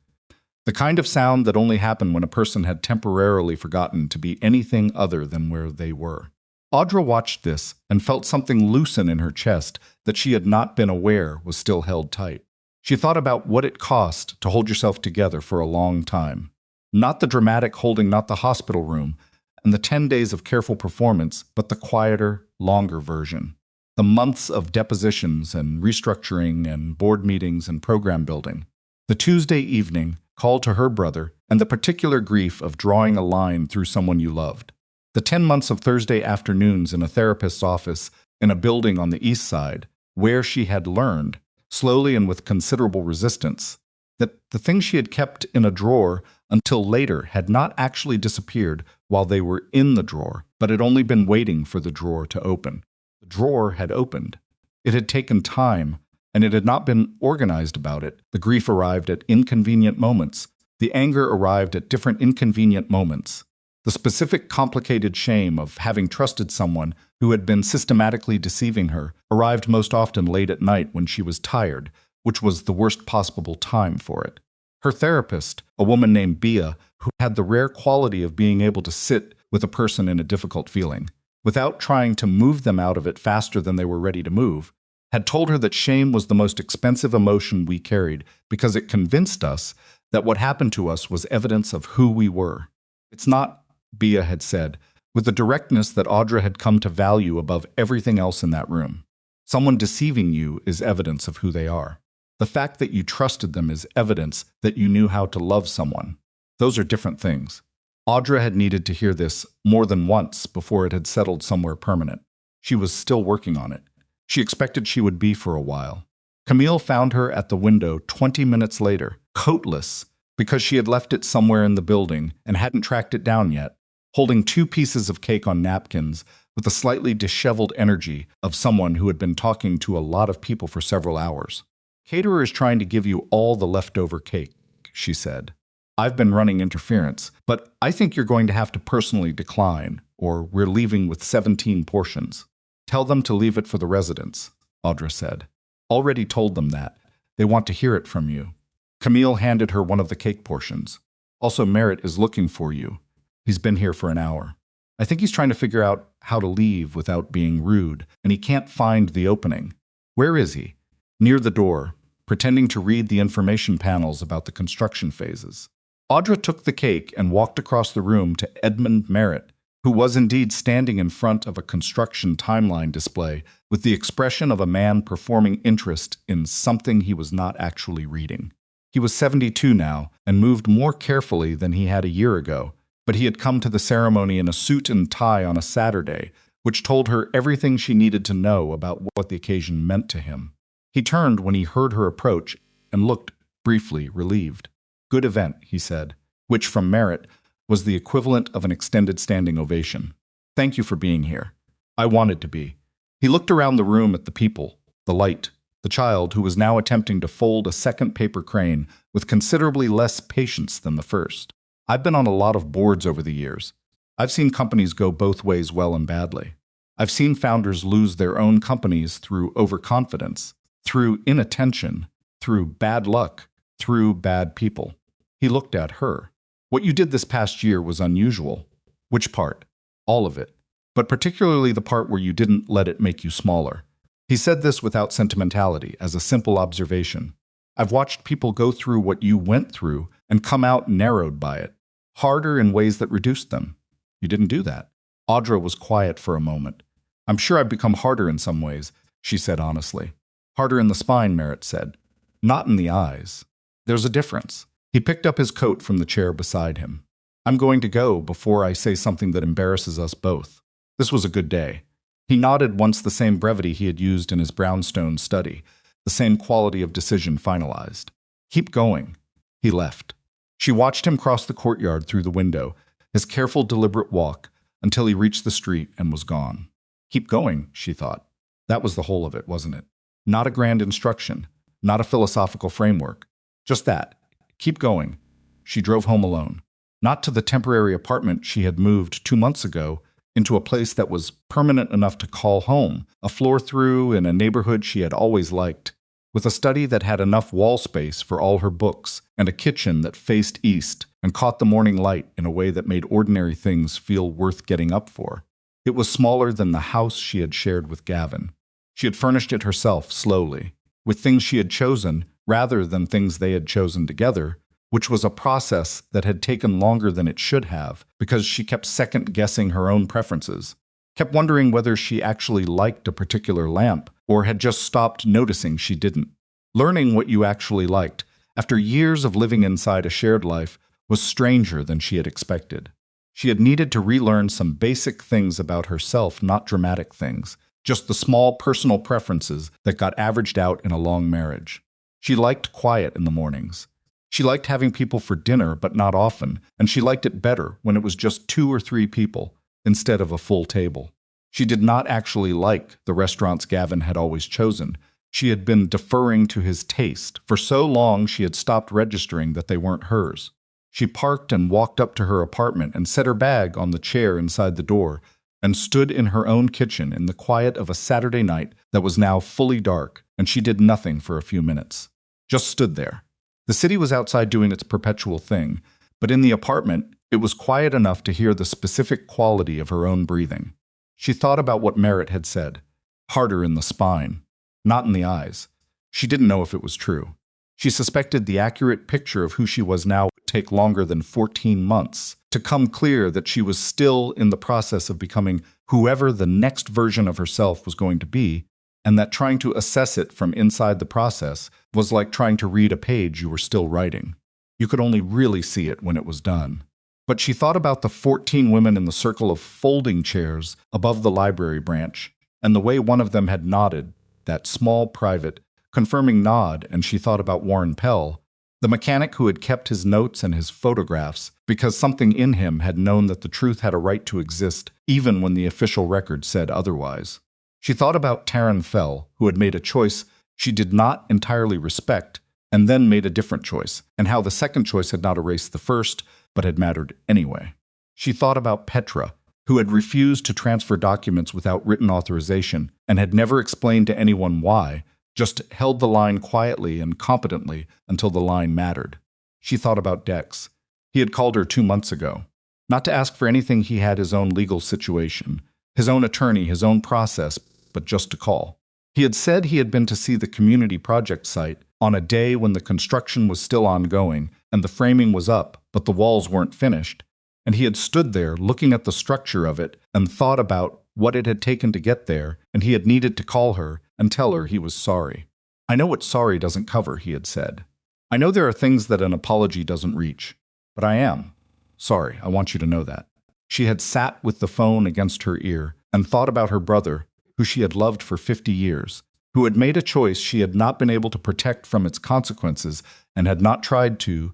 The kind of sound that only happened when a person had temporarily forgotten to be anything other than where they were. Audra watched this and felt something loosen in her chest that she had not been aware was still held tight. She thought about what it cost to hold yourself together for a long time. Not the dramatic holding, not the hospital room, and the 10 days of careful performance, but the quieter, longer version. The months of depositions and restructuring and board meetings and program building. The Tuesday evening call to her brother and the particular grief of drawing a line through someone you loved. The 10 months of Thursday afternoons in a therapist's office in a building on the east side, where she had learned, slowly and with considerable resistance, that the things she had kept in a drawer until later had not actually disappeared while they were in the drawer, but had only been waiting for the drawer to open. The drawer had opened. It had taken time, and it had not been organized about it. The grief arrived at inconvenient moments. The anger arrived at different inconvenient moments. The specific complicated shame of having trusted someone who had been systematically deceiving her arrived most often late at night when she was tired, which was the worst possible time for it. Her therapist, a woman named Bia, who had the rare quality of being able to sit with a person in a difficult feeling, without trying to move them out of it faster than they were ready to move, had told her that shame was the most expensive emotion we carried because it convinced us that what happened to us was evidence of who we were. "It's not," Bia had said, with a directness that Audra had come to value above everything else in that room. "Someone deceiving you is evidence of who they are. The fact that you trusted them is evidence that you knew how to love someone. Those are different things." Audra had needed to hear this more than once before it had settled somewhere permanent. She was still working on it. She expected she would be for a while. Camille found her at the window 20 minutes later, coatless, because she had left it somewhere in the building and hadn't tracked it down yet. holding 2 pieces of cake on napkins with the slightly disheveled energy of someone who had been talking to a lot of people for several hours. "Caterer is trying to give you all the leftover cake," she said. "I've been running interference, but I think you're going to have to personally decline, or we're leaving with 17 portions. Tell them to leave it for the residents," Audra said. "Already told them that. They want to hear it from you." Camille handed her one of the cake portions. "Also, Merritt is looking for you. He's been here for an hour. I think he's trying to figure out how to leave without being rude, and he can't find the opening." "Where is he?" "Near the door, pretending to read the information panels about the construction phases." Audra took the cake and walked across the room to Edmund Merritt, who was indeed standing in front of a construction timeline display with the expression of a man performing interest in something he was not actually reading. He was 72 now and moved more carefully than he had a year ago, but he had come to the ceremony in a suit and tie on a Saturday, which told her everything she needed to know about what the occasion meant to him. He turned when he heard her approach and looked, briefly, relieved. "Good event," he said, which from Merritt was the equivalent of an extended standing ovation. "Thank you for being here. I wanted to be." He looked around the room at the people, the light, the child who was now attempting to fold a second paper crane with considerably less patience than the first. "I've been on a lot of boards over the years. I've seen companies go both ways, well and badly. I've seen founders lose their own companies through overconfidence, through inattention, through bad luck, through bad people." He looked at her. "What you did this past year was unusual." "Which part?" "All of it. But particularly the part where you didn't let it make you smaller." He said this without sentimentality, as a simple observation. "I've watched people go through what you went through and come out narrowed by it, harder in ways that reduced them. You didn't do that." Audra was quiet for a moment. "I'm sure I've become harder in some ways," she said honestly. "Harder in the spine," Merritt said. "Not in the eyes. There's a difference." He picked up his coat from the chair beside him. "I'm going to go before I say something that embarrasses us both. This was a good day." He nodded once the same brevity he had used in his brownstone study, the same quality of decision finalized. "Keep going." He left. She watched him cross the courtyard through the window, his careful, deliberate walk, until he reached the street and was gone. Keep going, she thought. That was the whole of it, wasn't it? Not a grand instruction, not a philosophical framework. Just that. Keep going. She drove home alone. Not to the temporary apartment she had moved 2 months ago, into a place that was permanent enough to call home, a floor through in a neighborhood she had always liked, with a study that had enough wall space for all her books, and a kitchen that faced east and caught the morning light in a way that made ordinary things feel worth getting up for. It was smaller than the house she had shared with Gavin. She had furnished it herself slowly, with things she had chosen rather than things they had chosen together, which was a process that had taken longer than it should have because she kept second-guessing her own preferences, kept wondering whether she actually liked a particular lamp or had just stopped noticing she didn't. Learning what you actually liked, after years of living inside a shared life, was stranger than she had expected. She had needed to relearn some basic things about herself, not dramatic things, just the small personal preferences that got averaged out in a long marriage. She liked quiet in the mornings. She liked having people for dinner, but not often, and she liked it better when it was just 2 or 3 people instead of a full table. She did not actually like the restaurants Gavin had always chosen. She had been deferring to his taste. For so long she had stopped registering that they weren't hers. She parked and walked up to her apartment and set her bag on the chair inside the door and stood in her own kitchen in the quiet of a Saturday night that was now fully dark, and she did nothing for a few minutes. Just stood there. The city was outside doing its perpetual thing, but in the apartment, it was quiet enough to hear the specific quality of her own breathing. She thought about what Merritt had said. Harder in the spine, not in the eyes. She didn't know if it was true. She suspected the accurate picture of who she was now would take longer than 14 months to come clear that she was still in the process of becoming whoever the next version of herself was going to be, and that trying to assess it from inside the process was like trying to read a page you were still writing. You could only really see it when it was done. But she thought about the 14 women in the circle of folding chairs above the library branch, and the way one of them had nodded, that small, private, confirming nod, and she thought about Warren Pell, The mechanic who had kept his notes and his photographs because something in him had known that the truth had a right to exist even when the official record said otherwise. She thought about Taryn Fell, who had made a choice she did not entirely respect and then made a different choice, and how the second choice had not erased the first, but had mattered anyway. She thought about Petra, who had refused to transfer documents without written authorization and had never explained to anyone why, just held the line quietly and competently until the line mattered. She thought about Dex. He had called her 2 months ago. Not to ask for anything, he had his own legal situation, his own attorney, his own process, but just to call. He had said he had been to see the community project site on a day when the construction was still ongoing and the framing was up, but the walls weren't finished. And he had stood there looking at the structure of it and thought about what it had taken to get there, and he had needed to call her and tell her he was sorry. I know what sorry doesn't cover, he had said. I know there are things that an apology doesn't reach, but I am sorry. I want you to know that. She had sat with the phone against her ear and thought about her brother, who she had loved for 50 years, who had made a choice she had not been able to protect from its consequences and had not tried to,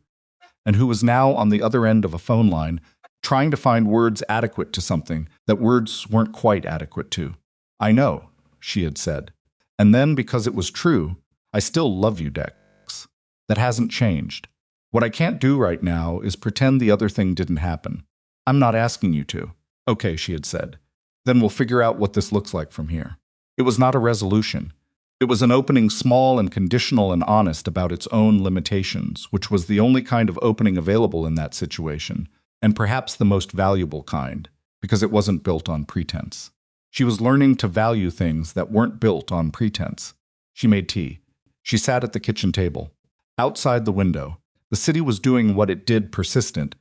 and who was now on the other end of a phone line trying to find words adequate to something that words weren't quite adequate to. I know, she had said. And then, because it was true, I still love you, Dex. That hasn't changed. What I can't do right now is pretend the other thing didn't happen. I'm not asking you to. Okay, she had said. Then we'll figure out what this looks like from here. It was not a resolution. It was an opening small and conditional and honest about its own limitations, which was the only kind of opening available in that situation, and perhaps the most valuable kind, because it wasn't built on pretense. She was learning to value things that weren't built on pretense. She made tea. She sat at the kitchen table. Outside the window, the city was doing what it did, persistent,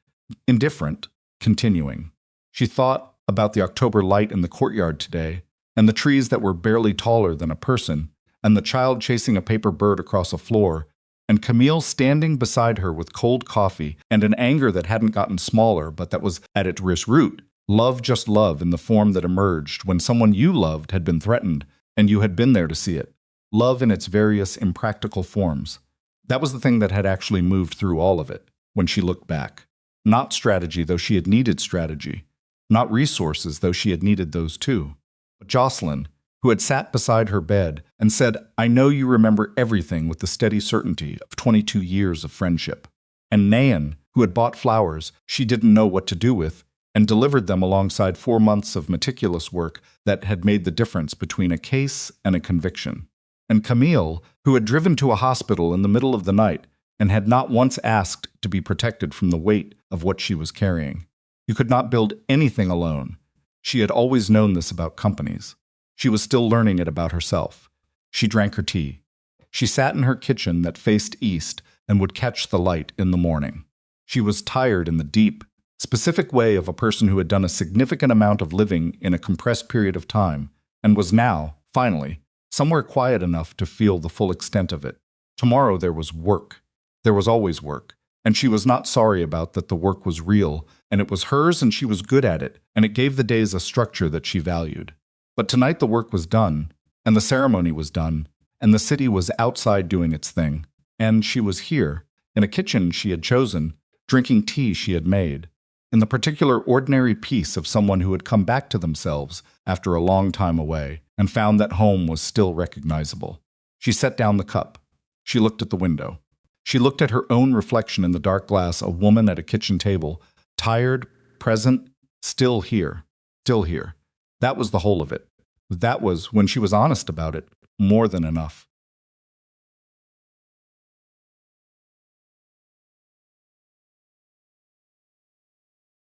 indifferent, continuing. She thought about the October light in the courtyard today, and the trees that were barely taller than a person, and the child chasing a paper bird across a floor, and Camille standing beside her with cold coffee and an anger that hadn't gotten smaller but that was at its root. Love, just love, in the form that emerged when someone you loved had been threatened and you had been there to see it. Love in its various impractical forms. That was the thing that had actually moved through all of it when she looked back. Not strategy, though she had needed strategy. Not resources, though she had needed those too. But Jocelyn, who had sat beside her bed and said, I know you remember everything, with the steady certainty of 22 years of friendship. And Nayan, who had bought flowers she didn't know what to do with, and delivered them alongside 4 months of meticulous work that had made the difference between a case and a conviction. And Camille, who had driven to a hospital in the middle of the night and had not once asked to be protected from the weight of what she was carrying. You could not build anything alone. She had always known this about companies. She was still learning it about herself. She drank her tea. She sat in her kitchen that faced east and would catch the light in the morning. She was tired in the deep, specific way of a person who had done a significant amount of living in a compressed period of time and was now, finally, somewhere quiet enough to feel the full extent of it. Tomorrow there was work. There was always work. And she was not sorry about that. The work was real, and it was hers, and she was good at it, and it gave the days a structure that she valued. But tonight the work was done, and the ceremony was done, and the city was outside doing its thing, and she was here, in a kitchen she had chosen, drinking tea she had made, in the particular ordinary peace of someone who had come back to themselves after a long time away, and found that home was still recognizable. She set down the cup. She looked at the window. She looked at her own reflection in the dark glass, a woman at a kitchen table, tired, present, still here, still here. That was the whole of it. That was, when she was honest about it, more than enough.